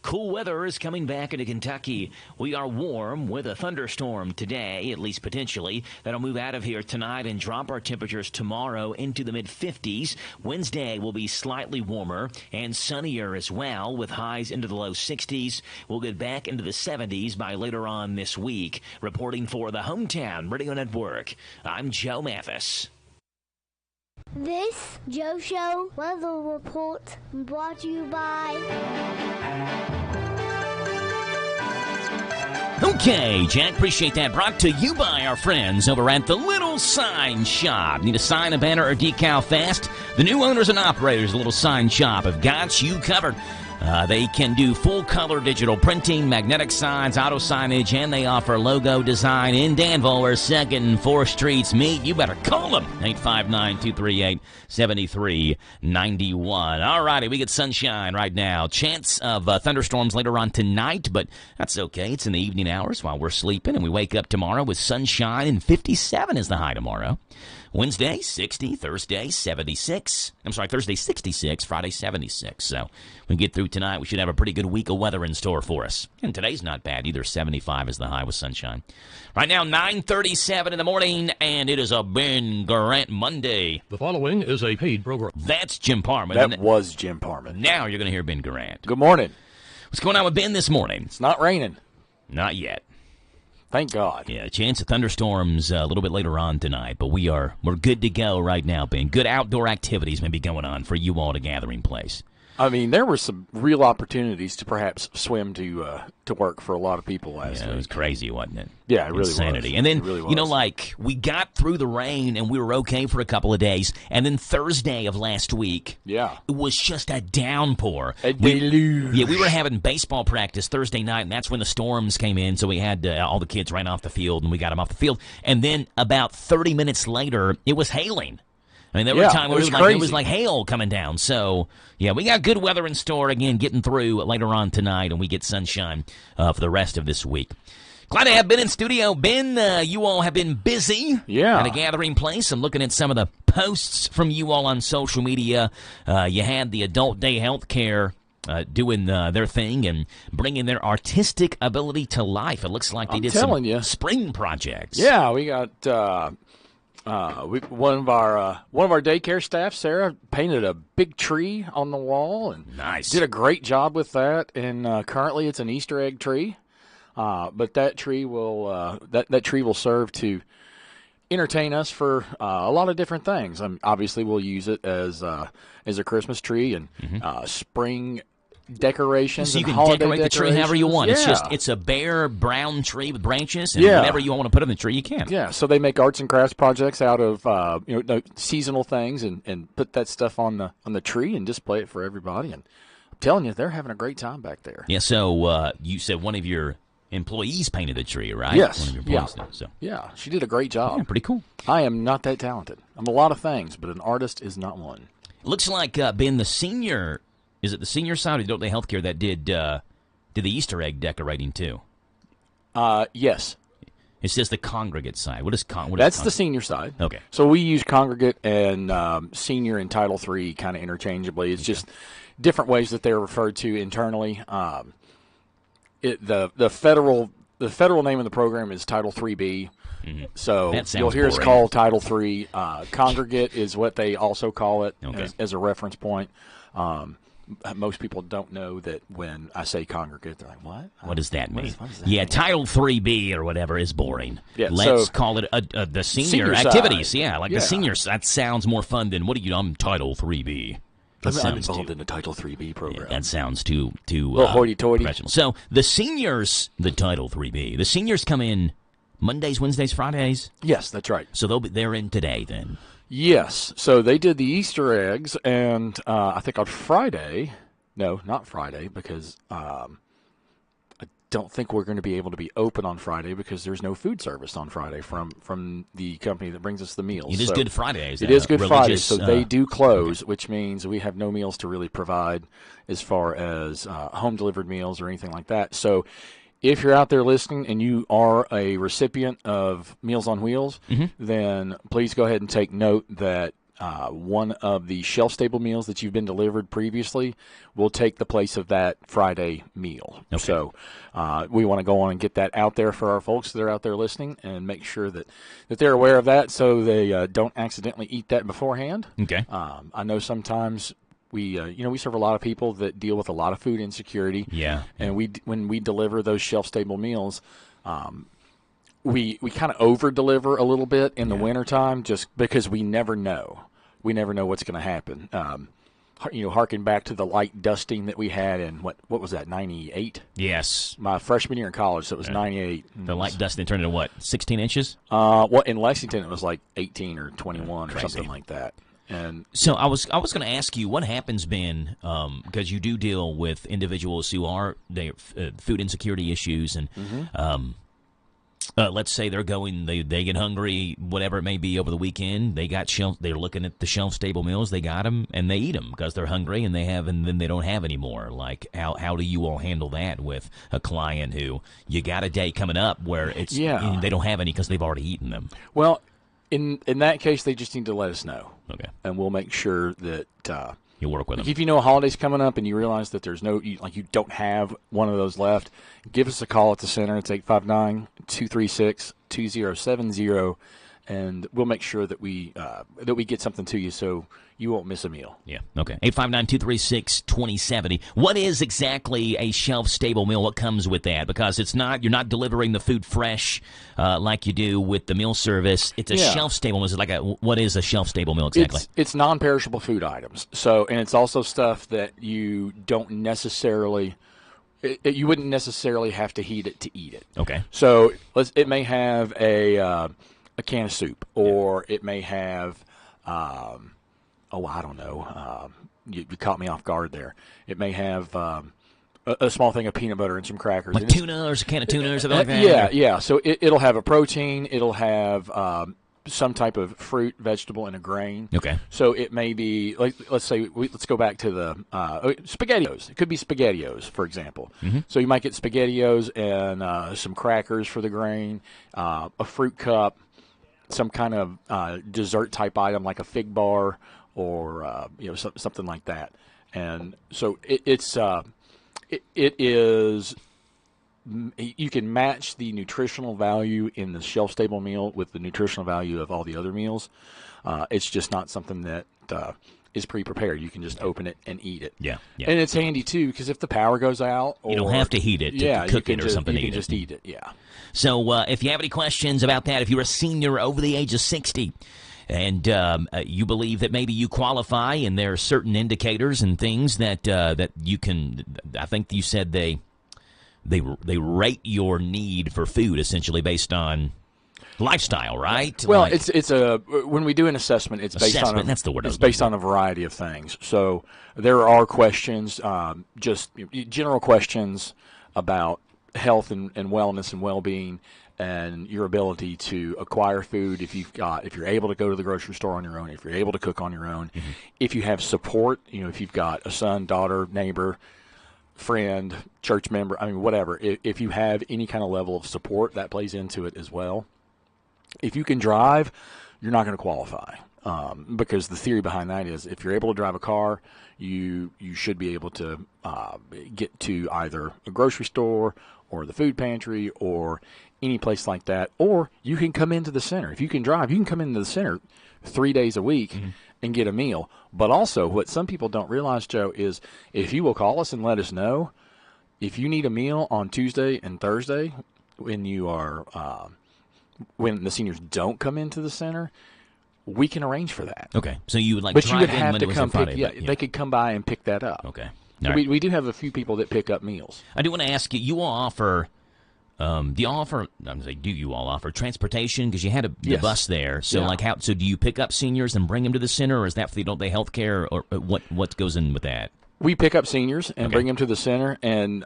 Cool weather is coming back into Kentucky. We are warm with a thunderstorm today, at least potentially. That'll move out of here tonight and drop our temperatures tomorrow into the mid-50s. Wednesday will be slightly warmer and sunnier as well, with highs into the low 60s. We'll get back into the 70s by later on this week. Reporting for the Hometown Radio Network, I'm Joe Mathis.
This Joe Show weather report brought to you by...
Okay, Jack, appreciate that. Brought to you by our friends over at the Little Sign Shop. Need a sign, a banner, or decal fast? The new owners and operators of the Little Sign Shop have got you covered. They can do full-color digital printing, magnetic signs, auto signage, and they offer logo design in Danville where 2nd and 4th Streets meet. You better call them, 859-238-7391. All righty, we get sunshine right now. Chance of thunderstorms later on tonight, but that's okay. It's in the evening hours while we're sleeping, and we wake up tomorrow with sunshine, and 57 is the high tomorrow. Wednesday, 60. Thursday, 76. Thursday, 66. Friday, 76. So when we get through tonight, we should have a pretty good week of weather in store for us. And today's not bad either. 75 is the high with sunshine. Right now, 9:37 in the morning, and it is a Ben Garant Monday.
The following is a paid program.
That's Jim Parman.
That was Jim Parman.
Now you're going to hear Ben Garant.
Good morning.
What's going on with Ben this morning?
It's not raining.
Not yet.
Thank God.
Yeah, a chance of thunderstorms a little bit later on tonight, but we're good to go right now, Ben. Good outdoor activities may be going on for you all at a gathering place.
I mean, there were some real opportunities to perhaps swim to work for a lot of people last week.
It was crazy, wasn't it?
Yeah, it really
Insanity.
was.
And then,
it really was.
we got through the rain and we were okay for a couple of days. And then Thursday of last week, it was just a downpour.
A deluge.
We were having baseball practice Thursday night, and that's when the storms came in. So we had all the kids ran off the field, and we got them off the field. And then about 30 minutes later, it was hailing. I mean, there were times where it was like hail coming down. So, we got good weather in store, again, getting through later on tonight, and we get sunshine for the rest of this week. Glad to have Ben in studio. Ben, you all have been busy at a gathering place. I'm looking at some of the posts from you all on social media. You had the Adult Day Healthcare doing their thing and bringing their artistic ability to life. It looks like they did some spring projects.
Yeah, we got... one of our daycare staff, Sarah, painted a big tree on the wall and did a great job with that. And currently, it's an Easter egg tree, but that tree will that tree will serve to entertain us for a lot of different things. Obviously, we'll use it as a Christmas tree and spring decorations.
So you
and
can decorate the
decorations.
tree however you want.
Yeah.
It's a bare brown tree with branches, and whatever you want to put on the tree, you can.
Yeah, so they make arts and crafts projects out of seasonal things and put that stuff on the tree and display it for everybody. And I'm telling you, they're having a great time back there.
Yeah. So you said one of your employees painted the tree, right?
Yes.
One of your employees
Yeah, she did a great job.
Yeah, pretty cool.
I am not that talented. I'm a lot of things, but an artist is not one.
Looks like Ben, the senior. Is it the senior side of Adult Day Healthcare that did the Easter egg decorating too?
Yes.
It says the congregate side. What is
That's the senior side.
Okay.
So we use congregate and senior and Title III kind of interchangeably. It's just different ways that they're referred to internally. The federal name of the program is Title IIIB. Mm-hmm. So you'll hear us call Title III. Congregate is what they also call it as a reference point. Most people don't know that when I say congregate, they're like, what?
What does that mean? What does that mean? Title IIIB or whatever is boring.
Yeah,
Let's call it the senior activities. Yeah, the seniors. That sounds more fun than, I'm Title IIIB.
I'm involved in the Title IIIB program.
Yeah, that sounds too
hoity-toity.
Professional. So the seniors, the Title IIIB, the seniors come in Mondays, Wednesdays, Fridays?
Yes, that's right.
So they're in today then?
Yes. So they did the Easter eggs, and I think on Friday – no, not Friday because don't think we're going to be able to be open on Friday because there's no food service on Friday from the company that brings us the meals.
It is Good Friday.
It is Good Friday, so they do close, which means we have no meals to really provide as far as home-delivered meals or anything like that. So if you're out there listening and you are a recipient of Meals on Wheels, then please go ahead and take note that one of the shelf-stable meals that you've been delivered previously will take the place of that Friday meal. Okay. So we want to go on and get that out there for our folks that are out there listening and make sure that they're aware of that so they don't accidentally eat that beforehand.
Okay.
I know sometimes we serve a lot of people that deal with a lot of food insecurity.
Yeah.
And when we deliver those shelf-stable meals, we kind of over-deliver a little bit in the wintertime just because we never know. We never know what's going to happen. Harken back to the light dusting that we had in, what was that, 98?
Yes.
My freshman year in college, so it was 98.
The light dusting turned into what, 16 inches?
Well, in Lexington, it was like 18 or 21 or something like that. And
so I was going to ask you what happens, Ben, because you do deal with individuals who are food insecurity issues, and let's say they're going, they get hungry, whatever it may be, over the weekend. They're looking at the shelf-stable meals. They got them, and they eat them because they're hungry, and then they don't have any more. Like, how do you all handle that with a client who you got a day coming up where it's they don't have any because they've already eaten them?
Well, in that case, they just need to let us know.
Okay.
And we'll make sure that
you'll work with them.
If you know a holiday's coming up and you realize that there's you don't have one of those left, give us a call at the center. It's 859-236-2070, and we'll make sure that we get something to you so you won't miss a meal.
Yeah. Okay. 859-236-2070. What is exactly a shelf-stable meal? What comes with that? Because you're not delivering the food fresh like you do with the meal service. It's a shelf-stable meal. What is a shelf-stable meal exactly?
It's non-perishable food items. So, and it's also stuff that you don't necessarily. You wouldn't necessarily have to heat it to eat it.
Okay.
So it may have a can of soup, or it may have. I don't know. You caught me off guard there. It may have a small thing of peanut butter and some crackers.
Like tuna or a can of tuna or something like that?
Yeah. So it'll have a protein. It'll have some type of fruit, vegetable, and a grain.
Okay.
So it may be, let's go back to the SpaghettiOs. It could be SpaghettiOs, for example. So you might get SpaghettiOs and some crackers for the grain, a fruit cup, some kind of dessert-type item like a fig bar, or something like that. And so it is. You can match the nutritional value in the shelf-stable meal with the nutritional value of all the other meals. It's just not something that is pre-prepared. You can just open it and eat it.
Yeah.
And it's handy too because if the power goes out,
you don't have to heat it to cook it or something.
You can just eat it. Yeah.
So if you have any questions about that, if you're a senior over the age of 60. And you believe that maybe you qualify, and there are certain indicators and things that you can. I think you said they rate your need for food essentially based on lifestyle, right?
Well, it's when we do an assessment, it's based on
that's the word.
It's based on a variety of things. So there are questions, just general questions about health and wellness and well-being, and your ability to acquire food if you're able to go to the grocery store on your own, if you're able to cook on your own, if you have support, if you've got a son, daughter, neighbor, friend, church member, whatever. If you have any kind of level of support, that plays into it as well. If you can drive, you're not going to qualify, because the theory behind that is if you're able to drive a car, you should be able to get to either a grocery store or the food pantry or any place like that, or you can come into the center. If you can drive, you can come into the center 3 days a week and get a meal. But also, what some people don't realize, Joe, is if you will call us and let us know if you need a meal on Tuesday and Thursday when when the seniors don't come into the center, we can arrange for that.
Okay, so you would
but you would have to come pick. They could come by and pick that up.
Okay,
so we do have a few people that pick up meals.
I do want to ask you. You all offer. Do you all offer transportation? Because you had the bus there. So So do you pick up seniors and bring them to the center, or is that for the health care, or what goes in with that?
We pick up seniors and bring them to the center, and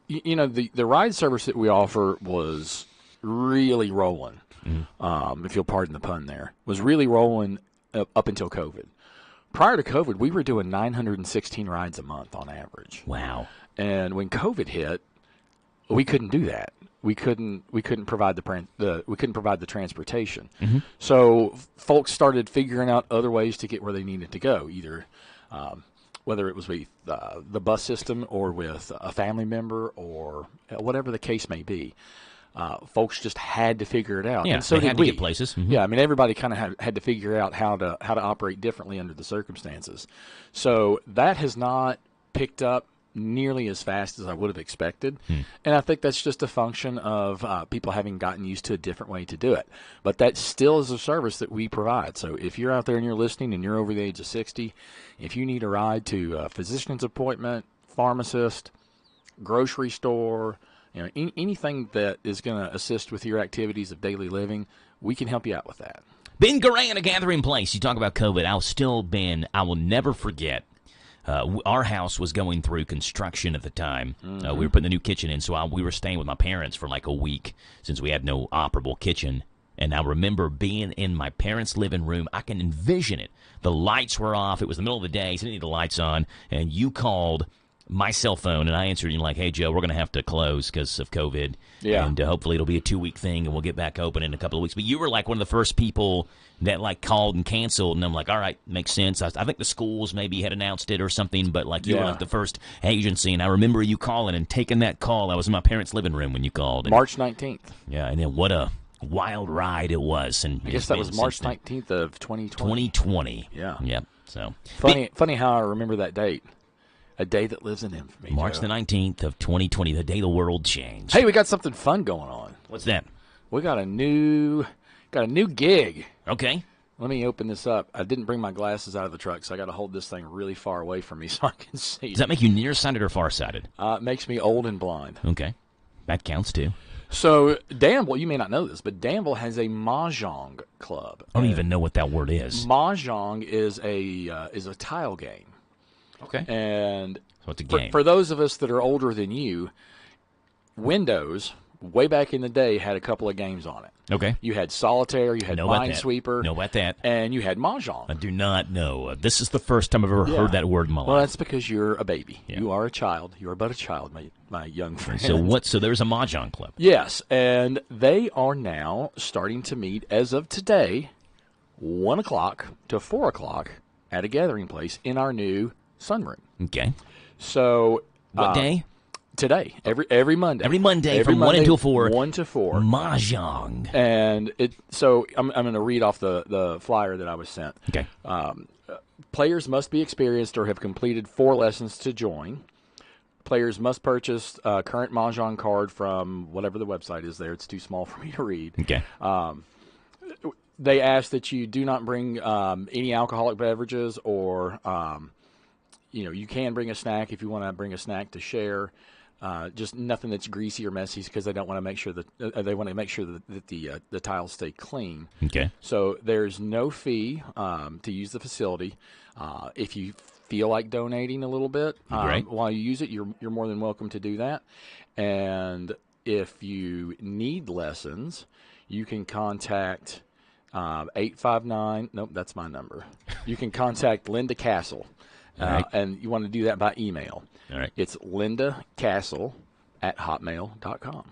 the ride service that we offer was really rolling. If you'll pardon the pun there, was really rolling up until COVID. Prior to COVID, we were doing 916 rides a month on average.
Wow.
And when COVID hit, we couldn't do that. We couldn't provide the transportation. So folks started figuring out other ways to get where they needed to go, either whether it was with the bus system or with a family member or whatever the case may be. Folks just had to figure it out.
Yeah,
and so
they
did
had to
we.
get places.
Yeah, I mean, everybody kind of had to figure out how to operate differently under the circumstances. So that has not picked up nearly as fast as I would have expected. And I think that's just a function of people having gotten used to a different way to do it. But that still is a service that we provide. So if you're out there and you're listening and you're over the age of 60, if you need a ride to a physician's appointment, pharmacist, grocery store, anything that is going to assist with your activities of daily living, we can help you out with that.
Ben Garay in a gathering place. You talk about COVID. I will never forget. Our house was going through construction at the time. We were putting the new kitchen in, so we were staying with my parents for like a week since we had no operable kitchen. And I remember being in my parents' living room. I can envision it. The lights were off. It was the middle of the day, so I didn't need the lights on. And you called my cell phone, and I answered, and you're like, hey, Joe, we're going to have to close because of COVID.
Yeah.
And hopefully it'll be a 2-week thing, and we'll get back open in a couple of weeks. But you were like one of the first people that like called and canceled, and I'm like, all right, makes sense. I think the schools maybe had announced it or something, but like you were like the first agency, and I remember you calling and taking that call. I was in my parents' living room when you called. And,
March 19th.
Yeah, and then what a wild ride it was. And
I guess that was March 19th of 2020.
2020.
Yeah.
Yep. So
funny how I remember that date. A day that lives in infamy.
March
Joe.
the 19th of 2020, the day the world changed.
Hey, we got something fun going on.
What's that?
We got a new gig.
Okay.
Let me open this up. I didn't bring my glasses out of the truck, so I got to hold this thing really far away from me so I can see.
Does that make you nearsighted or farsighted?
It makes me old and blind.
Okay. That counts too.
So Danville, you may not know this, but Danville has a mahjong club.
I don't even know what that word is.
Mahjong is a tile game.
Okay.
And
so it's a game.
For those of us that are older than you, Windows, way back in the day, had a couple of games on it.
Okay.
You had Solitaire, you had Minesweeper.
Know about that.
And you had Mahjong.
I do not know. This is the first time I've ever heard that word in my life.
Well, that's because you're a baby. Yeah. You are a child. You are but a child, my young friend.
So there's a Mahjong club.
Yes, and they are now starting to meet, as of today, 1 o'clock to 4 o'clock at a gathering place in our new sunroom.
Okay.
So
what day?
Today. Every Monday.
Every Monday from 1 until 4.
1 to 4.
Mahjong.
And I'm going to read off the flyer that I was sent.
Okay.
Players must be experienced or have completed 4 lessons to join. Players must purchase a current Mahjong card from whatever the website is there. It's too small for me to read.
Okay.
They ask that you do not bring any alcoholic beverages or you can bring a snack if you want to bring a snack to share. Just nothing that's greasy or messy because they don't want to make sure that the tiles stay clean.
Okay.
So there's no fee to use the facility. If you feel like donating a little bit while you use it, you're more than welcome to do that. And if you need lessons, you can contact 859. Nope, that's my number. You can contact Linda Castle. And you want to do that by email.
All right.
It's lindacastle@hotmail.com.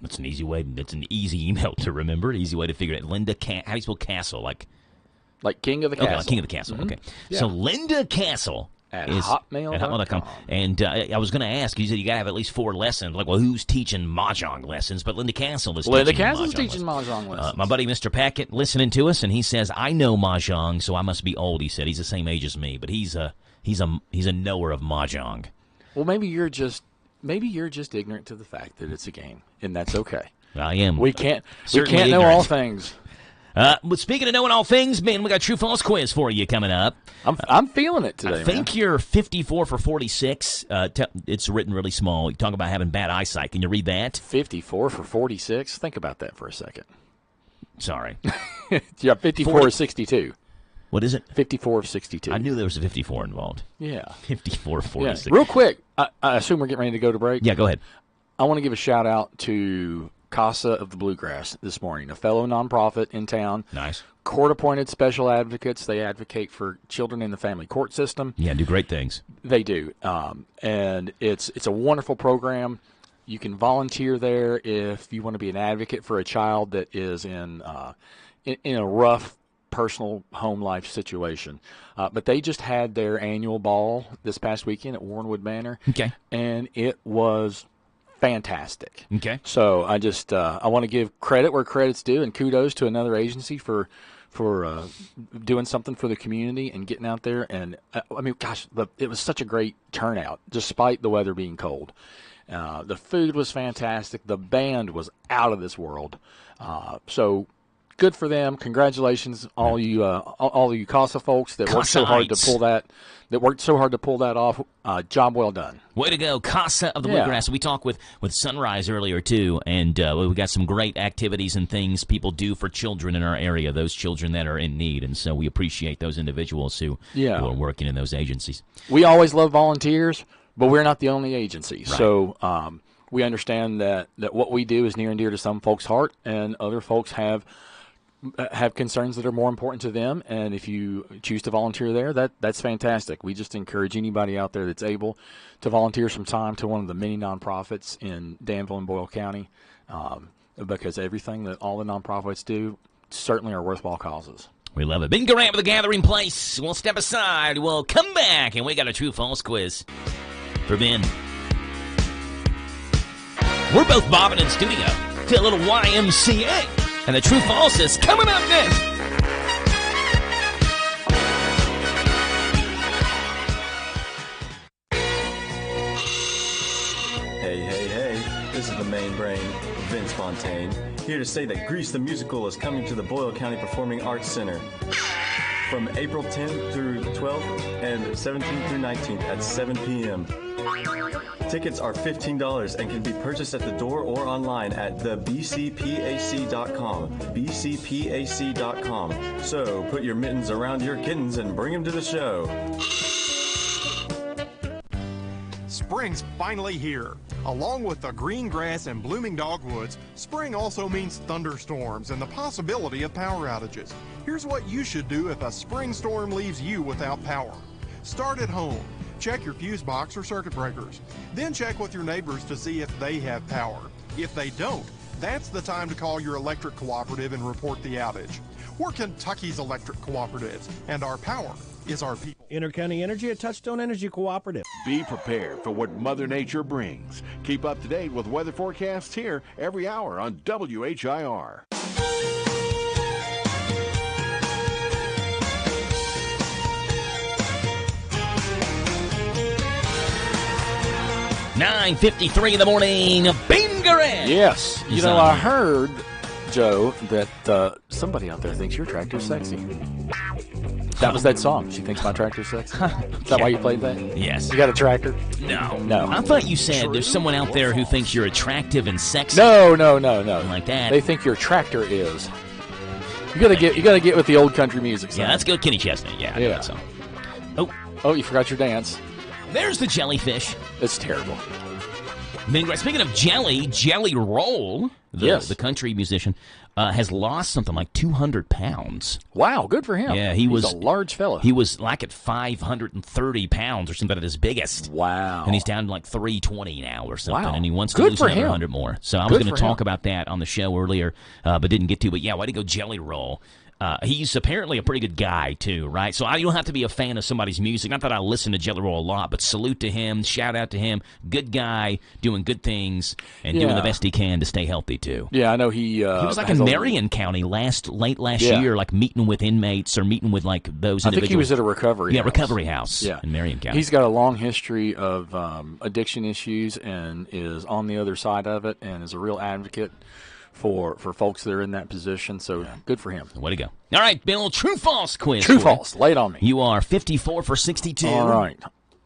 That's an easy way. That's an easy email to remember. Easy way to figure it. Linda, how do you spell Castle? Like
King of the Castle.
Like King of the Castle.
Mm-hmm.
Okay.
Yeah.
So Linda Castle
at
is
hotmail.com.
And I was going to ask, you said you got to have at least 4 lessons. Like, well, who's teaching Mahjong lessons? But Linda Castle is teaching
Mahjong lessons.
My buddy, Mr. Packett, listening to us, and he says, I know Mahjong, so I must be old. He said he's the same age as me, but he's a knower of Mahjong.
Well, maybe you're just ignorant to the fact that it's a game, and that's okay.
I am.
We can't know all things.
But speaking of knowing all things, man, we got True False quiz for you coming up.
I'm feeling it today.
I think you're 54 for 46. It's written really small. You talk about having bad eyesight. Can you read that?
54 for 46. Think about that for a second.
Sorry.
Yeah, 54 is 62.
What is it?
54 of 62.
I knew there was a 54 involved.
Yeah.
54 of 46.
Real quick, I assume we're getting ready to go to break?
Yeah, go ahead.
I want to give a shout-out to Casa of the Bluegrass this morning, a fellow nonprofit in town.
Nice.
Court-appointed special advocates. They advocate for children in the family court system.
Yeah, do great things.
They do. And it's a wonderful program. You can volunteer there if you want to be an advocate for a child that is in a rough personal home life situation. But they just had their annual ball this past weekend at Warrenwood Manor.
Okay.
And it was fantastic.
Okay.
So I just I want to give credit where credit's due and kudos to another agency for doing something for the community and getting out there. And I mean, gosh, it was such a great turnout despite the weather being cold. The food was fantastic. The band was out of this world. So good for them. Congratulations, all you Casa folks that worked so hard to pull that. That worked so hard to pull that off. Job well done.
Way to go, Casa of the Bluegrass. We talked with Sunrise earlier, too, and we got some great activities and things people do for children in our area, those children that are in need, and so we appreciate those individuals who are working in those agencies.
We always love volunteers, but we're not the only agency.
Right.
So we understand that what we do is near and dear to some folks' heart, and other folks have concerns that are more important to them, and if you choose to volunteer there, that's fantastic. We just encourage anybody out there that's able to volunteer some time to one of the many nonprofits in Danville and Boyle County, because everything that all the nonprofits do certainly are worthwhile causes.
We love it. Ben Garant with The Gathering Place. We'll step aside. We'll come back, and we got a true-false quiz for Ben. We're both bobbing in studio to a little YMCA. And the true-false is coming up next.
Hey, this is the main brain, Vince Fontaine, here to say that Grease the Musical is coming to the Boyle County Performing Arts Center from April 10th through 12th and 17th through 19th at 7 p.m. Tickets are $15 and can be purchased at the door or online at thebcpac.com. bcpac.com. So put your mittens around your kittens and bring them to the show.
Spring's finally here. Along with the green grass and blooming dogwoods, spring also means thunderstorms and the possibility of power outages. Here's what you should do if a spring storm leaves you without power. Start at home. Check your fuse box or circuit breakers. Then check with your neighbors to see if they have power. If they don't, that's the time to call your electric cooperative and report the outage. We're Kentucky's electric cooperatives, and our power is our people.
Intercounty Energy, a Touchstone Energy Cooperative.
Be prepared for what Mother Nature brings. Keep up to date with weather forecasts here every hour on WHIR.
9:53 in the morning. Ben Garant.
Yes. You know, I heard, Joe, that somebody out there thinks your tractor's sexy. That was that song. She thinks my tractor's sexy. Is that why you played that?
Yes.
You got a tractor?
No. I thought you said there's someone out there who thinks you're attractive and sexy.
No.
Like that.
They think your tractor is. You gotta get with the old country music.
Yeah, let's go Kenny Chesney. Yeah. I know that song.
Oh, you forgot your dance.
There's the jellyfish.
It's terrible.
Speaking of Jelly Roll, the country musician, has lost something like 200 pounds.
Wow, good for him.
Yeah,
he's a large fella.
He was like at 530 pounds or something at his biggest.
Wow.
And he's down to like 320 now or something.
Wow.
And he wants to lose another 100 more. So I was going to talk about that on the show earlier, but didn't get to. But yeah, way to go, Jelly Roll. He's apparently a pretty good guy, too, right? So you don't have to be a fan of somebody's music. Not that I listen to Jelly Roll a lot, but salute to him, shout out to him. Good guy, doing good things, and doing the best he can to stay healthy, too.
Yeah, I know he
was like in Marion County late last year, like meeting with inmates or meeting with like those individuals.
I think he was at a recovery house.
recovery house in Marion County.
He's got a long history of addiction issues and is on the other side of it and is a real advocate for folks that are in that position, so good for him.
Way to go. All right, Bill, true-false quiz.
True-false, lay it on me.
You are 54 for 62.
All right.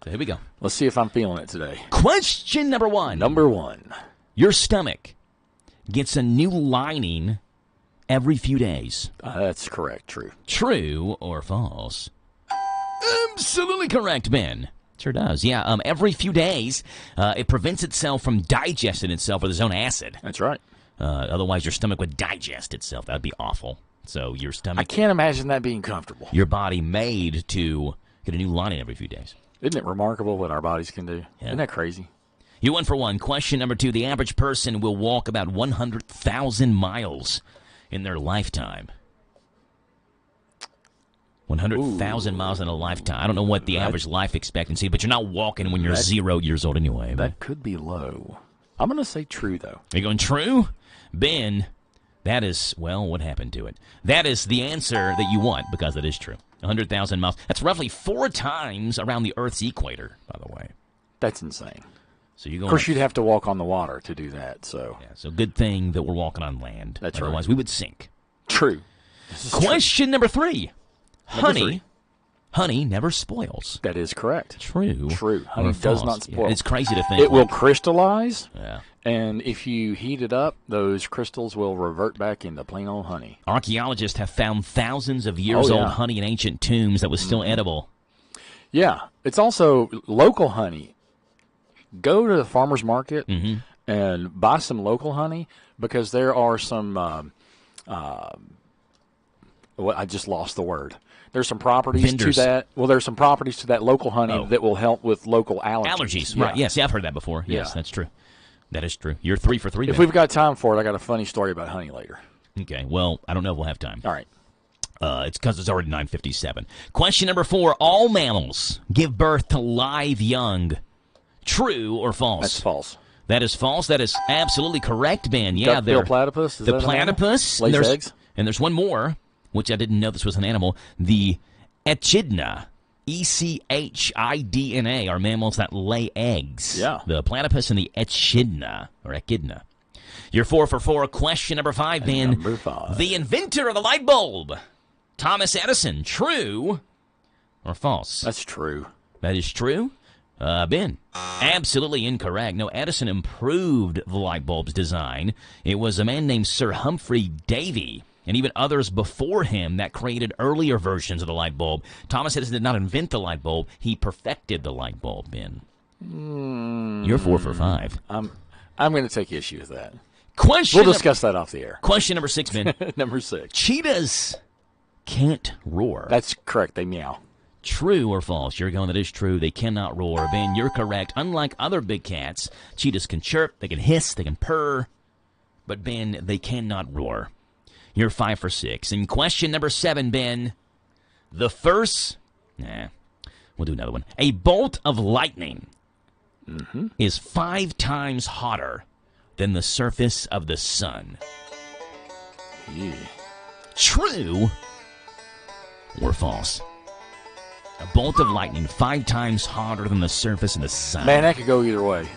So here we go.
Let's see if I'm feeling it today.
Question number one.
Number one.
Your stomach gets a new lining every few days.
That's correct. True.
True or false? Absolutely correct, Ben. Sure does. Yeah, every few days, it prevents itself from digesting itself with its own acid.
That's right.
Otherwise, your stomach would digest itself. That would be awful. So your stomach...
I can't imagine that being comfortable.
Your body made to get a new lining every few days.
Isn't it remarkable what our bodies can do?
Yeah.
Isn't that crazy?
You won for one. Question number 2. The average person will walk about 100,000 miles in their lifetime. 100,000 miles in a lifetime. I don't know what the average life expectancy, but you're not walking when you're 0 years old anyway.
That could be low. I'm going to say true, though.
Are you going true? Ben, that is, well, what happened to it? That is the answer that you want, because it is true. 100,000 miles. That's roughly 4 times around the Earth's equator, by the way.
That's insane.
So you go.
Of course, you'd have to walk on the water to do that. So,
yeah, so good thing that we're walking on land.
That's
Otherwise,
right.
we would sink.
True.
Question number 3.
Number 3.
Honey never spoils.
That is correct.
True.
True. Honey does not spoil.
Yeah, it's crazy to think.
It will crystallize.
Yeah.
And if you heat it up, those crystals will revert back into plain old honey.
Archaeologists have found thousands of years old honey in ancient tombs that was still edible.
Yeah. It's also local honey. Go to the farmer's market and buy some local honey, because there are some, I just lost the word. There's some properties
Vendors.
to that. Well, there's some properties to that local honey that will help with local allergies.
Allergies,
Yeah.
right. Yes, I've heard that before. Yes,
Yeah.
that's true. That is true. You're 3 for 3.
If we've got time for it, I got a funny story about honey later.
Okay, well, I don't know if we'll have time.
All right.
It's because it's already 9:57. Question number 4. All mammals give birth to live young. True or false?
That's false.
That is false. That is absolutely correct, Ben. Yeah,
Duck-bill platypus? Is
the
that an animal?
platypus.
Lays
and there's,
eggs?
And there's one more, which I didn't know this was an animal. The echidna. Echidna are mammals that lay eggs.
Yeah.
The platypus and the echidna, or echidna. You're 4 for 4. Question number 5, Ben.
Number 5.
The inventor of the light bulb, Thomas Edison. True or false?
That's true.
That is true. Ben, absolutely incorrect. No, Edison improved the light bulb's design. It was a man named Sir Humphrey Davy, and even others before him, that created earlier versions of the light bulb. Thomas Edison did not invent the light bulb. He perfected the light bulb, Ben. You're 4 for 5.
I'm going to take issue with that.
We'll
discuss that off the air.
Question number 6, Ben.
Number 6.
Cheetahs can't roar.
That's correct. They meow.
True or false? You're going, that is true. They cannot roar. Ben, you're correct. Unlike other big cats, cheetahs can chirp, they can hiss, they can purr. But, Ben, they cannot roar. You're 5 for 6. And question number 7, Ben. The first... we'll do another one. A bolt of lightning is 5 times hotter than the surface of the sun.
Yeah.
True or false? A bolt of lightning 5 times hotter than the surface of the sun.
Man, that could go either way.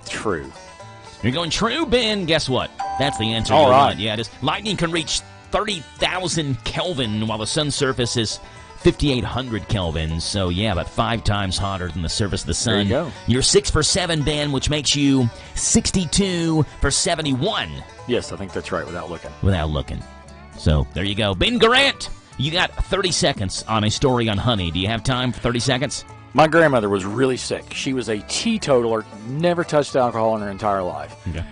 True.
You're going true, Ben. Guess what? That's the answer.
All right.
Yeah, it is. Lightning can reach 30,000 Kelvin, while the sun's surface is 5,800 Kelvin. So, yeah, about 5 times hotter than the surface of the sun.
There you go.
You're 6 for 7, Ben, which makes you 62 for 71.
Yes, I think that's right without looking.
Without looking. So, there you go. Ben Garant, you got 30 seconds on a story on honey. Do you have time for 30 seconds?
My grandmother was really sick. She was a teetotaler, never touched alcohol in her entire life.
Okay.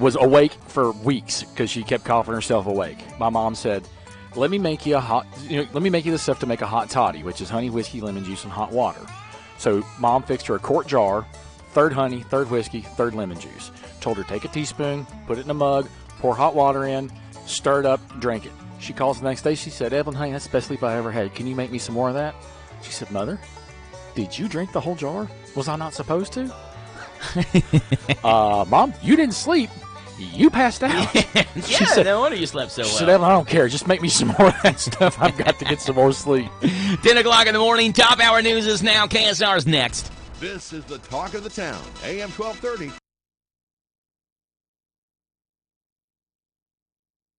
Was awake for weeks because she kept coughing herself awake. My mom said, let me make you the stuff to make a hot toddy, which is honey, whiskey, lemon juice, and hot water. So Mom fixed her a quart jar, 1/3 honey, 1/3 whiskey, 1/3 lemon juice. Told her, take a teaspoon, put it in a mug, pour hot water in, stir it up, drink it. She calls the next day. She said, Evelyn, honey, that's the best sleep I ever had. Can you make me some more of that? She said, Mother, did you drink the whole jar? Was I not supposed to? Mom, you didn't sleep. You passed out.
She said, no wonder you slept so well.
She said, Evelyn, I don't care. Just make me some more of that stuff. I've got to get some more sleep.
10 o'clock in the morning. Top Hour News is now. KSR's next.
This is the talk of the town. AM 1230